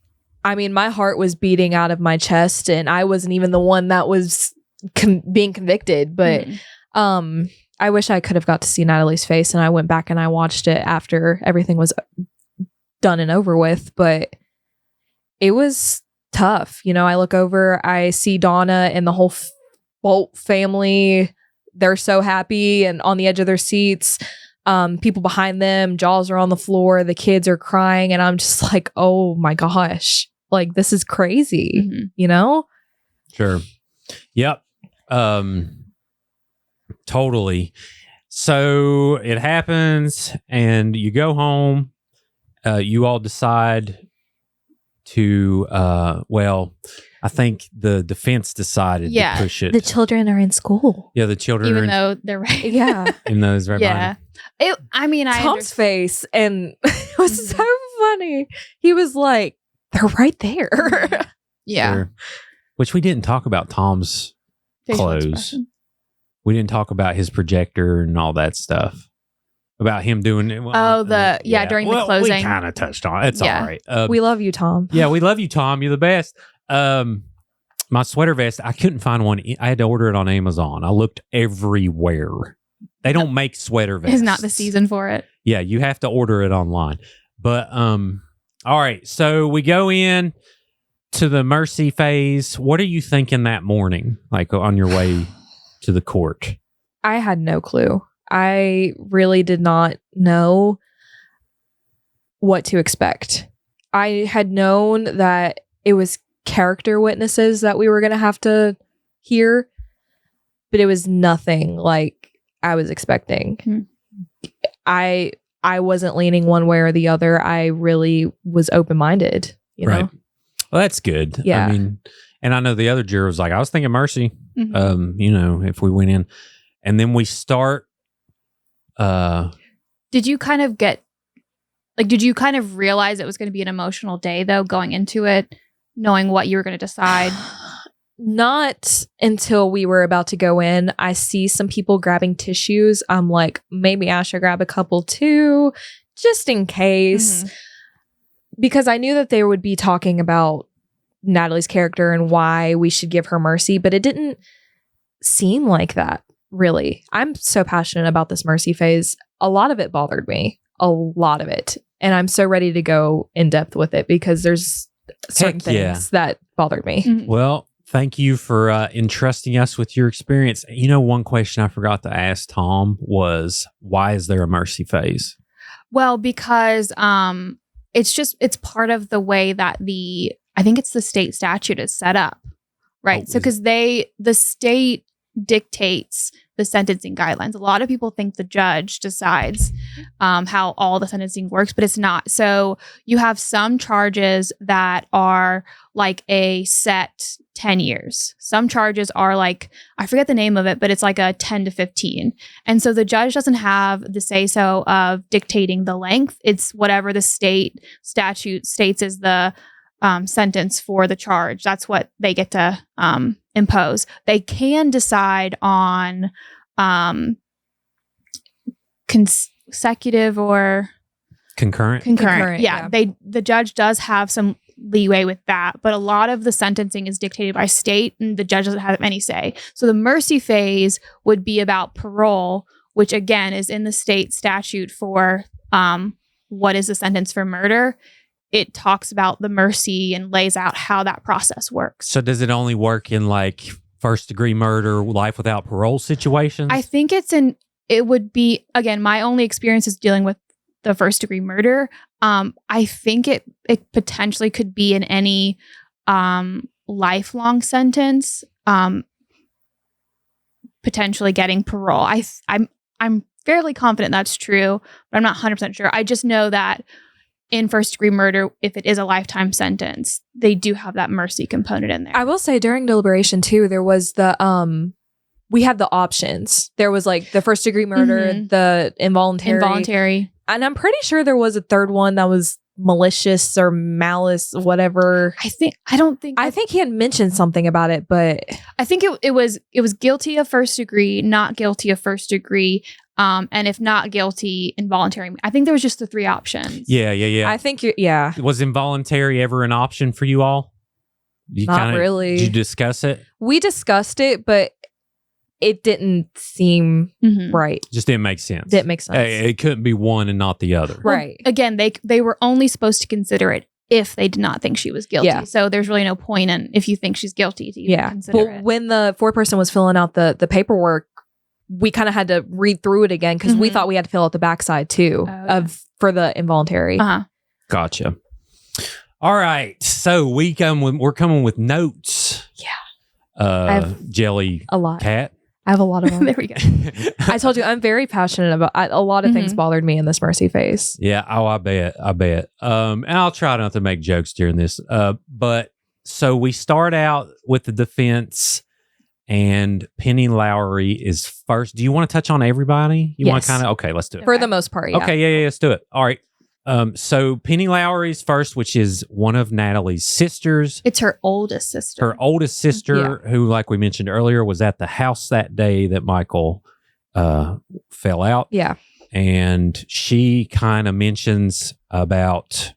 I mean, my heart was beating out of my chest, and I wasn't even the one that was being convicted. But I wish I could have got to see Natalie's face, and I went back and I watched it after everything was done and over with. But it was tough. You know, I look over, I see Donna and the whole Bolt family. They're so happy and on the edge of their seats. People behind them, jaws are on the floor. The kids are crying. And I'm just like, oh my gosh, like this is crazy, you know?
Sure. Yep. Totally. So it happens and you go home. You all decide to, I think the defense decided to push it.
The children are in school.
Yeah, the children
Even
are
though they're right.
Yeah.
in those right
Yeah.
Tom's face, and it was so funny. He was like, they're right there.
Yeah.
Sure. Which we didn't talk about Tom's
Facial
clothes.
expression.
We didn't talk about his projector and all that stuff. About him doing it.
Well, during the closing.
We kind of touched on it. It's
Yeah.
all right.
We love you, Tom.
Yeah, we love you, Tom. You're the best. My sweater vest, I couldn't find one. I had to order it on Amazon. I looked everywhere. They don't make sweater vests.
It's not the season for it.
Yeah, you have to order it online. But all right, so we go in to the mercy phase. What are you thinking that morning, like on your way to the court?
I had no clue. I really did not know what to expect. I had known that it was character witnesses that we were going to have to hear, but it was nothing like I was expecting. I wasn't leaning one way or the other. I really was open-minded, you know?
Well, that's good.
Yeah.
I mean, and I know the other juror was like, I was thinking mercy, you know, if we went in. And then we start.
Did you kind of realize it was going to be an emotional day, though, going into it, knowing what you were going to decide?
Not until we were about to go in. I see some people grabbing tissues. I'm like, maybe I should grab a couple too, just in case. Because I knew that they would be talking about Natalie's character and why we should give her mercy, but it didn't seem like that, really. I'm so passionate about this mercy phase. A lot of it bothered me. A lot of it. And I'm so ready to go in depth with it because there's certain things that bothered me.
Well, thank you for entrusting us with your experience. You know, one question I forgot to ask Tom was, why is there a mercy phase?
Well, because it's part of the way that I think it's the state statute is set up, right? So because the state dictates the sentencing guidelines. A lot of people think the judge decides how all the sentencing works, but it's not. So you have some charges that are like a set 10 years. Some charges are like, I forget the name of it, but it's like a 10 to 15. And so the judge doesn't have the say-so of dictating the length. It's whatever the state statute states is the sentence for the charge. That's what they get to impose. They can decide on consecutive or
concurrent.
Yeah, the judge does have some leeway with that, but a lot of the sentencing is dictated by state, and the judge doesn't have any say. So the mercy phase would be about parole, which again is in the state statute for what is the sentence for murder. It talks about the mercy and lays out how that process works.
So does it only work in like first degree murder, life without parole situations?
I think it would be, again, my only experience is dealing with the first degree murder. I think it potentially could be in any lifelong sentence, potentially getting parole. I'm fairly confident that's true, but I'm not 100% sure. I just know that in first degree murder, if it is a lifetime sentence, they do have that mercy component in there.
I will say during deliberation too, there was we had the options. There was like the first degree murder, the involuntary.
Involuntary.
And I'm pretty sure there was a third one that was malicious or malice, whatever.
I think
he had mentioned something about it, but
I think it was guilty of first degree, not guilty of first degree, and if not guilty, involuntary. I think there was just the 3 options.
Yeah.
I think
Was involuntary ever an option for you all?
Not really.
Did you discuss it?
We discussed it, but it didn't seem right.
Just didn't make sense.
Didn't make sense.
It couldn't be one and not the other.
Right.
Well, again, they were only supposed to consider it if they did not think she was guilty.
Yeah.
So there's really no point in if you think she's guilty to even consider
Well,
it.
when the 4th person was filling out the paperwork, we kind of had to read through it again because we thought we had to fill out the backside too for the involuntary.
Gotcha. All right. So we're coming with notes.
Yeah.
Jelly
a lot.
Cat.
I have a lot of them.
There we go.
I told you I'm very passionate about a lot of things bothered me in this mercy phase.
Yeah. Oh, I bet. And I'll try not to make jokes during this. But so we start out with the defense, and Penny Lowry is first. Do you want to touch on everybody? You want to kind of, okay, let's do it.
For the most part, yeah.
Okay, yeah, let's do it. All right. So Penny Lowry's first, which is one of Natalie's sisters.
It's her oldest sister.
Her oldest sister, who, like we mentioned earlier, was at the house that day that Michael fell out.
Yeah.
And she kind of mentions about,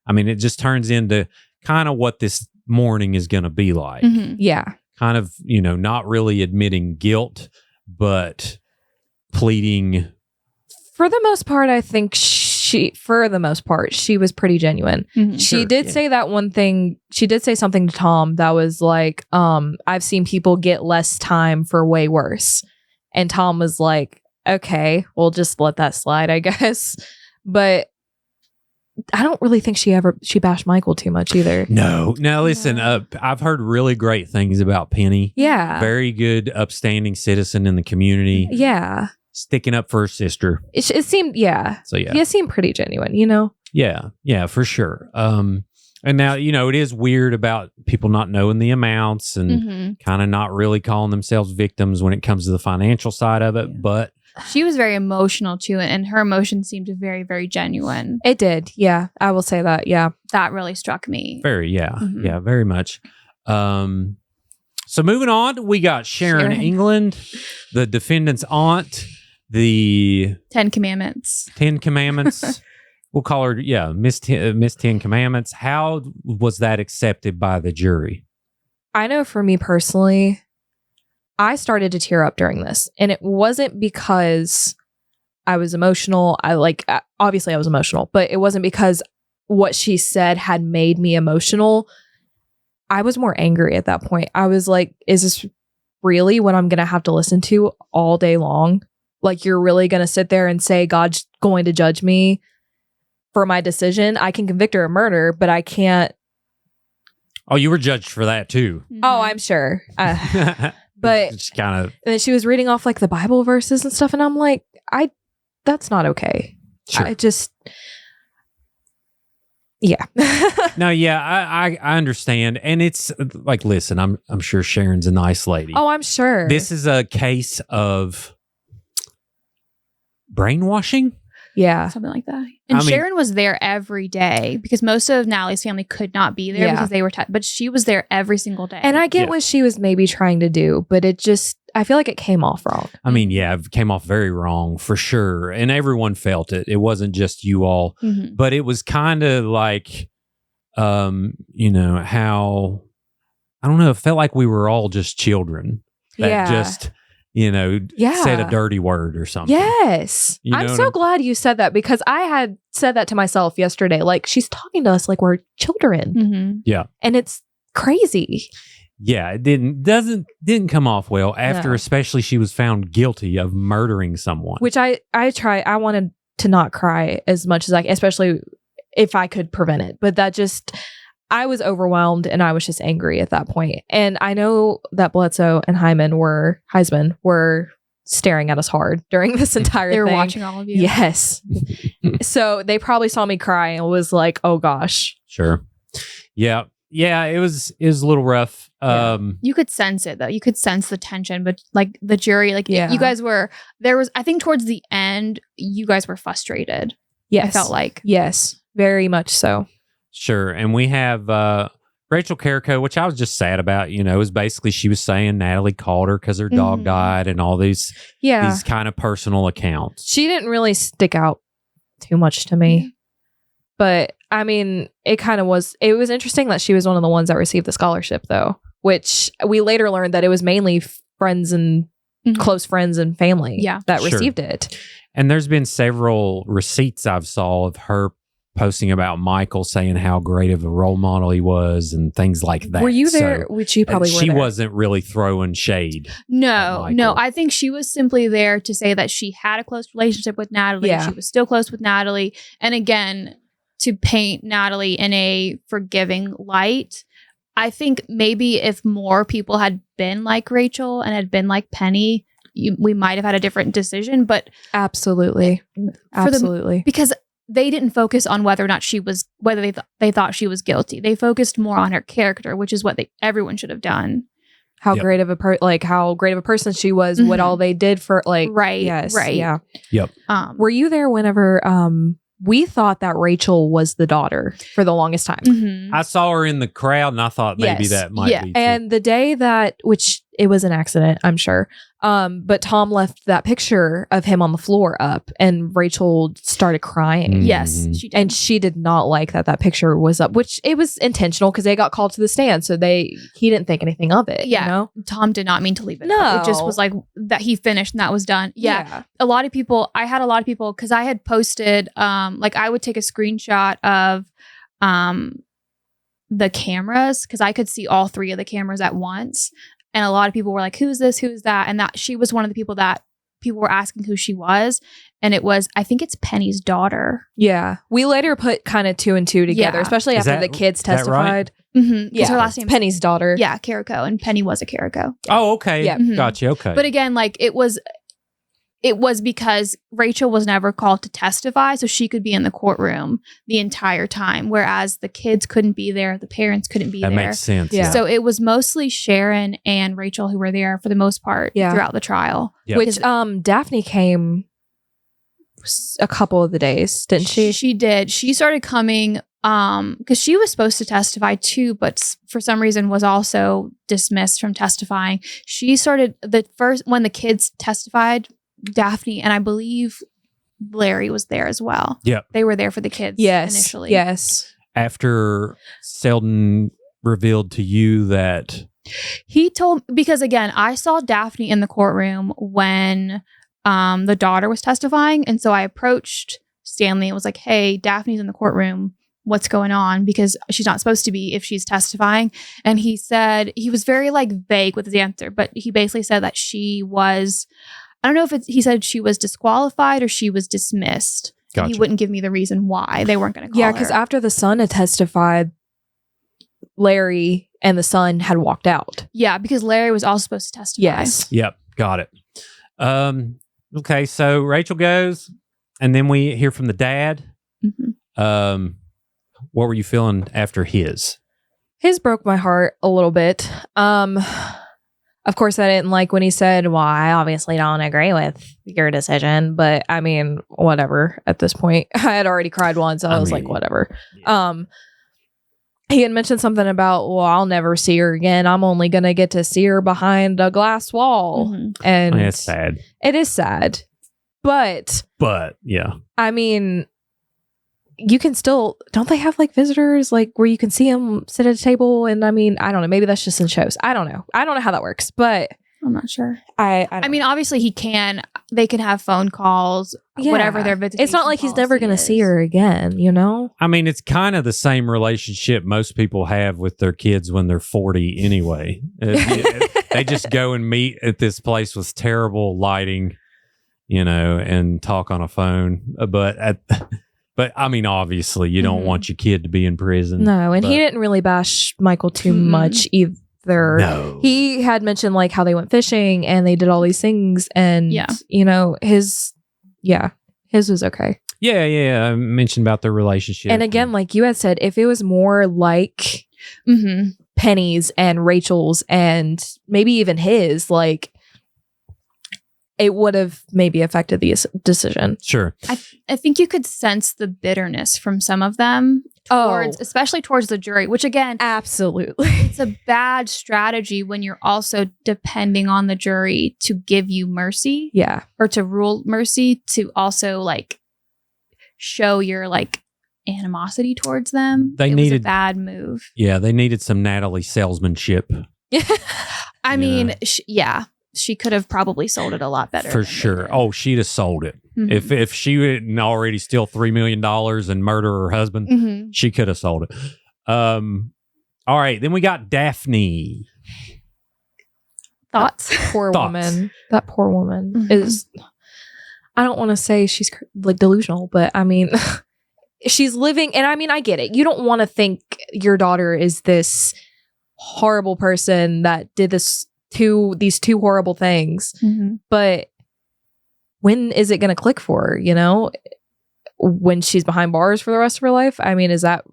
it just turns into kind of what this morning is going to be like.
Yeah.
Kind of, not really admitting guilt, but pleading.
For the most part, I think she was pretty genuine. She did say that one thing. She did say something to Tom that was like, I've seen people get less time for way worse. And Tom was like, okay, we'll just let that slide, I guess. But I don't really think she bashed Michael too much either.
No, listen, I've heard really great things about Penny.
Yeah.
Very good, upstanding citizen in the community.
Yeah.
Sticking up for her sister.
It seemed, yeah.
So, yeah.
It seemed pretty genuine,
Yeah, for sure. And now, it is weird about people not knowing the amounts and kind of not really calling themselves victims when it comes to the financial side of it. But
she was very emotional too, and her emotions seemed very, very genuine.
It did. Yeah, I will say that. Yeah.
That really struck me.
Very, yeah. Yeah, very much. So moving on, we got Sharon England, the defendant's aunt, the
10 Commandments.
10 Commandments. We'll call her, Miss 10 Commandments. How was that accepted by the jury?
I know for me personally, I started to tear up during this, and it wasn't because I was emotional. Obviously I was emotional, but it wasn't because what she said had made me emotional. I was more angry at that point. I was like, is this really what I'm going to have to listen to all day long? Like, you're really going to sit there and say God's going to judge me for my decision? I can convict her of murder, but I can't.
Oh, you were judged for that too.
Oh, I'm sure. But
just kind of.
And then she was reading off like the Bible verses and stuff, and I'm like, that's not okay.
Sure.
Yeah.
No, yeah, I understand. And it's like, listen, I'm sure Sharon's a nice lady.
Oh, I'm sure.
This is a case of brainwashing.
Yeah.
Something like that. And Sharon was there every day because most of Natalie's family could not be there because they were but she was there every single day.
And I get what she was maybe trying to do, but I feel like it came off wrong.
It came off very wrong for sure. And everyone felt it. It wasn't just you all, but it was kind of like, how, I don't know, it felt like we were all just children that just, said a dirty word or something.
Yes. I'm so glad you said that because I had said that to myself yesterday. Like, she's talking to us like we're children.
Yeah.
And it's crazy.
Yeah, it didn't come off well after, especially she was found guilty of murdering someone.
Which I wanted to not cry as much as especially if I could prevent it. But I was overwhelmed and I was just angry at that point. And I know that Bledsoe and Heisman were staring at us hard during this entire thing.
They were watching all of you.
Yes. So they probably saw me cry and was like, oh gosh.
Sure. Yeah. Yeah, it was a little rough.
You could sense it though. You could sense the tension, but like the jury, you guys I think towards the end, you guys were frustrated.
Yes.
I felt like.
Yes. Very much so.
Sure. And we have Rachel Carrico, which I was just sad about, is basically she was saying Natalie called her because her dog died and all these kind of personal accounts.
She didn't really stick out too much to me. But I mean, it was interesting that she was one of the ones that received the scholarship, though, which we later learned that it was mainly friends and close friends and family that received it.
And there's been several receipts I've saw of her posting about Michael, saying how great of a role model he was and things like that.
Were you there?
So,
which you probably were
she
there.
wasn't really throwing shade.
No. I think she was simply there to say that she had a close relationship with Natalie.
Yeah.
She was still close with Natalie. And again, to paint Natalie in a forgiving light. I think maybe if more people had been like Rachel and had been like Penny, we might have had a different decision. But
absolutely,
because they didn't focus on whether or not they thought she was guilty. They focused more on her character, which is what everyone should have done.
How great of a person she was. What all they did for
right.
Yes,
right.
Yeah.
Yep.
Were you there whenever we thought that Rachel was the daughter for the longest time?
I saw her in the crowd and I thought maybe that might be too.
And the day which it was an accident, I'm sure. But Tom left that picture of him on the floor up and Rachel started crying.
Yes, she did.
And she did not like that picture was up, which it was intentional because they got called to the stand. So he didn't think anything of it.
Yeah. Tom did not mean to leave it up. It just was like that he finished and that was done. Yeah. I had a lot of people because I had posted, I would take a screenshot of the cameras because I could see all three of the cameras at once. And a lot of people were like, who's this? Who's that? And that she was one of the people that people were asking who she was. And I think it's Penny's daughter.
Yeah. We later put kind of 2 and 2 together, especially after the kids testified.
Right?
Mm-hmm. Yeah. Her last name
Penny's daughter.
Yeah, Carrico. And Penny was a Carrico.
Oh, okay.
Yeah.
Gotcha. Okay.
But again, it was because Rachel was never called to testify, so she could be in the courtroom the entire time, whereas the kids couldn't be there, the parents couldn't be there.
That makes sense.
Yeah.
So it was mostly Sharon and Rachel who were there for the most part throughout the trial.
Yep.
Which Daphne came a couple of the days, didn't she?
She did. She started coming because she was supposed to testify too, but for some reason was also dismissed from testifying. She started when the kids testified. Daphne and I believe Larry was there as well.
Yeah.
They were there for the kids initially.
Yes.
After Selden revealed to you that
he told, because again, I saw Daphne in the courtroom when the daughter was testifying. And so I approached Stanley and was like, hey, Daphne's in the courtroom. What's going on? Because she's not supposed to be if she's testifying. And he said, he was very vague with his answer, but he basically said that she was, I don't know if he said she was disqualified or she was dismissed.
Gotcha.
He wouldn't give me the reason why they weren't going to call her.
Yeah, because after the son had testified, Larry and the son had walked out.
Yeah, because Larry was also supposed to testify.
Yes.
Yep. Got it. Okay. So Rachel goes and then we hear from the dad.
Mm-hmm.
What were you feeling after his?
His broke my heart a little bit. Of course, I didn't like when he said, well, I obviously don't agree with your decision, but I mean, whatever at this point. I had already cried once. So I was like, whatever.
Yeah.
He had mentioned something about, well, I'll never see her again. I'm only going to get to see her behind a glass wall.
Mm-hmm.
And
it's sad.
It is sad. But
yeah.
I mean, you can still, don't they have visitors where you can see them sit at a table? And I mean, I don't know, maybe that's just in shows. I don't know how that works, but
I'm not sure.
I
mean, obviously they can have phone calls, whatever their visitation.
It's not like he's never going to see her again, I
mean, it's kind of the same relationship most people have with their kids when they're 40 anyway. They just go and meet at this place with terrible lighting, and talk on a phone. But I mean, obviously, you don't want your kid to be in prison.
No, and he didn't really bash Michael too much either.
No.
He had mentioned how they went fishing and they did all these things, and his was okay.
Yeah. I mentioned about their relationship.
And again, like you had said, if it was more like Penny's and Rachel's and maybe even his, it would have maybe affected the decision.
Sure.
I think you could sense the bitterness from some of them especially towards the jury, which again,
Absolutely.
it's a bad strategy when you're also depending on the jury to give you mercy
Yeah.
or to rule mercy, to also like show your like animosity towards them.
They
was
needed-
a bad move.
Yeah, they needed some Natalie salesmanship
I
You
mean,
know.
she could have probably sold it a lot better.
for
than they
sure.
did.
Oh, she'd have sold it.
Mhm.
If she didn't already steal $3 million and murder her husband,
Mhm.
she could have sold it. All right, then we got Daphne.
Thoughts?
Poor
Thoughts?
woman. That poor woman
Mhm.
is, I don't want to say she's like delusional, but I mean, she's living, and I mean, I get it. You don't want to think your daughter is this horrible person that did these two horrible things,
Mhm.
but when is it going to click for her, you know? When she's behind bars for the rest of her life? I mean, is that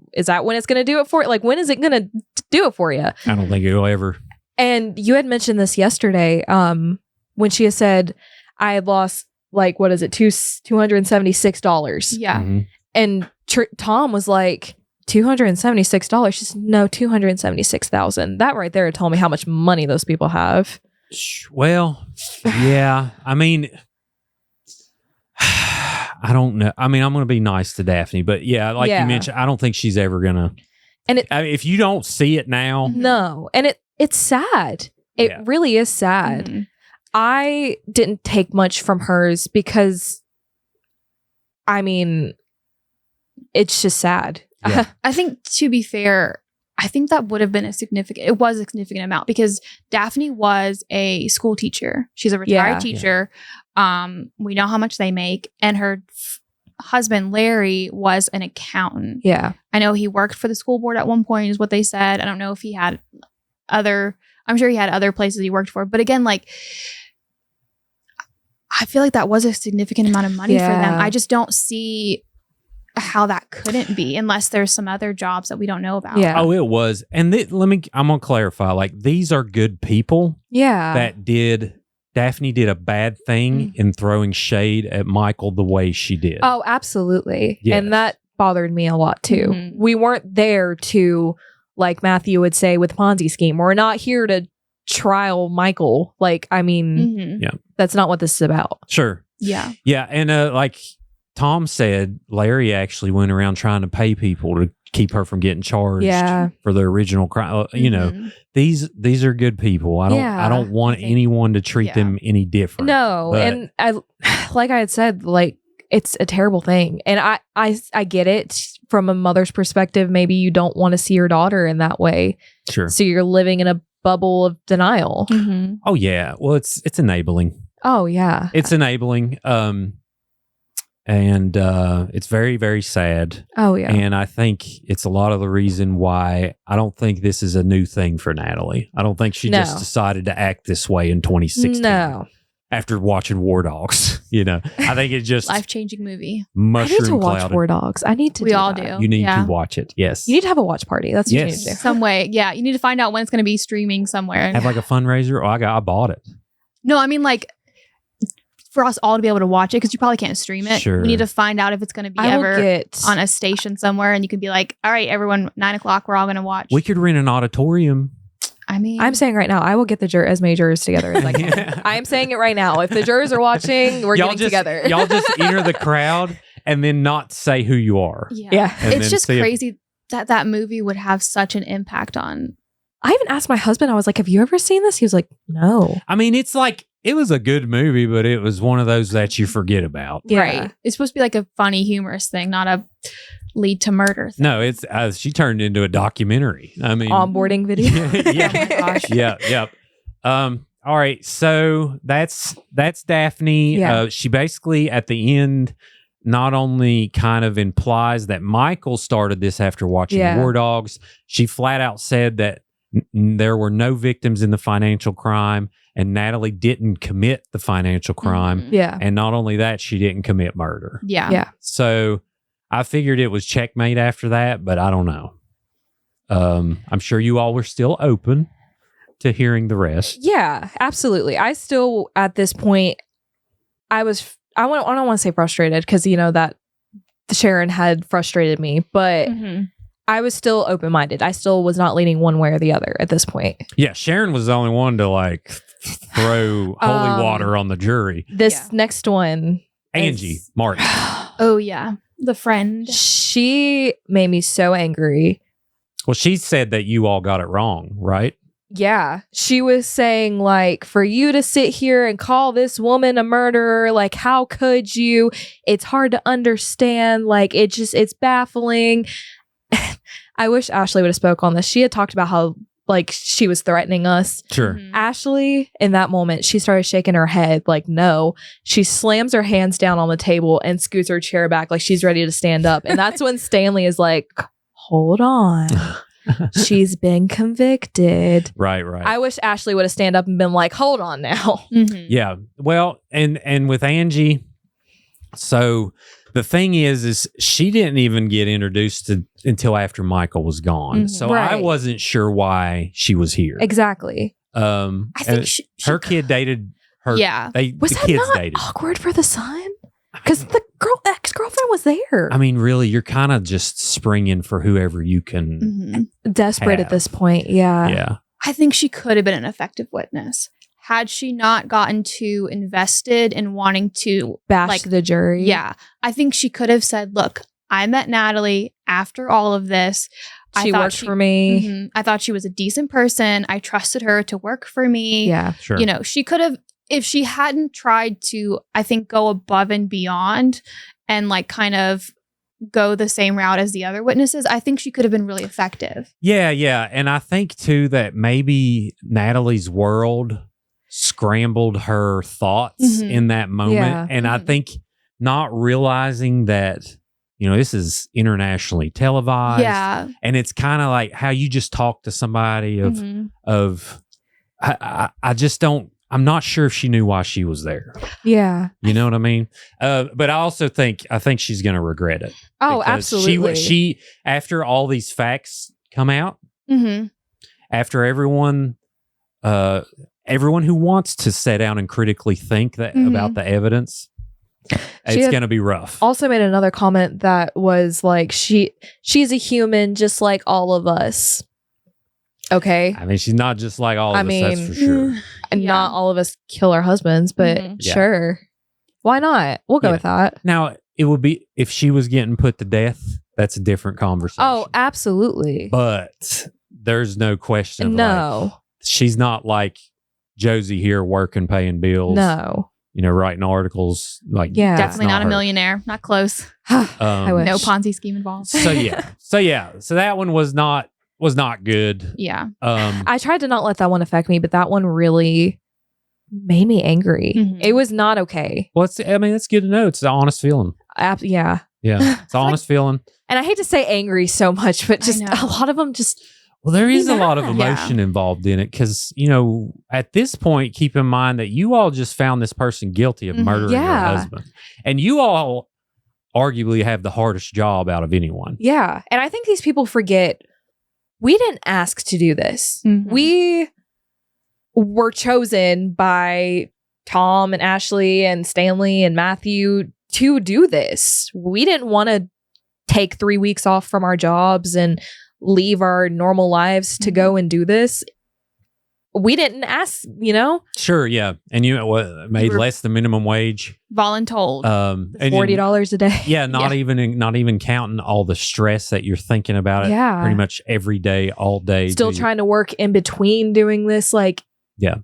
when it's going to do it for it? Like, when is it going to do it for you?
I don't think it'll ever.
And you had mentioned this yesterday, when she had said, I had lost, like, what is it, $276.
Yeah.
Mhm.
And Tom was like, $276? She said, no, $276,000. That right there told me how much money those people have.
Well, yeah. I mean, I don't know. I mean, I'm going to be nice to Daphne, but yeah, like
Yeah.
you mentioned, I don't think she's ever going to.
And
I mean, if you don't see it now,
No. And it's sad. It
Yeah.
really is sad.
Mhm.
I didn't take much from hers because, I mean, it's just sad.
Yeah.
I think, to be fair, I think that would have been a significant amount, because Daphne was a school teacher. She's a retired
Yeah.
teacher. We know how much they make. And her husband, Larry, was an accountant.
Yeah.
I know he worked for the school board at one point, is what they said. I don't know if he had I'm sure he had other places he worked for. But again, like, I feel like that was a significant amount of money for them.
Yeah.
I just don't see how that couldn't be, unless there's some other jobs that we don't know about.
Yeah.
oh, it was. And I'm going to clarify. Like, these are good people
Yeah.
that Daphne did a bad thing in throwing shade at Michael the way she did.
Oh, absolutely.
Yes.
And that bothered me a lot too.
Mhm.
We weren't there to, like Matthew would say with Ponzi scheme, we're not here to trial Michael. Like, I mean,
Mhm.
that's not what this is about.
Sure.
Yeah.
Yeah. And like Tom said, Larry actually went around trying to pay people to keep her from getting charged
Yeah.
for the original crime. You know,
Mhm.
these are good people. I
Yeah,
don't want
I think-
anyone to treat them any different.
No.
But-
And I, like I had said, like, it's a terrible thing. And I get it from a mother's perspective. Maybe you don't want to see your daughter in that way.
Sure.
So you're living in a bubble of denial.
Mhm.
Oh yeah. Well, it's enabling.
Oh, yeah.
It's enabling. And it's very, very sad.
Oh, yeah.
And I think it's a lot of the reason why I don't think this is a new thing for Natalie. I don't think she
No.
just decided to act this way in 2016
No.
after watching War Dogs. You know, I think it just
Life-changing movie.
I need
mushroom
to watch
clouded.
War Dogs. I need to
We
do
all
that.
do.
You need
Yeah.
to watch it. Yes.
You need to have a watch party. That's what you need
Yes.
to do.
Some way. Yeah. You need to find out when it's going to be streaming somewhere.
Have like a fundraiser. Oh, I bought it.
No, I mean, like, for us all to be able to watch it, because you probably can't stream it.
Sure.
We need to find out if it's going to be
I will
ever
get
on a station somewhere, and you can be like, all right, everyone, 9:00, we're all going to watch.
We could rent an auditorium.
I mean,
I'm saying right now, I will get as many jurors together as I can.
Yeah.
I am saying it right now. If the jurors are watching, we're
Y'all
getting
just,
together.
y'all just enter the crowd and then not say who you are.
yeah.
Yeah.
And
It's
then
just
see if-
crazy that movie would have such an impact on.
I even asked my husband, I was like, have you ever seen this? He was like, no.
I mean, it's like, it was a good movie, but it was one of those that you forget about.
Yeah.
Right. It's supposed to be like a funny, humorous thing, not a lead to murder thing.
No, it's she turned into a documentary. I mean,
Onboarding video.
Yeah.
Oh my gosh.
yeah, yep. All right, so that's Daphne.
Yeah.
She basically at the end not only kind of implies that Michael started this after watching
Yeah.
War Dogs. She flat out said that there were no victims in the financial crime, and Natalie didn't commit the financial crime.
Mhm.
Yeah.
And not only that, she didn't commit murder.
Yeah.
Yeah.
So I figured it was checkmate after that, but I don't know. I'm sure you all were still open to hearing the rest.
Yeah, absolutely. I still, at this point, I don't want to say frustrated because that Sharon had frustrated me, but I was still open-minded. I still was not leaning one way or the other at this point.
Yeah, Sharon was the only one to like throw holy water on the jury.
This next one,
Angie Martin.
Oh yeah, the friend.
She made me so angry.
Well, she said that you all got it wrong, right?
Yeah. She was saying, like, for you to sit here and call this woman a murderer, like, how could you? It's hard to understand. Like, it's baffling. I wish Ashley would have spoke on this. She had talked about how, like, she was threatening us.
Sure.
Ashley, in that moment, she started shaking her head, like, no. She slams her hands down on the table and scoots her chair back like she's ready to stand up. And that's when Stanley is like, hold on. She's been convicted.
Right.
I wish Ashley would have stand up and been like, hold on now.
Yeah. Well, and with Angie, so the thing is she didn't even get introduced until after Michael was gone. So I wasn't sure why she was here.
Exactly.
I think
her kid dated her.
Yeah.
Was
the
that
kids
not
dated.
awkward for the son? Because the ex-girlfriend was there.
I mean, really, you're kind of just springing for whoever you can.
Desperate
have.
at this point. Yeah.
Yeah.
I think she could have been an effective witness had she not gotten too invested in wanting to
Bash the jury.
Yeah. I think she could have said, look, I met Natalie after all of this.
She worked for me.
I thought she was a decent person. I trusted her to work for me.
Yeah.
Sure.
You know, she could have, if she hadn't tried to, I think, go above and beyond and like kind of go the same route as the other witnesses, I think she could have been really effective.
Yeah. And I think, too, that maybe Natalie's world scrambled her thoughts in that moment.
Yeah.
And I think not realizing that, this is internationally televised.
Yeah.
And it's kind of like how you just talk to somebody I just don't, I'm not sure if she knew why she was there.
Yeah.
You know what I mean? But I also think she's going to regret it.
Oh,
Because
absolutely.
She after all these facts come out, after everyone who wants to sit down and critically think about the evidence, it's going to be rough.
Also made another comment that was like, she's a human just like all of us. Okay.
I mean, she's not just like all of us, that's for sure.
And not all of us kill our husbands, but sure. Why not? We'll go with that.
Now, it would be if she was getting put to death, that's a different conversation.
Oh, absolutely.
But there's no question.
No.
She's not like Josie here working, paying bills.
No.
Writing articles.
Definitely not a
her.
millionaire. Not close.
I wish.
No Ponzi scheme involved.
So that one was not good.
Yeah.
I tried to not let that one affect me, but that one really made me angry. It was not okay.
Well, it's good to know. It's an honest feeling.
Yeah.
Yeah. It's an honest feeling.
And I hate to say angry so much, but just a lot of them just.
Well, there is a lot of
mad.
emotion involved in it because, at this point, keep in mind that you all just found this person guilty of murdering your husband. And you all arguably have the hardest job out of anyone.
Yeah. And I think these people forget we didn't ask to do this. We were chosen by Tom and Ashley and Stanley and Matthew to do this. We didn't want to take 3 weeks off from our jobs and leave our normal lives to go and do this. We didn't ask,
Sure, yeah. And you made less than minimum wage.
Voluntold.
And
$40 a day.
Yeah, not even counting all the stress that you're thinking about it pretty much every day, all day.
Still trying to work in between doing this,
yeah.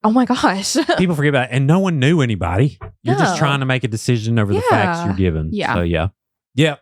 Oh my gosh.
People forget about it. And no one knew anybody. You're just trying to make a decision over the facts you're given.
Yeah.
So yeah.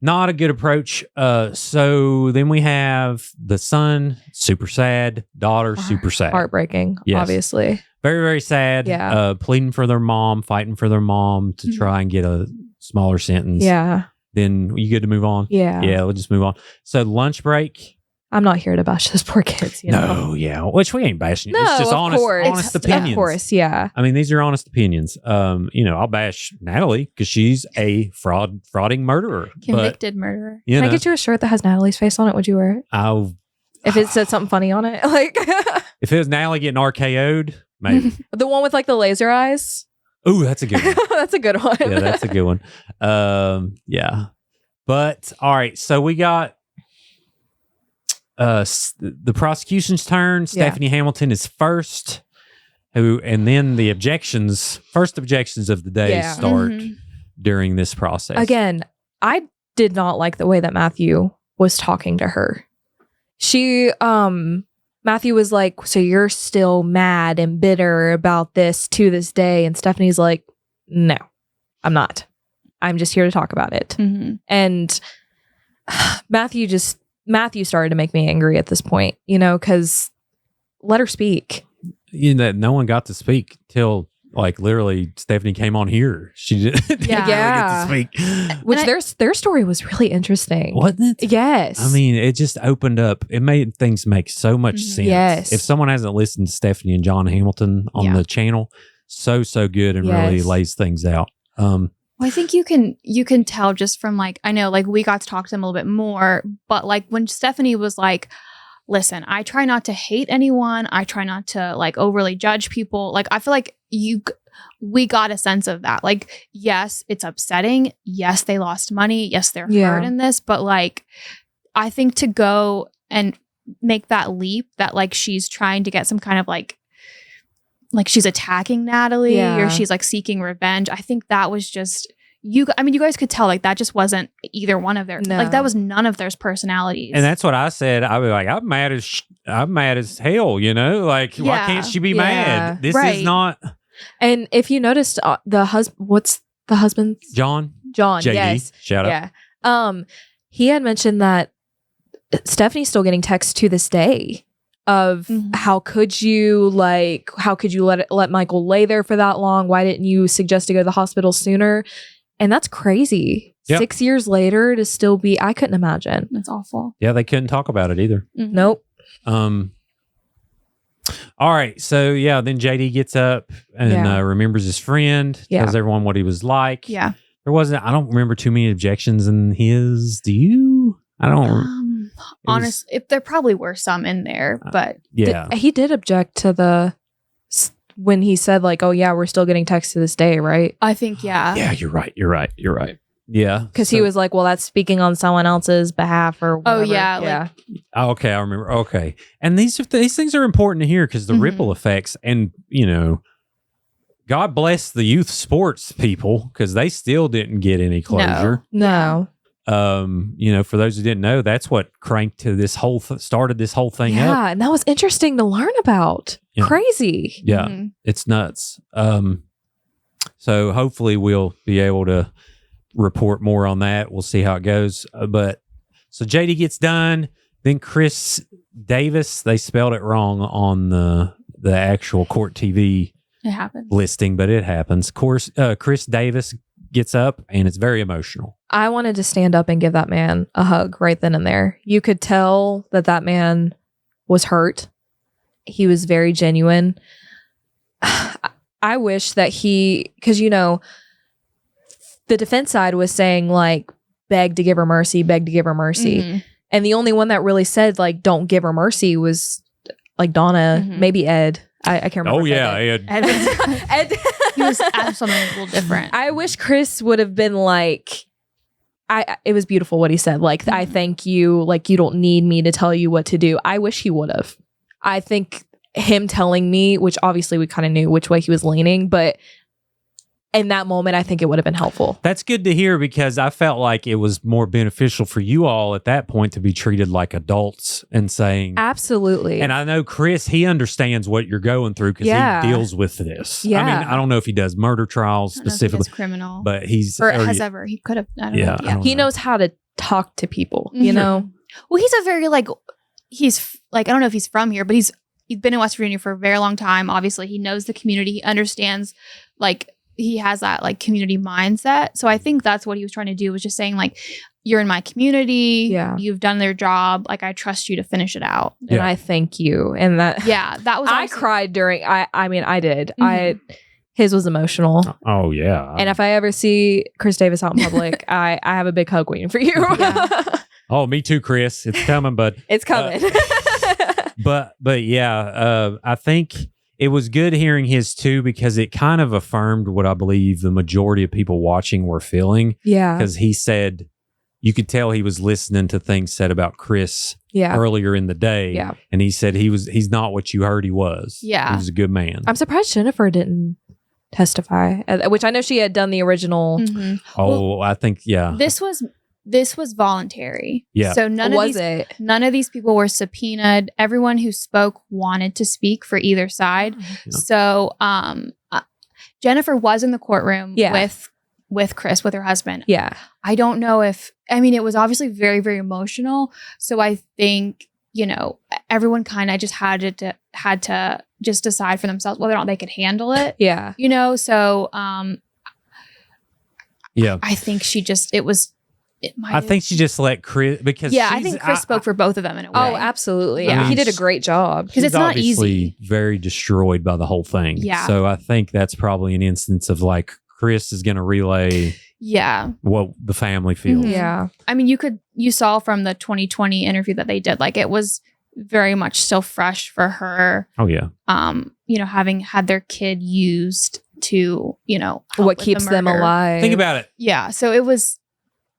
Not a good approach. So then we have the son, super sad. Daughter, super sad.
Heartbreaking, obviously.
Very, very sad.
Yeah.
Pleading for their mom, fighting for their mom to try and get a smaller sentence.
Yeah.
Then you good to move on?
Yeah.
Yeah, we'll just move on. So lunch break.
I'm not here to bash those poor kids.
No, yeah. Which we ain't bashing.
No,
it's just
honest
opinions.
Of course, yeah.
I mean, these are honest opinions. I'll bash Natalie because she's a frauding murderer.
Convicted murderer.
Can I get you a shirt that has Natalie's face on it? Would you wear it? If it said something funny on it?
If it was Natalie getting RKO'd, maybe.
The one with the laser eyes?
Ooh, that's a good one.
That's a good one.
Yeah, that's a good one. Yeah. But all right, so we got the prosecution's turn. Stephanie Hamilton is first, and then the first objections of the day start during this process.
Again, I did not like the way that Matthew was talking to her. Matthew was like, so you're still mad and bitter about this to this day. And Stephanie's like, no, I'm not. I'm just here to talk about it.
Mm-hmm.
And Matthew started to make me angry at this point, because let her speak.
No one got to speak till like literally Stephanie came on here. She didn't really get to speak.
Which their story was really interesting.
Wasn't it?
Yes.
I mean, it just opened up. It made things make so much sense.
Yes.
If someone hasn't listened to Stephanie and John Hamilton on the channel, so good and really lays things out.
Well, I think you can tell just from like, I know like we got to talk to them a little bit more, but like when Stephanie was like, listen, I try not to hate anyone. I try not to like overly judge people. Like, I feel like we got a sense of that. Like, yes, it's upsetting. Yes, they lost money. Yes, they're hurt in this. But like, I think to go and make that leap that like she's trying to get some kind of like she's attacking Natalie or she's like seeking revenge. I think that was just you guys could tell like that just wasn't either one of their like that was none of their personalities.
And that's what I said. I was like, I'm mad as hell, like why can't she be mad? This is not.
And if you noticed what's the husband's
John,
JD,
yes, shout
out. He had mentioned that Stephanie's still getting texts to this day of how could you let Michael lay there for that long? Why didn't you suggest to go to the hospital sooner? And that's crazy. Yep. 6 years later to still be, I couldn't imagine.
That's awful.
Yeah, they couldn't talk about it either.
Mm-hmm.
Nope.
All right. So then JD gets up and remembers his friend, tells everyone what he was like.
Yeah.
I don't remember too many objections in his. Do you? I don't.
Honestly, there probably were some in there, but
he did object to when he said like, oh yeah, we're still getting texts to this day, right?
I think
Yeah, you're right. Yeah,
because he was like, well, that's speaking on someone else's behalf or whatever.
Oh yeah.
Okay, I remember. Okay, and these things are important to hear because the ripple effects, and God bless the youth sports people because they still didn't get any closure.
No.
For those who didn't know, that's what cranked to started this whole thing up.
Yeah, and that was interesting to learn about.
Yeah.
Crazy.
Yeah, it's nuts. So hopefully we'll be able to report more on that. We'll see how it goes. So JD gets done. Then Chris Davis, they spelled it wrong on the actual court TV
it happens.
listing, but it happens. Of course, Chris Davis gets up and it's very emotional.
I wanted to stand up and give that man a hug right then and there. You could tell that man was hurt. He was very genuine. I wish that because the defense side was saying like, beg to give her mercy. Mm-hmm. And the only one that really said like, don't give her mercy was like Donna, maybe Ed. I can't remember.
Oh yeah, Ed.
Ed.
He was something a little different.
I wish Chris would have been like, it was beautiful what he said. Like, I thank you. Like, you don't need me to tell you what to do. I wish he would have. I think him telling me, which obviously we kind of knew which way he was leaning, but in that moment, I think it would have been helpful.
That's good to hear because I felt like it was more beneficial for you all at that point to be treated like adults and saying...
Absolutely.
And I know Chris, he understands what you're going through because he deals with this.
Yeah.
I mean, I don't know if he does murder trials specifically.
Criminal.
But he's...
He could have... I don't know. Yeah.
He knows how to talk to people, you know?
Well, he's a very he's I don't know if he's from here, but he's been in West Virginia for a very long time. Obviously, he knows the community. He understands he has that community mindset. So I think that's what he was trying to do, was just saying you're in my community.
Yeah.
You've done their job. I trust you to finish it out.
And I thank you. And that
was
I cried during I did. His was emotional.
Oh yeah.
And if I ever see Chris Davis out in public, I have a big hug waiting for you.
Yeah.
Oh, me too, Chris. It's coming, bud.
It's coming.
But yeah, I think it was good hearing his too, because it kind of affirmed what I believe the majority of people watching were feeling.
Yeah.
Because he said, you could tell he was listening to things said about Chris
Yeah.
earlier in the day.
Yeah.
And he said he's not what you heard he was.
Yeah.
He was a good man.
I'm surprised Jennifer didn't testify, which I know she had done the original.
Mhm.
Oh, I think, yeah.
This was voluntary.
Yeah.
So none of these people were subpoenaed. Everyone who spoke wanted to speak for either side.
Yeah.
So Jennifer was in the courtroom with Chris, with her husband.
Yeah.
I don't know it was obviously very, very emotional. So I think, everyone kind of just had to just decide for themselves whether or not they could handle it.
Yeah.
So
Yeah.
I think
I think she just let Chris, because
I think Chris spoke for both of them in a way.
Oh, absolutely.
Yeah.
He did a great job.
Because it's not
obviously
easy.
very destroyed by the whole thing.
Yeah.
So I think that's probably an instance of like Chris is going to relay what the family feels.
Mhm.
Yeah.
I mean, you saw from the 2020 interview that they did, like it was very much still fresh for her.
Oh yeah.
Having had their kid used to, help
What
with
keeps
the
them
murder.
alive.
Think about it.
Yeah. So it was.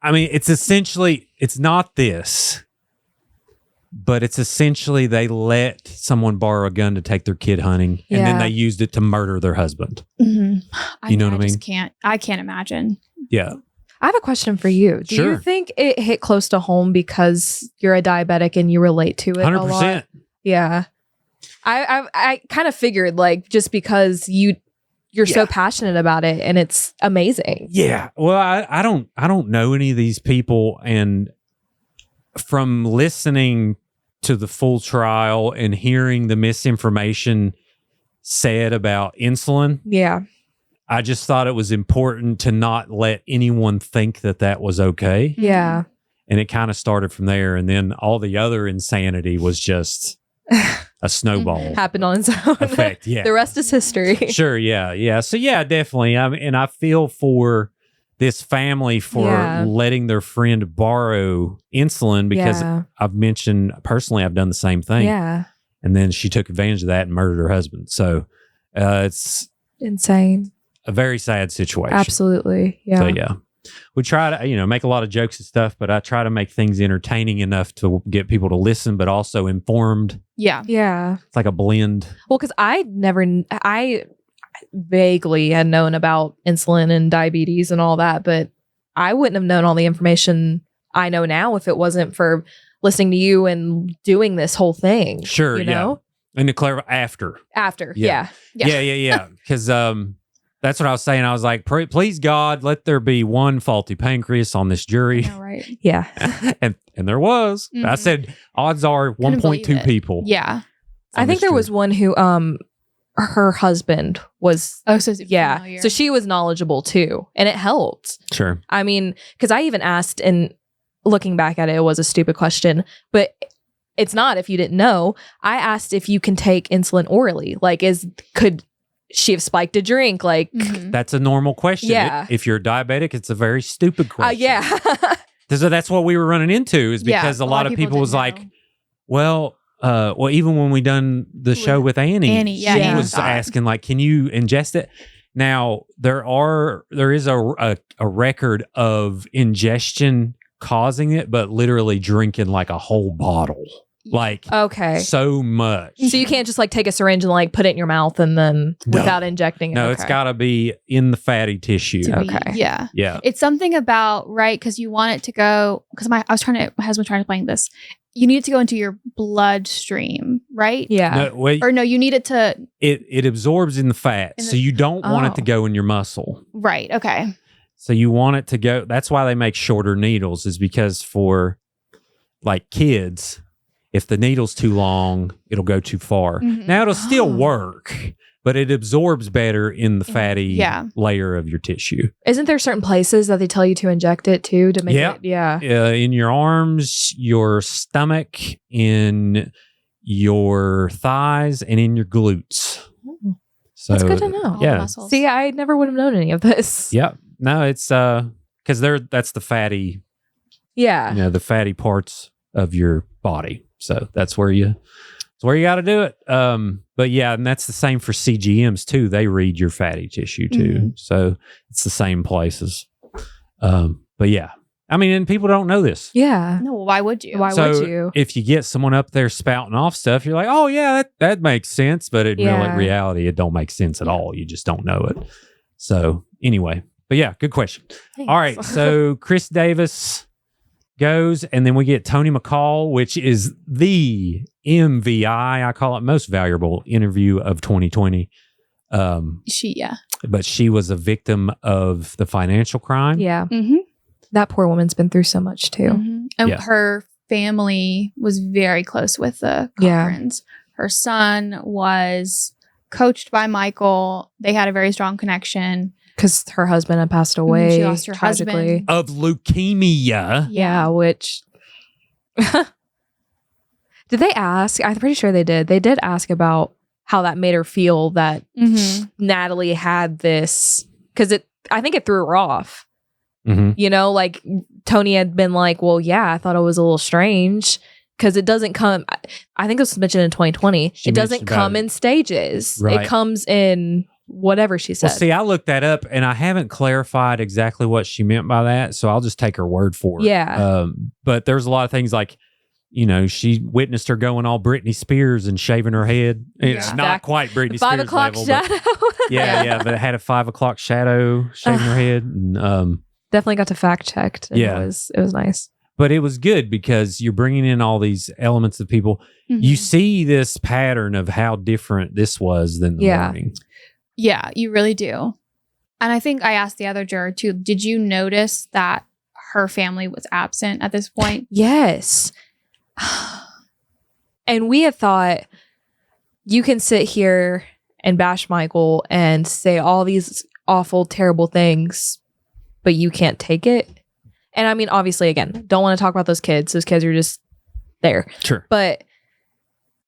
I mean, it's not this, but it's essentially they let someone borrow a gun to take their kid hunting, and then
Yeah.
they used it to murder their husband.
You
know what I mean?
I can't imagine.
Yeah.
I have a question for you. Do
Sure.
you think it hit close to home because you're a diabetic and you relate to it
100%.
a lot? Yeah. I kind of figured like just because you're so passionate about it and it's amazing.
Yeah. Well, I don't know any of these people, and from listening to the full trial and hearing the misinformation said about insulin,
Yeah.
I just thought it was important to not let anyone think that was okay.
Yeah.
And it kind of started from there, and then all the other insanity was just a snowball
Happened on its own.
effect. Yeah.
The rest is history.
Sure. Yeah. Yeah. So yeah, definitely. I mean, and I feel for this family for letting their friend borrow insulin, because
Yeah.
I've mentioned personally, I've done the same thing.
Yeah.
And then she took advantage of that and murdered her husband. So it's
Insane.
a very sad situation.
Absolutely. Yeah.
So yeah, we try to, make a lot of jokes and stuff, but I try to make things entertaining enough to get people to listen, but also informed.
Yeah.
Yeah.
It's like a blend.
Well, because I vaguely had known about insulin and diabetes and all that, but I wouldn't have known all the information I know now if it wasn't for listening to you and doing this whole thing.
Sure.
You know?
And to clarify, after.
Yeah.
Yeah. Because that's what I was saying. I was like, please God, let there be one faulty pancreas on this jury.
I know, right?
Yeah.
and there was. I
Mhm.
said odds are
Couldn't believe
1.2
it.
people.
Yeah.
I think there was one who her husband was
Oh, so it's familiar.
so she was knowledgeable too, and it helped.
Sure.
I mean, because I even asked, and looking back at it, it was a stupid question, but it's not if you didn't know. I asked if you can take insulin orally. Like, could she have spiked a drink? Like,
Mhm.
That's a normal question.
Yeah.
If you're diabetic, it's a very stupid question.
yeah.
So that's what we were running into, is
Yeah,
because a lot of people was
didn't
like,
know.
well, even when we done the show with Annie,
yeah,
she
Annie
was
thought.
asking like, can you ingest it? Now there is a record of ingestion causing it, but literally drinking like a whole bottle, like
Okay.
so much.
So you can't just like take a syringe and like put it in your mouth and then
No.
without injecting it.
No,
Okay.
it's got to be in the fatty tissue.
To be-
Okay.
yeah.
Yeah.
It's something about, right? Because you want it to go, because my husband trying to explain this. You need it to go into your bloodstream, right?
Yeah.
No, wait,
Or no, you need it to,
it absorbs in the fat,
In the-
so you don't want it to
Oh.
go in your muscle.
right. Okay.
So you want it to go. That's why they make shorter needles, is because for like kids, if the needle's too long, it'll go too far.
Mhm.
Now it'll still
Oh.
work, but it absorbs better in the fatty
yeah.
layer of your tissue.
Isn't there certain places that they tell you to inject it too to make
Yeah.
it? Yeah.
In your arms, your stomach, in your thighs, and in your glutes. So
That's good to know.
All the
Yeah.
muscles.
See, I never would have known any of this.
Yeah. No, it's because that's the fatty,
Yeah.
the fatty parts of your body. So that's where you it's where you got to do it. But yeah, and that's the same for CGMs too. They read your fatty tissue too.
Mm-hmm.
So it's the same places. But yeah, I mean, and people don't know this.
Yeah.
No, why would you?
Why
So
would you?
if you get someone up there spouting off stuff, you're like, oh yeah, that makes sense. But in
Yeah.
reality, it don't make sense at all. You just don't know it. So anyway, but yeah, good question.
Thanks.
All right. So Chris Davis goes, and then we get Tony McCall, which is the MVI. I call it most valuable interview of 2020.
Yeah.
But she was a victim of the financial crime.
Yeah.
Mm-hmm.
That poor woman's been through so much too.
Mm-hmm. And
Yeah.
her family was very close with the
Yeah.
Cochrans. Her son was coached by Michael. They had a very strong connection.
Because her husband had passed away.
She lost her
tragically.
husband.
Of leukemia.
Yeah, which did they ask? I'm pretty sure they did. They did ask about how that made her feel that
Mm-hmm.
Natalie had this, because I think it threw her off.
Mm-hmm.
You know, like Tony had been like, well, yeah, I thought it was a little strange because it doesn't come. I think it was mentioned in 2020.
She
It doesn't
mentioned about
come
it.
in stages.
Right.
It comes in whatever she said.
Well, see, I looked that up and I haven't clarified exactly what she meant by that. So I'll just take her word for it.
Yeah.
But there's a lot of things like, you know, she witnessed her going all Britney Spears and shaving her head. It's
Yeah.
not quite Britney
5
Spears
o'clock
level, but
shadow.
yeah, but it had a 5 o'clock shadow shaving her head. And,
Definitely got to fact checked.
Yeah.
It was nice.
but it was good because you're bringing in all these elements of people.
Mm-hmm.
You see this pattern of how different this was than the
Yeah.
morning.
Yeah, you really do. And I think I asked the other juror too, did you notice that her family was absent at this point?
Yes. And we had thought you can sit here and bash Michael and say all these awful, terrible things, but you can't take it. And I mean, obviously, again, don't want to talk about those kids. Those kids are just there.
Sure.
But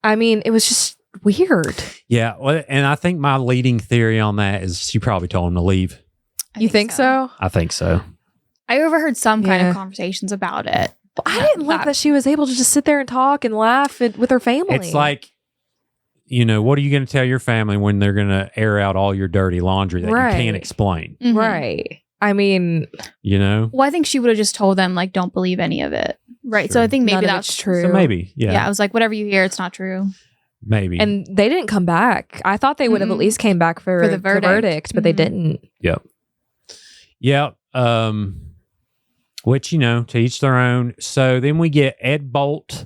I mean, it was just weird.
Yeah. Well, and I think my leading theory on that is she probably told him to leave.
You think so?
I think so.
I overheard some kind
Yeah.
of conversations about it.
I didn't like that she was able to just sit there and talk and laugh with her family.
It's like, you know, what are you going to tell your family when they're going to air out all your dirty laundry that
Right.
you can't explain?
Mhm.
right. I mean,
You know?
Well, I think she would have just told them, like, don't believe any of it. Right. So
Sure.
I think
none
maybe
of
that's
it's true.
So maybe. Yeah.
Yeah. I was like, whatever you hear, it's not true.
Maybe.
And they didn't come back. I thought they would have at
Mm-mm.
least came back for
For the
the
verdict.
verdict, but they
Mhm.
didn't.
yeah. Which, you know, to each their own. So then we get Ed Bolt,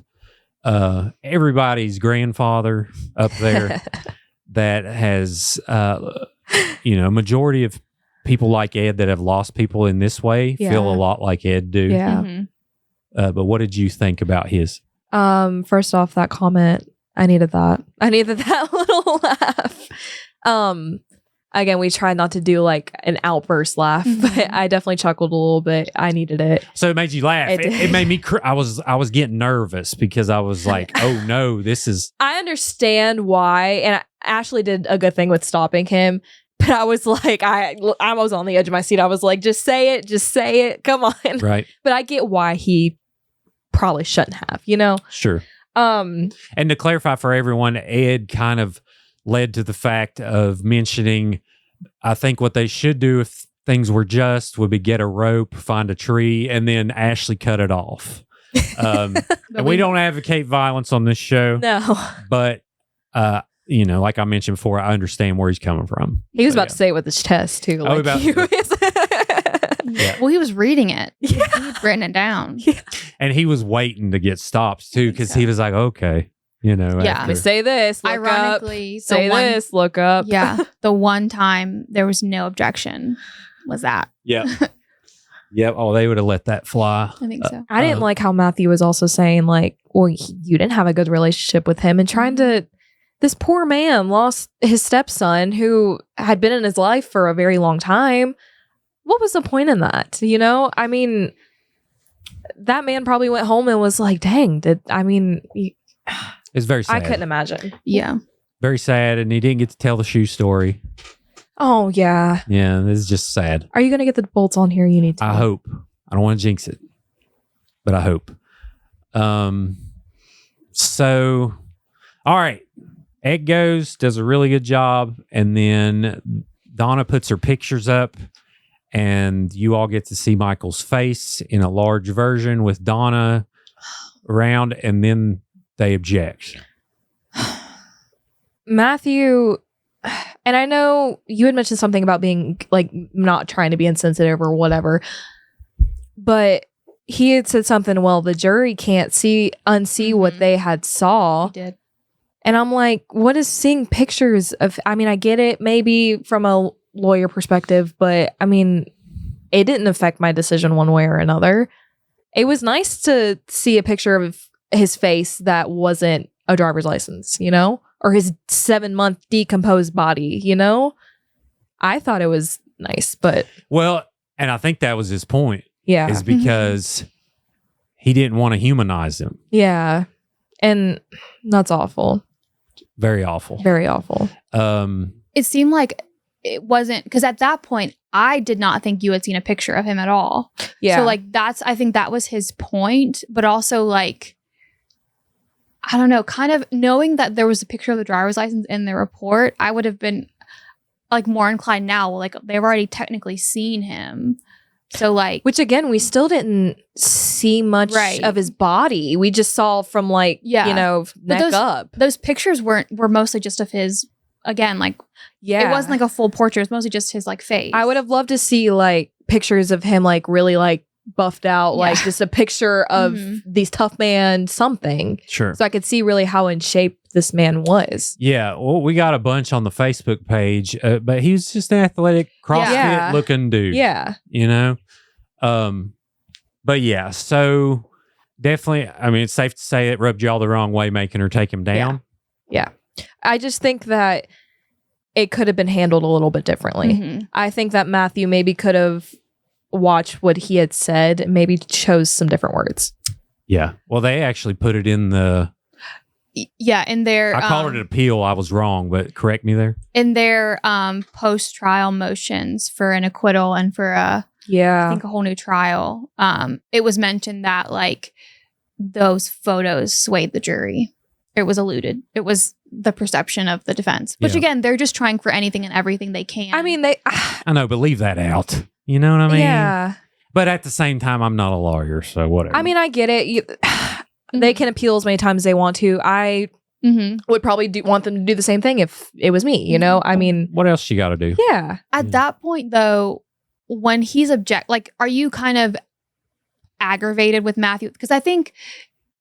everybody's grandfather up there that has, you know, majority of people like Ed that have lost people in this way feel
Yeah.
a lot like Ed do.
Yeah.
Mhm.
But what did you think about his?
First off, that comment, I needed that. I needed that little laugh. Again, we tried not to do like an outburst laugh,
Mhm.
but I definitely chuckled a little bit. I needed it.
So it made you laugh.
It
It,
did.
made me. I was getting nervous because I was like, "Oh no, this is."
I understand why, and Ashley did a good thing with stopping him. But I was like, I was on the edge of my seat. I was like, just say it, come on.
Right.
But I get why he probably shouldn't have, you know.
Sure.
Um,
And to clarify for everyone, Ed kind of led to the fact of mentioning, I think what they should do if things were just would be get a rope, find a tree, and then Ashley cut it off.
But
And we don't advocate violence on this show,
no,
but you know, like I mentioned before, I understand where he's coming from.
he was
So,
about to say it with his chest too.
Oh,
Like
about-
he was.
Yeah.
Well, he was reading it.
Yeah.
He'd written it down.
And he was waiting to get stops too,
think
because
so.
he was like, okay, you know,
Yeah.
after-
Say this. Look
Ironically,
up. Say this. Look up.
Yeah. The one time there was no objection was that.
Yep. Yep. Oh, they would have let that fly.
I think so.
I didn't like how Matthew was also saying like, well, you didn't have a good relationship with him, and trying to. This poor man lost his stepson who had been in his life for a very long time. What was the point in that? You know, I mean, that man probably went home and was like, dang,
It's very sad.
I couldn't imagine.
Yeah.
Very sad, and he didn't get to tell the shoe story.
Oh, yeah.
Yeah, this is just sad.
Are you going to get the bolts on here? You need to.
I hope. I don't want to jinx it, but I hope. So, All right. Ed does a really good job. And then Donna puts her pictures up. And you all get to see Michael's face in a large version with Donna around. And then they object.
Matthew, and I know you had mentioned something about being like not trying to be insensitive or whatever, but he had said something, well, the jury can't unsee what they had saw.
He did.
And I'm like, what is seeing pictures of? I mean, I get it maybe from a lawyer perspective, but I mean, it didn't affect my decision one way or another. It was nice to see a picture of his face that wasn't a driver's license, or his 7-month decomposed body, I thought it was nice, but
well, and I think that was his point.
Yeah.
Is because he didn't want to humanize him.
Yeah. And that's awful.
Very awful.
Very awful.
It seemed like it wasn't, because at that point, I did not think you had seen a picture of him at all.
Yeah.
So I think that was his point, but also I don't know, kind of knowing that there was a picture of the driver's license in the report, I would have been more inclined now. They've already technically seen him. So
which again, we still didn't see much of his body. We just saw from neck up.
Those pictures were mostly just of his, again, it wasn't like a full portrait. It was mostly just his face.
I would have loved to see pictures of him really buffed out, just a picture of these tough man something.
Sure.
So I could see really how in shape this man was.
Yeah. Well, we got a bunch on the Facebook page, but he was just an athletic CrossFit looking dude.
Yeah.
But yeah, so definitely, I mean, it's safe to say it rubbed y'all the wrong way making her take him down.
Yeah. I just think that it could have been handled a little bit differently.
Mm-hmm.
I think that Matthew maybe could have watched what he had said and maybe chose some different words.
Yeah. Well, they actually put it in the...
Yeah, in their...
I called it an appeal. I was wrong, but correct me there.
In their post-trial motions for an acquittal and for I think a whole new trial, it was mentioned that those photos swayed the jury. It was alluded. It was the perception of the defense, which again, they're just trying for anything and everything they can.
I mean,
I know, but leave that out. You know what I mean?
Yeah.
But at the same time, I'm not a lawyer, so whatever.
I mean, I get it. They can appeal as many times as they want to. I would probably want them to do the same thing if it was me, I mean...
What else you got to do?
Yeah.
At that point, though, when he's are you kind of aggravated with Matthew? Because I think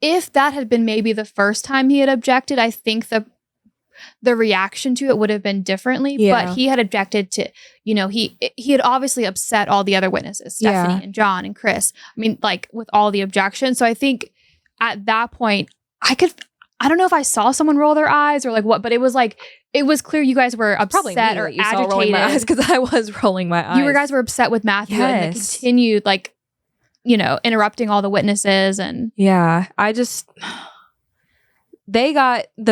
if that had been maybe the first time he had objected, I think the reaction to it would have been differently.
Yeah.
But he had objected to, he had obviously upset all the other witnesses, Stephanie and John and Chris. I mean, with all the objections. So I think at that point, I don't know if I saw someone roll their eyes or what, but it was it was clear you guys were upset or
you
agitated.
saw rolling my eyes because I was rolling my eyes.
You guys were upset with Matthew and they continued interrupting all the witnesses and
the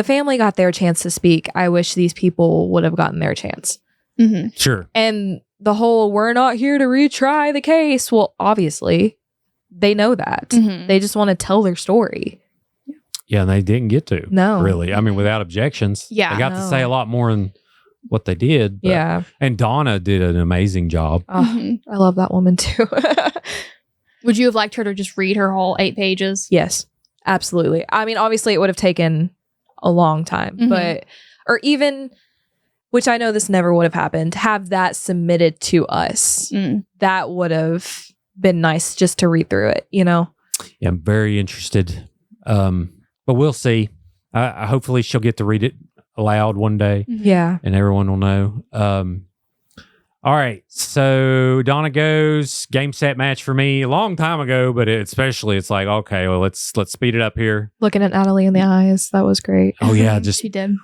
family got their chance to speak. I wish these people would have gotten their chance.
Mm-hmm.
Sure.
And the whole, we're not here to retry the case. Well, obviously they know that.
Mm-hmm.
They just want to tell their story.
Yeah, and they didn't get to.
No.
Really. I mean, without objections.
Yeah.
They got to say a lot more than what they did. But,
yeah.
And Donna did an amazing job.
Oh, I love that woman too.
Would you have liked her to just read her whole 8 pages?
Yes, absolutely. I mean, obviously it would have taken a long time, or even, which I know this never would have happened, have that submitted to us. That would have been nice just to read through it, Yeah,
I'm very interested. But we'll see. Hopefully she'll get to read it aloud one day.
Yeah.
And everyone will know. All right. So Donna goes, game, set, match for me a long time ago, but especially it's okay, well, let's speed it up here.
Looking at Natalie in the eyes. That was great.
Oh yeah. Just
she did.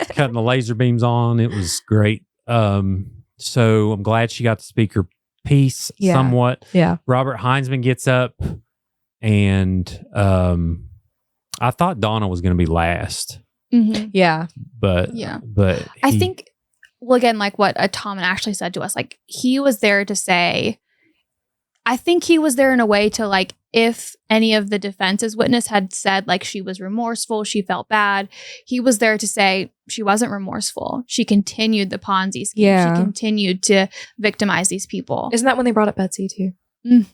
Cutting the laser beams on. It was great. So I'm glad she got to speak her piece somewhat.
Yeah.
Robert Heinzman gets up and I thought Donna was going to be last.
Mm-hmm.
Yeah.
But
I think, well, again, what Tom and Ashley said to us, he was there to say, I think he was there in a way to if any of the defense's witness had said like she was remorseful, she felt bad, he was there to say she wasn't remorseful. She continued the Ponzi scheme.
Yeah.
She continued to victimize these people.
Isn't that when they brought up Betsy too?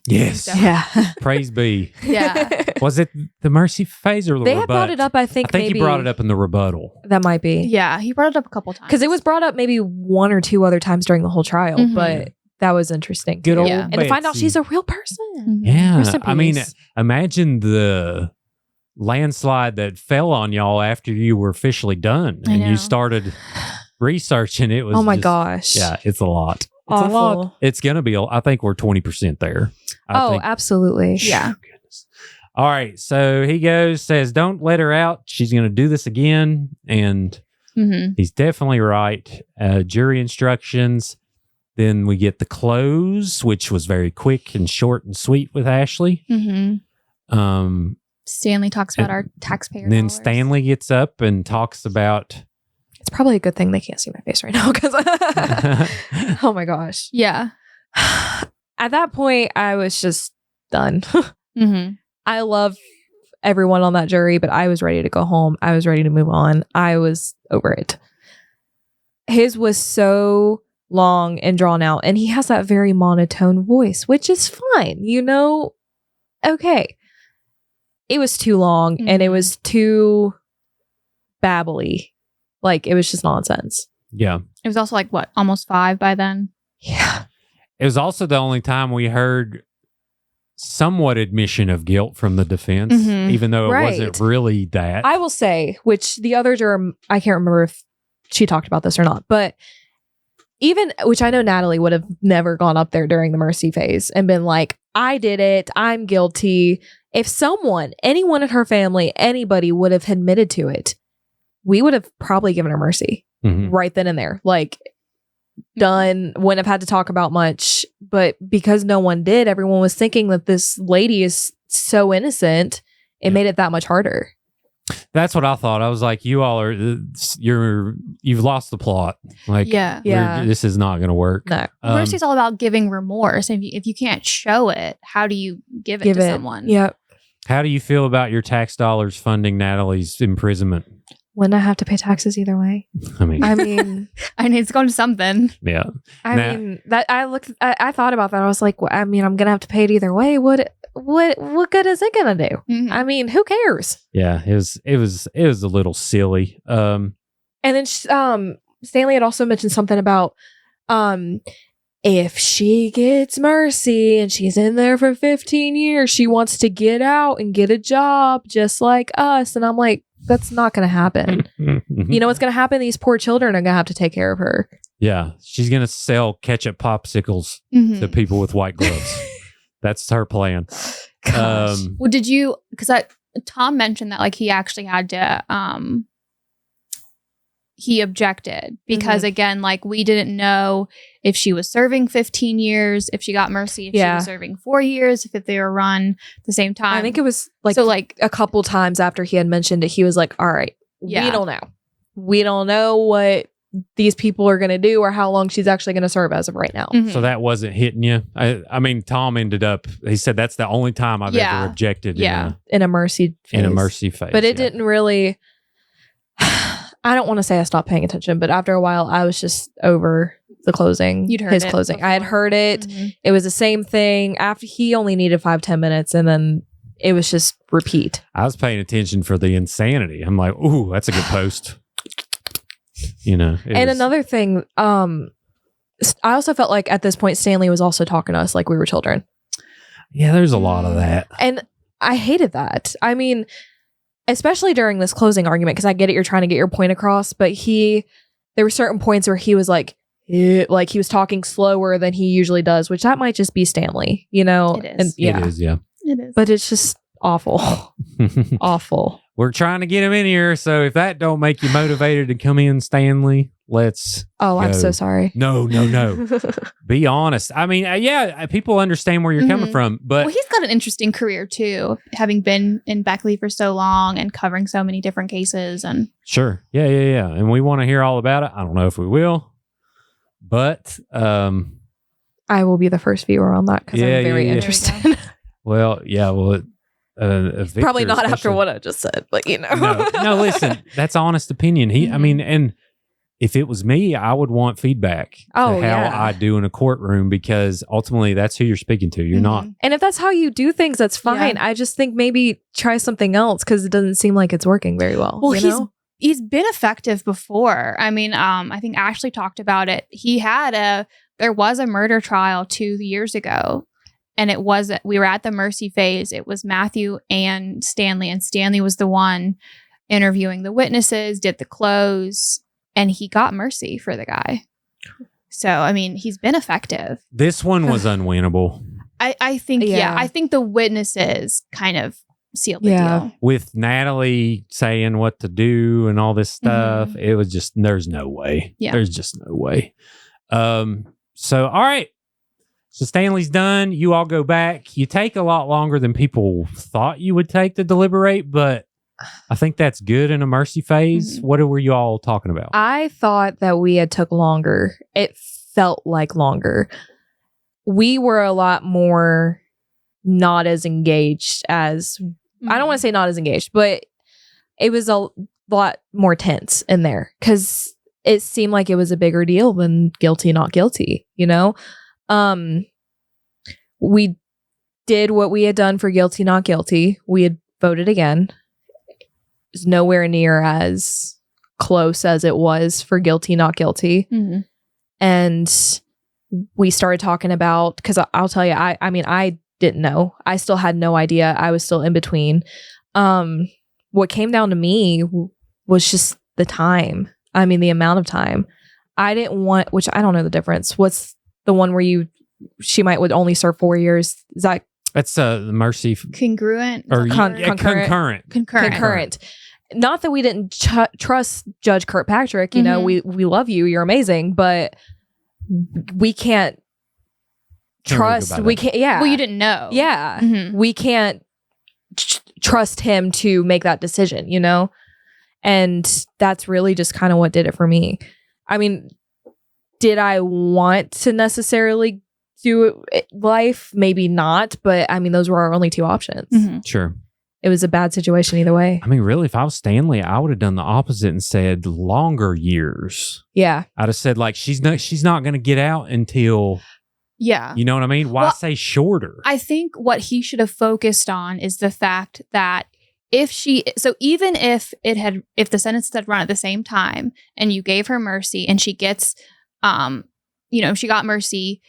Yes.
So-
Yeah.
Praise be.
Yeah.
Was it the mercy phase or the
They
rebut?
had brought it up, I think
I think
maybe
he brought it up in the rebuttal.
That might be.
Yeah, he brought it up a couple times.
Because it was brought up maybe one or two other times during the whole trial,
Mhm.
but that was interesting.
Good
too.
old
Yeah.
And to find out
Betsy.
she's a real person.
Mhm.
Yeah.
Rest in
I mean,
peace.
imagine the landslide that fell on y'all after you were officially done
I
and
know.
you started researching. It was
Oh my
just-
gosh.
Yeah, it's a lot. It's
Awful.
a lot. It's going to be, I think we're 20% there. I think.
Absolutely.
Yeah.
Goodness. All right. So he says, don't let her out. She's going to do this again. And
Mhm.
he's definitely right. Jury instructions. Then we get the close, which was very quick and short and sweet with Ashley.
Mhm. Stanley talks about our taxpayer
And then
dollars.
Stanley gets up and talks about
It's probably a good thing they can't see my face right now because oh my gosh.
Yeah.
At that point, I was just done.
Mm-hmm.
I love everyone on that jury, but I was ready to go home. I was ready to move on. I was over it. His was so long and drawn out, and he has that very monotone voice, which is fine, okay. It was too long and it
Mhm.
was too babbly. Like, it was just nonsense.
yeah.
It was also like what, almost 5 by then?
Yeah.
It was also the only time we heard somewhat admission of guilt from the defense,
Mhm.
even though it
Right.
wasn't really that.
I will say, which the other juror, I can't remember if she talked about this or not, but even, which I know Natalie would have never gone up there during the mercy phase and been like, I did it, I'm guilty. If someone, anyone in her family, anybody would have admitted to it, we would have probably given her mercy
Mhm.
right then and there. Like, done, wouldn't have had to talk about much. But because no one did, everyone was thinking that this lady is so innocent, it
Yeah.
made it that much harder.
That's what I thought. I was like, you all are, you've lost the plot. Like,
Yeah.
Yeah.
this is not going to work.
No.
Mercy's all about giving remorse. If you can't show it, how do you give it to someone?
Yep.
How do you feel about your tax dollars funding Natalie's imprisonment?
Wouldn't I have to pay taxes either way?
I mean,
I mean,
I mean, it's going to something.
yeah.
I
Nah.
mean that I thought about that. I was like, well, I mean, I'm gonna have to pay it either way. What good is it gonna do?
Mhm.
I mean, who cares?
Yeah. It was a little silly.
And then Stanley had also mentioned something about if she gets mercy and she's in there for 15 years, she wants to get out and get a job just like us. And I'm like, that's not going to happen. You know what's going to happen? These poor children are going to have to take care of her.
Yeah. She's going to sell ketchup popsicles
Mhm.
to people with white gloves. That's her plan.
Gosh.
Well, did you? Because Tom mentioned that like he actually had to. He objected because again, like we didn't know if she was serving 15 years, if she got mercy, if she
Yeah.
was serving 4 years, if they were run at the same time.
I think it was like,
so like
a couple times after he had mentioned it, he was like, all right,
Yeah.
we don't know. We don't know what these people are going to do or how long she's actually going to serve as of right now.
mhm.
So that wasn't hitting you. I mean, Tom ended up. He said that's the only time I've
Yeah.
ever objected.
Yeah.
In a mercy phase.
in a mercy phase.
But it
yeah.
didn't really. I don't want to say I stopped paying attention, but after a while, I was just over the closing.
You'd heard
his
it
closing. I had
before.
heard it.
Mhm.
It was the same thing. After he only needed 5-10 minutes, and then it was just repeat.
I was paying attention for the insanity. I'm like, ooh, that's a good post. You know. it
And
was-
another thing, I also felt like at this point Stanley was also talking to us like we were children,
Yeah, there's a lot of that.
and I hated that. I mean, especially during this closing argument, because I get it, you're trying to get your point across, but there were certain points where he was like he was talking slower than he usually does, which that might just be Stanley,
It is.
And yeah,
It is, yeah.
It is.
but it's just awful, awful.
We're trying to get him in here, so if that don't make you motivated to come in, Stanley, let's.
Oh, I'm
Go.
so sorry.
No. Be honest. I mean, people understand where you're coming
Mhm.
from, but
Well, he's got an interesting career too, having been in Beckley for so long and covering so many different cases. And
sure, yeah, and we want to hear all about it. I don't know if we will, but
I will be the first viewer on that because
Yeah,
I'm very
yeah, yeah.
interested.
Well, yeah. Well,
Probably
Victor
not after
especially-
what I just said, but you know.
No, listen, that's honest opinion. I mean, and if it was me, I would want feedback to how I do in a courtroom, because ultimately that's who you're speaking to. You're not.
And if that's how you do things, that's fine.
Yeah.
I just think maybe try something else because it doesn't seem like it's working very well.
Well,
you know?
he's been effective before. I mean, I think Ashley talked about it. There was a murder trial 2 years ago, and we were at the mercy phase. It was Matthew and Stanley was the one interviewing the witnesses, did the close, and he got mercy for the guy. So, I mean, he's been effective.
This one was unwinnable.
I think, I think the witnesses kind of sealed the deal.
With Natalie saying what to do and all this stuff, it was just, there's no way.
Yeah.
There's just no way. So, all right. So Stanley's done. You all go back. You take a lot longer than people thought you would take to deliberate, but I think that's good in a mercy phase. What were you all talking about?
I thought that we had took longer. It felt like longer. We were a lot more not as engaged as, I don't want to say not as engaged, but it was a lot more tense in there because it seemed like it was a bigger deal than guilty, not guilty, you know? We did what we had done for guilty, not guilty. We had voted again. It's nowhere near as close as it was for guilty, not guilty. And we started talking about, because I'll tell you, I mean, I didn't know. I still had no idea. I was still in between. What came down to me was just the time. I mean, the amount of time. I didn't want, which I don't know the difference. What's the one where she would only serve 4 years? Is that?
That's the mercy.
Congruent?
Or
concurrent. Concurrent. Not that we didn't trust Judge Kirkpatrick. You know, we love you. You're amazing. But we can't trust. We can't. Yeah.
Well, you didn't know.
Yeah. We can't trust him to make that decision, you know? And that's really just kind of what did it for me. I mean, did I want to necessarily do life? Maybe not. But I mean, those were our only two options.
Sure.
It was a bad situation either way.
I mean, really, if I was Stanley, I would have done the opposite and said longer years.
Yeah.
I'd have said, like, she's not going to get out until...
Yeah.
You know what I mean? Why say shorter?
I think what he should have focused on is the fact that even if the sentence had run at the same time and you gave her mercy and she gets, she got mercy,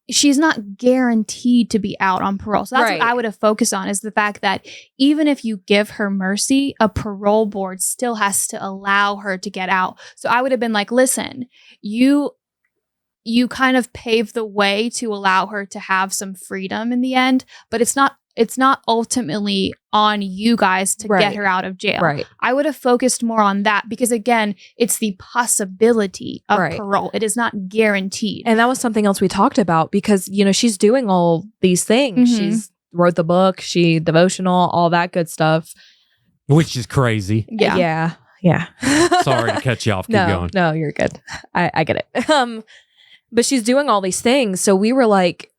she's not guaranteed to be out on parole. So that's what I would have focused on, is the fact that even if you give her mercy, a parole board still has to allow her to get out. So I would have been like, listen, you kind of paved the way to allow her to have some freedom in the end, but it's not ultimately on you guys to get her out of jail.
Right.
I would have focused more on that because, again, it's the possibility of parole. It is not guaranteed.
And that was something else we talked about because, you know, she's doing all these things. She's wrote the book, devotional, all that good stuff.
Which is crazy.
Yeah.
Sorry to cut you off. Keep going.
No, you're good. I get it. But she's doing all these things. So we were like,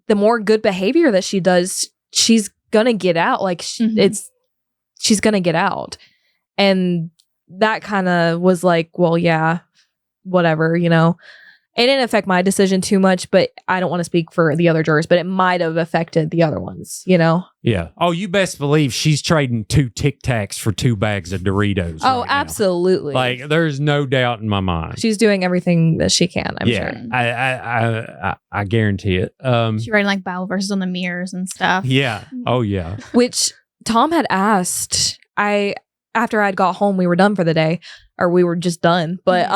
the more good behavior that she does, she's going to get out. Like she's going to get out. And that kind of was like, well, yeah, whatever, you know. It didn't affect my decision too much, but I don't want to speak for the other jurors, but it might have affected the other ones, you know?
Yeah. Oh, you best believe she's trading 2 Tic Tacs for 2 bags of Doritos.
Oh,
right
absolutely.
Now. Like, there's no doubt in my mind.
She's doing everything that she can, I'm sure.
I guarantee it.
She's writing like Bible verses on the mirrors and stuff.
Yeah. Oh, yeah.
Which Tom had asked, after I'd got home, we were done for the day, or we were just done. But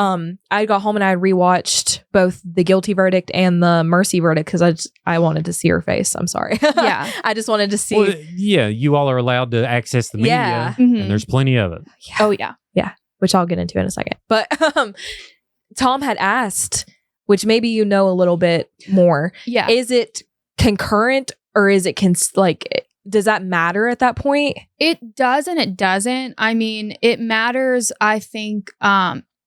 I got home and I rewatched both the guilty verdict and the mercy verdict because I wanted to see her face. I'm sorry.
Yeah.
I just wanted to see.
Well, yeah, you all are allowed to access the media, and there's plenty of it.
Yeah. Oh, yeah. Yeah. Which I'll get into in a second. But Tom had asked, which maybe you know a little bit more.
Yeah.
Is it concurrent or is it does that matter at that point?
It does and it doesn't. I mean, it matters, I think,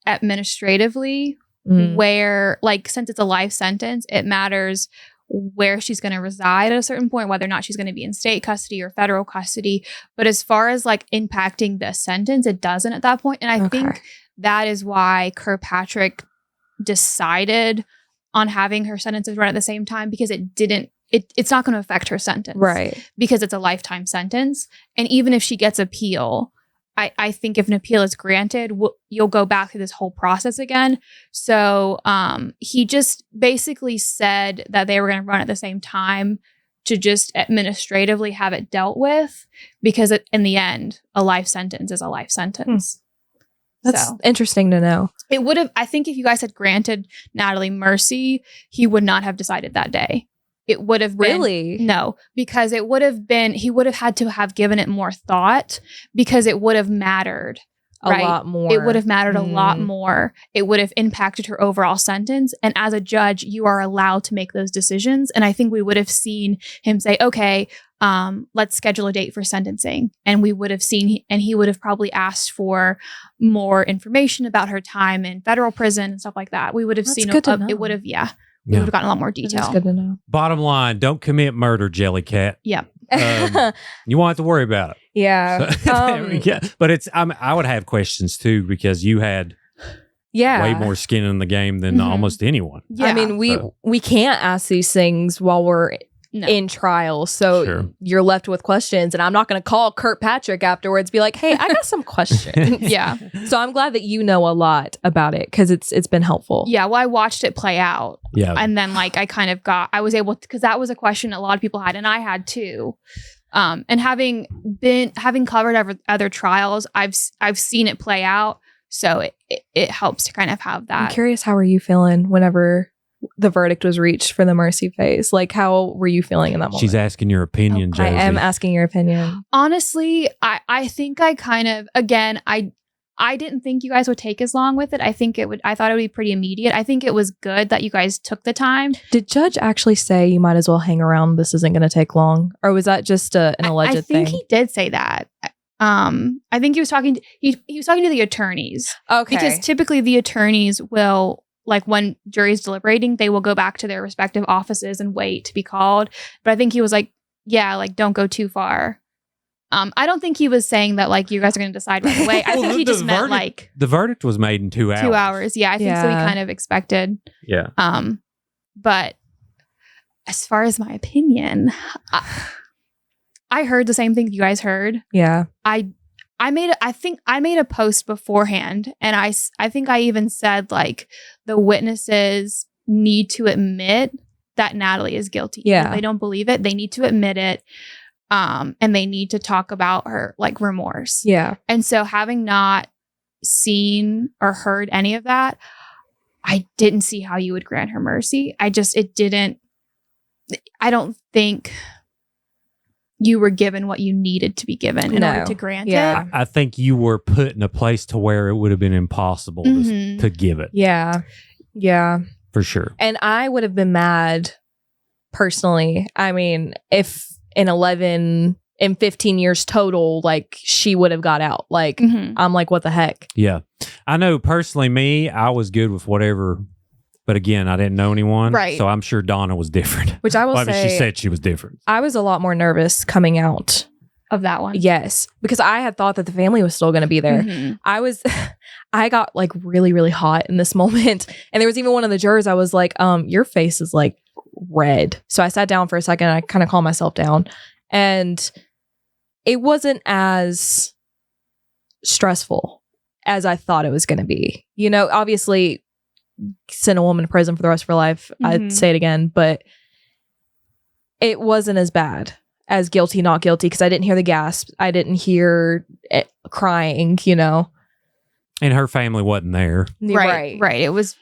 administratively, where, like, since it's a life sentence, it matters where she's going to reside at a certain point, whether or not she's going to be in state custody or federal custody. But as far as like impacting the sentence, it doesn't at that point. And I think that is why Kirkpatrick decided on having her sentences run at the same time, because it's not going to affect her sentence.
Right.
Because it's a lifetime sentence. And even if she gets appeal, I think if an appeal is granted, you'll go back through this whole process again. So he just basically said that they were going to run at the same time to just administratively have it dealt with, because in the end, a life sentence is a life sentence.
That's interesting to know.
It would have, I think if you guys had granted Natalie mercy, he would not have decided that day. It would have been,
Really?
No, because it would have been, he would have had to have given it more thought, because it would have mattered
A lot more.
It would have mattered a lot more. It would have impacted her overall sentence. And as a judge, you are allowed to make those decisions. And I think we would have seen him say, okay, let's schedule a date for sentencing. And we would have seen, and he would have probably asked for more information about her time in federal prison and stuff like that. We would have seen, it would have, we would have gotten a lot more detail.
That's good to know.
Bottom line, don't commit murder, Jellycat.
Yeah.
You won't have to worry about it.
Yeah.
So, but it's, I would have questions too, because you had way more skin in the game than almost anyone.
Yeah.
I mean, we can't ask these things while we're in trial. So you're left with questions, and I'm not going to call Kirkpatrick afterwards, be like, hey, I got some questions.
Yeah.
So I'm glad that you know a lot about it, because it's been helpful.
Yeah. Well, I watched it play out.
Yeah.
And then like I was able to, because that was a question a lot of people had, and I had too. And having covered other trials, I've seen it play out. So it helps to kind of have that.
I'm curious, how were you feeling whenever the verdict was reached for the mercy phase? Like, how were you feeling in that moment?
She's asking your opinion, Josie.
I am asking your opinion.
Honestly, I think I kind of, again, I didn't think you guys would take as long with it. I thought it would be pretty immediate. I think it was good that you guys took the time.
Did Judge actually say you might as well hang around? This isn't going to take long? Or was that just an alleged thing?
I think he did say that. I think he was talking to the attorneys.
Okay.
Because typically the attorneys will, like when jury's deliberating, they will go back to their respective offices and wait to be called. But I think he was like, yeah, like don't go too far. I don't think he was saying that like you guys are going to decide right away. I think he just meant like
the verdict was made in 2 hours.
2 hours. Yeah, I think so. He kind of expected.
Yeah.
But as far as my opinion, I heard the same thing you guys heard.
Yeah.
I think I made a post beforehand, and I think I even said like the witnesses need to admit that Natalie is guilty.
Yeah.
If they don't believe it, they need to admit it. And they need to talk about her like remorse.
Yeah.
And so having not seen or heard any of that, I didn't see how you would grant her mercy. I don't think you were given what you needed to be given in order to grant it.
I think you were put in a place to where it would have been impossible to give it.
Yeah. Yeah.
For sure.
And I would have been mad personally. I mean, if in 15 years total, like she would have got out. Like, I'm like, what the heck?
Yeah. I know personally, me, I was good with whatever. But again, I didn't know anyone.
Right.
So I'm sure Donna was different.
Which I will say.
She said she was different.
I was a lot more nervous coming out
of that one.
Yes. Because I had thought that the family was still going to be there. I got like really, really hot in this moment. And there was even one of the jurors, I was like, your face is like red. So I sat down for a second. I kind of calmed myself down. And it wasn't as stressful as I thought it was going to be. You know, obviously, send a woman to prison for the rest of her life. I'd say it again, but it wasn't as bad as guilty, not guilty, because I didn't hear the gasp. I didn't hear it crying, you know.
And her family wasn't there.
Right. It was.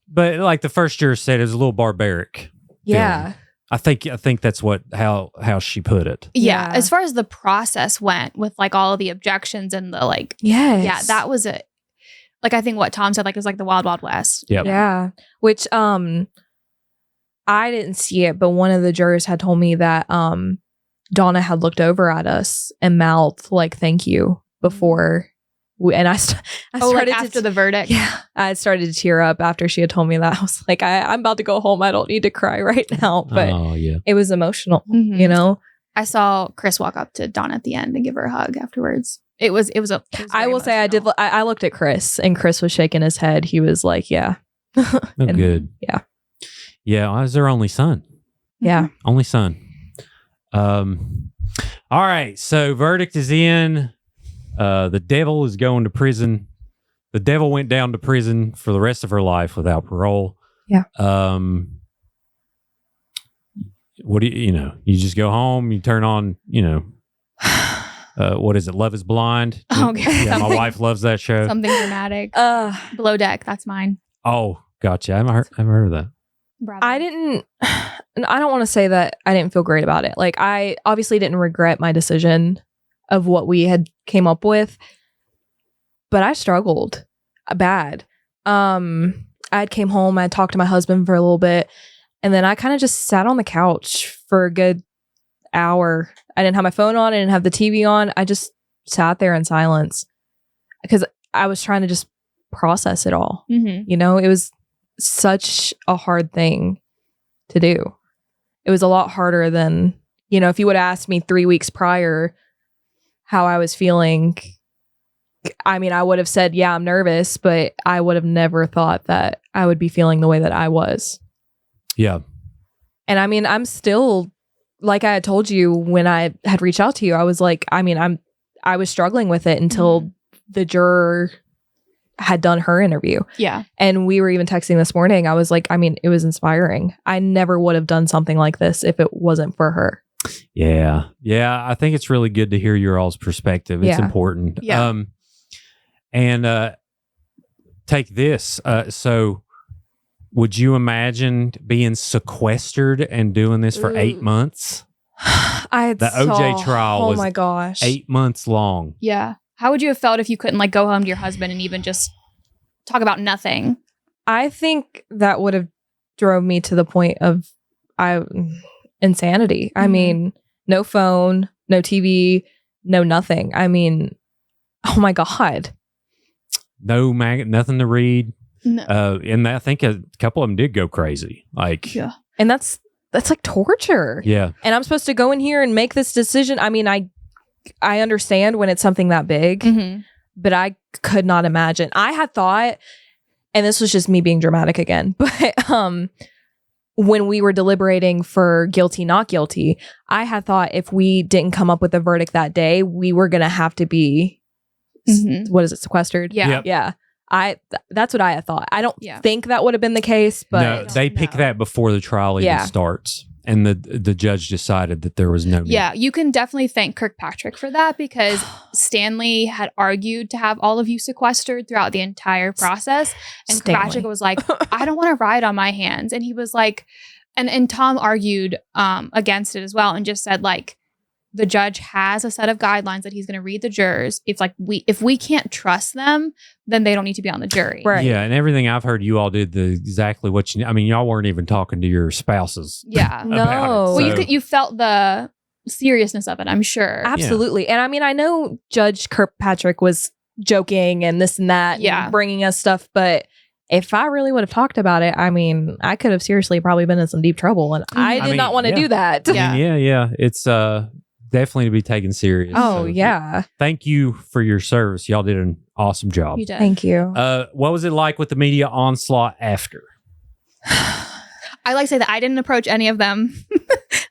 But like the first juror said, it was a little barbaric.
Yeah.
Feeling. I think that's how she put it.
Yeah. As far as the process went with like all of the objections and the like.
Yes.
Yeah, that was it. Like I think what Tom said, like it was like the Wild Wild West.
Yep.
Yeah. Which I didn't see it, but one of the jurors had told me that Donna had looked over at us and mouthed like thank you before And I started
like after the verdict.
Yeah, I started to tear up after she had told me that. I was like, I'm about to go home. I don't need to cry right now. But it was emotional,
Mhm.
you know?
I saw Chris walk up to Dawn at the end and give her a hug afterwards. It was
I will say I did. I looked at Chris and Chris was shaking his head. He was like, yeah. And,
good.
Yeah.
Yeah. I was their only son.
Yeah.
Only son. All right. So verdict is in. The devil is going to prison. The devil went down to prison for the rest of her life without parole.
Yeah.
What do you you just go home, you turn on, what is it? Love is Blind.
Okay.
Yeah, my wife loves that show.
Something dramatic. Below Deck. That's mine.
Oh, gotcha. I haven't heard of that.
Brother.
I don't want to say that I didn't feel great about it. Like, I obviously didn't regret my decision of what we had came up with, but I struggled bad. I came home, I talked to my husband for a little bit, and then I kind of just sat on the couch for a good hour. I didn't have my phone on, I didn't have the TV on. I just sat there in silence because I was trying to just process it all.
Mm-hmm.
It was such a hard thing to do. It was a lot harder than, if you would have asked me 3 weeks prior how I was feeling, I mean, I would have said, yeah, I'm nervous, but I would have never thought that I would be feeling the way that I was.
Yeah.
And I mean, I'm still, like I had told you when I had reached out to you, I was like, I was struggling with it until the juror had done her interview.
Yeah.
And we were even texting this morning. I was like, it was inspiring. I never would have done something like this if it wasn't for her.
Yeah. Yeah. I think it's really good to hear your all's perspective. It's important.
Yeah.
And take this. So would you imagine being sequestered and doing this for 8 months? The OJ trial was
my gosh,
8 months long.
Yeah. How would you have felt if you couldn't go home to your husband and even just talk about nothing?
I think that would have drove me to the point of insanity.
Mm-hmm.
I mean, no phone, no TV, no nothing. I mean, oh my God.
No nothing to read.
No.
And I think a couple of them did go crazy.
Yeah.
And that's like torture.
Yeah.
And I'm supposed to go in here and make this decision. I mean, I understand when it's something that big,
Mm-hmm.
but I could not imagine. I had thought, and this was just me being dramatic again, but when we were deliberating for guilty, not guilty, I had thought if we didn't come up with a verdict that day, we were going to have to be, what is it, sequestered?
Yeah.
Yep.
Yeah. That's what I had thought. I don't
Yeah.
think that would have been the case, but
No, they pick that before the trial even starts. And the judge decided that there was no need.
Yeah, you can definitely thank Kirkpatrick for that because Stanley had argued to have all of you sequestered throughout the entire process. And Kirkpatrick was like, I don't want to ride on my hands. And he was like, and Tom argued against it as well and just said the judge has a set of guidelines that he's going to read the jurors. If we can't trust them, then they don't need to be on the jury.
Right.
Yeah, and everything I've heard, you all did exactly what you. I mean, y'all weren't even talking to your spouses.
Yeah.
No.
About it,
Well, you felt the seriousness of it, I'm sure.
Absolutely. And I mean, I know Judge Kirkpatrick was joking and this and that, and bringing us stuff, but if I really would have talked about it, I mean, I could have seriously probably been in some deep trouble, and I did not want to do that.
Yeah.
It's definitely to be taken serious.
Oh, yeah.
Thank you for your service. Y'all did an awesome job.
You did.
Thank you.
What was it like with the media onslaught after?
I like to say that I didn't approach any of them.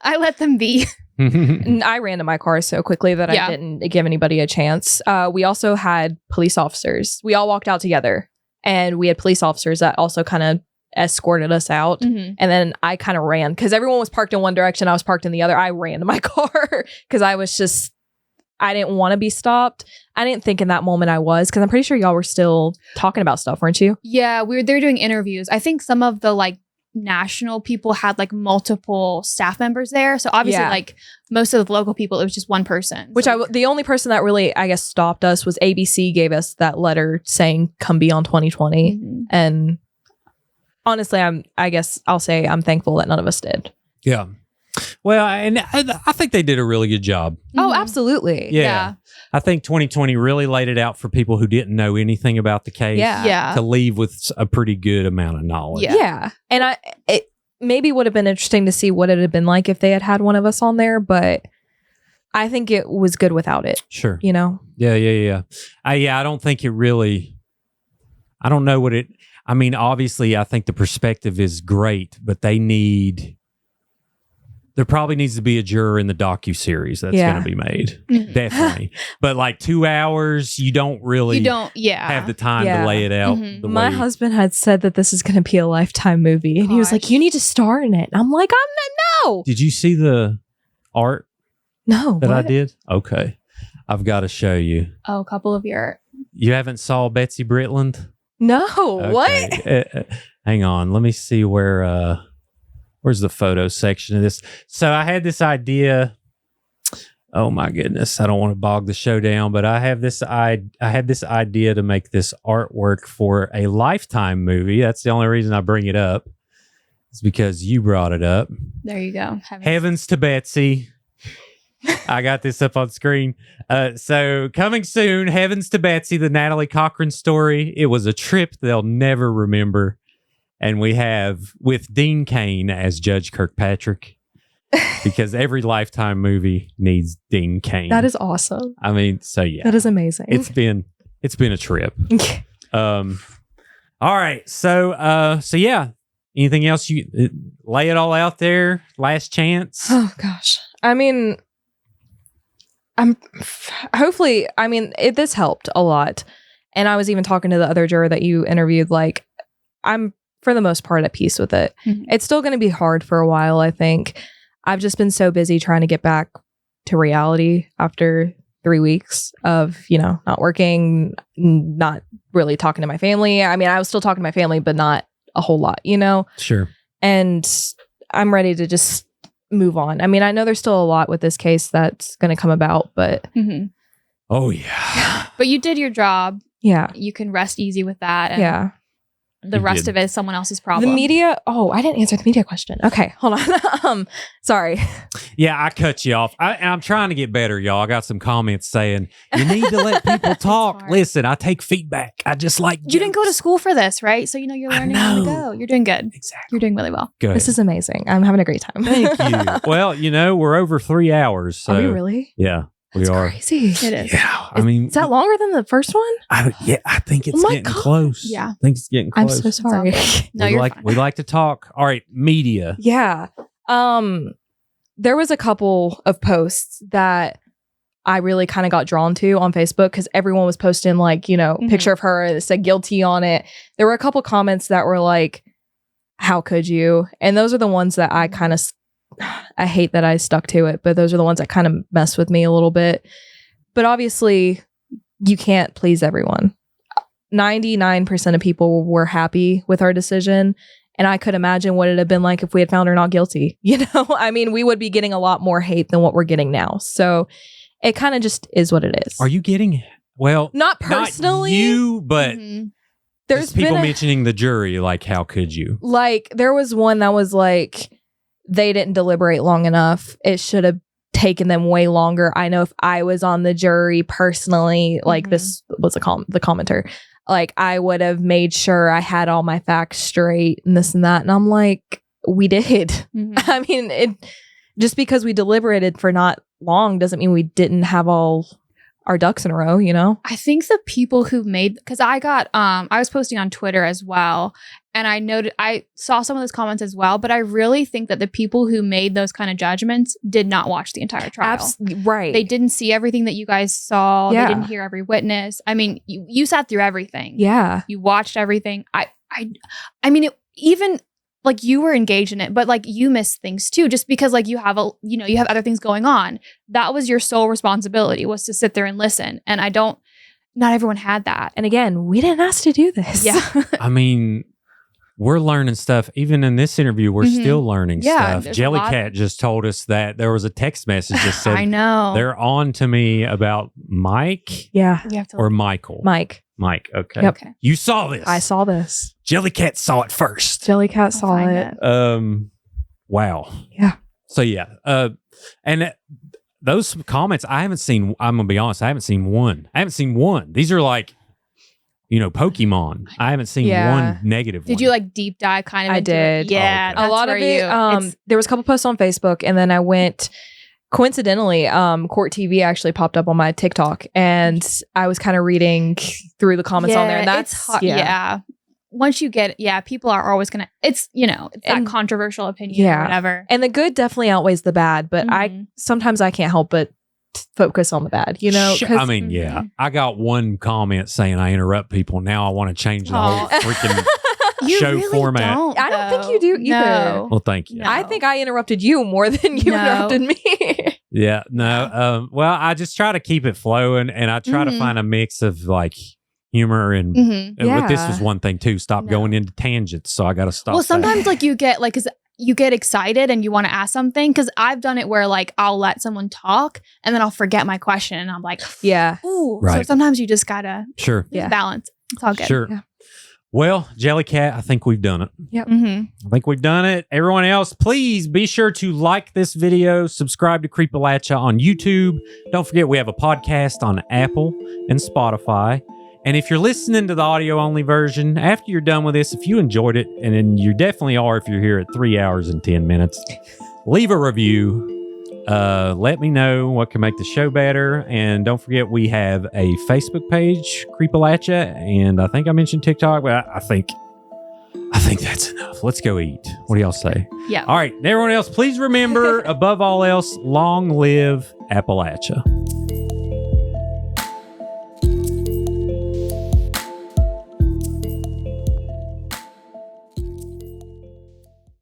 I let them be.
And I ran to my car so quickly that I didn't give anybody a chance. We also had police officers. We all walked out together, and we had police officers that also kind of escorted us out.
Mm-hmm.
And then I kind of ran because everyone was parked in one direction. I was parked in the other. I ran to my car because I didn't want to be stopped. I didn't think in that moment I was, because I'm pretty sure y'all were still talking about stuff, weren't you?
Yeah, they were doing interviews. I think some of the national people had multiple staff members there. So obviously most of the local people, it was just one person.
Which the only person that really, I guess, stopped us was ABC gave us that letter saying, come be on 2020.
Mm-hmm.
And honestly, I guess I'll say I'm thankful that none of us did.
Yeah. Well, and I think they did a really good job.
Oh, absolutely.
Yeah. I think 2020 really laid it out for people who didn't know anything about the case.
Yeah.
To leave with a pretty good amount of knowledge.
Yeah. And it maybe would have been interesting to see what it had been like if they had had one of us on there, but I think it was good without it.
Sure.
You know?
Yeah. I don't think it really, I don't know what it, I mean, obviously, I think the perspective is great, but there probably needs to be a juror in the docuseries that's going to be made. Definitely. But like 2 hours, you don't have the time to lay it out.
My husband had said that this is going to be a Lifetime movie. And he was like, you need to star in it. And I'm like, no.
Did you see the art
No.
that I did? Okay. I've got to show you.
Oh, a couple of your...
You haven't saw Betsy Britland?
No.
Okay.
What?
Hang on. Let me see where's the photo section of this. So I had this idea. Oh my goodness. I don't want to bog the show down, but I had this idea to make this artwork for a Lifetime movie. That's the only reason I bring it up. It's because you brought it up.
There you go.
Heavens to Betsy. I got this up on screen. So coming soon, Heavens to Betsy, the Natalie Cochran story. It was a trip they'll never remember. And we have with Dean Cain as Judge Kirkpatrick, because every Lifetime movie needs Dean Cain.
That is awesome.
I mean, so yeah,
that is amazing.
It's been a trip. All right. So yeah. Anything else? You lay it all out there. Last chance.
Oh gosh. I mean, this helped a lot. And I was even talking to the other juror that you interviewed. Like, I'm for the most part at peace with it.
Mm-hmm.
It's still going to be hard for a while, I think. I've just been so busy trying to get back to reality after 3 weeks of, not working, not really talking to my family. I mean, I was still talking to my family, but not a whole lot,
Sure.
And I'm ready to just move on. I mean, I know there's still a lot with this case that's going to come about, but
oh yeah.
But you did your job.
Yeah.
You can rest easy with that. And
yeah.
The rest of it is someone else's problem.
The media. Oh, I didn't answer the media question. Okay, hold on. Sorry.
Yeah, I cut you off. I'm trying to get better, y'all. I got some comments saying you need to let people talk. Listen, I take feedback. I just like
you didn't go to school for this, right? So you're learning on the go. You're doing good.
Exactly.
You're doing really well.
Good.
This is amazing. I'm having a great time.
Thank you. Well, we're over 3 hours. So
are we really?
Yeah.
That's
we are.
Crazy.
It is.
Yeah. I mean,
is that longer than the first one?
I think it's getting close.
Yeah.
I think it's getting close.
I'm so sorry.
No, you're fine.
We like to talk. All right. Media.
Yeah. There was a couple of posts that I really kind of got drawn to on Facebook because everyone was posting picture of her that said guilty on it. There were a couple comments that were like, how could you? And those are the ones that I kind of I hate that I stuck to it, but those are the ones that kind of mess with me a little bit. But obviously, you can't please everyone. 99% of people were happy with our decision. And I could imagine what it'd have been like if we had found her not guilty. I mean, we would be getting a lot more hate than what we're getting now. So it kind of just is what it is.
Are you getting,
not personally,
not you, but
there's
people mentioning the jury, like, how could you?
Like, there was one that was like, they didn't deliberate long enough. It should have taken them way longer. I know if I was on the jury personally, like this was the commenter, like I would have made sure I had all my facts straight and this and that. And I'm like, we did. I mean, just because we deliberated for not long doesn't mean we didn't have all our ducks in a row,
I think the people who made, because I got, I was posting on Twitter as well, and I saw some of those comments as well, but I really think that the people who made those kind of judgments did not watch the entire trial.
Right.
They didn't see everything that you guys saw.
Yeah.
They didn't hear every witness. I mean, you sat through everything.
Yeah.
You watched everything. I mean, even like you were engaged in it, but like you missed things too, just because like you have you have other things going on. That was your sole responsibility, was to sit there and listen. And not everyone had that.
And again, we didn't ask to do this.
Yeah.
I mean, we're learning stuff. Even in this interview, we're still learning stuff. Jellycat just told us that there was a text message that said,
I know.
They're on to me about Mike.
Yeah.
We have to
or Michael.
Mike.
Okay.
Yep.
Okay.
You saw this.
I saw this.
Jellycat saw it first.
Jellycat saw it.
Wow.
Yeah.
So yeah, and those comments I haven't seen. I'm gonna be honest, I haven't seen one. These are like, Pokemon. I haven't seen one negative.
Did you like deep dive kind of?
I
into
did.
It? Yeah,
Oh, okay.
A lot of it. There was a couple posts on Facebook, and then I went. Coincidentally, Court TV actually popped up on my TikTok, and I was kind of reading through the comments on there. And that's
it's hard. Yeah. Once you get, people are always gonna. It's it's that controversial opinion or whatever.
And the good definitely outweighs the bad, but sometimes I can't help but focus on the bad.
I mean, I got one comment saying I interrupt people. Now I want to change the whole freaking show format.
I don't think you do either.
No.
Well, thank you.
No.
I think I interrupted you more than you interrupted me.
Yeah, no. Well, I just try to keep it flowing, and I try to find a mix of like humor and with this was one thing too. Stop going into tangents, so I got to stop.
Well, sometimes like you get like, 'cause you get excited and you want to ask something, because I've done it where like I'll let someone talk and then I'll forget my question and I'm like, ooh.
Right.
So sometimes you just gotta balance. It's all good.
Sure. Yeah. Well, Jellycat, I think we've done it.
Yep.
I think we've done it. Everyone else, please be sure to like this video, subscribe to Creepalachia on YouTube. Don't forget we have a podcast on Apple and Spotify. And if you're listening to the audio-only version, after you're done with this, if you enjoyed it, and then you definitely are if you're here at 3 hours and 10 minutes, leave a review. Let me know what can make the show better. And don't forget, we have a Facebook page, Creepalachia, and I think I mentioned TikTok, but I think that's enough. Let's go eat. What do y'all say?
Yeah.
All right. Everyone else, please remember, above all else, long live Appalachia.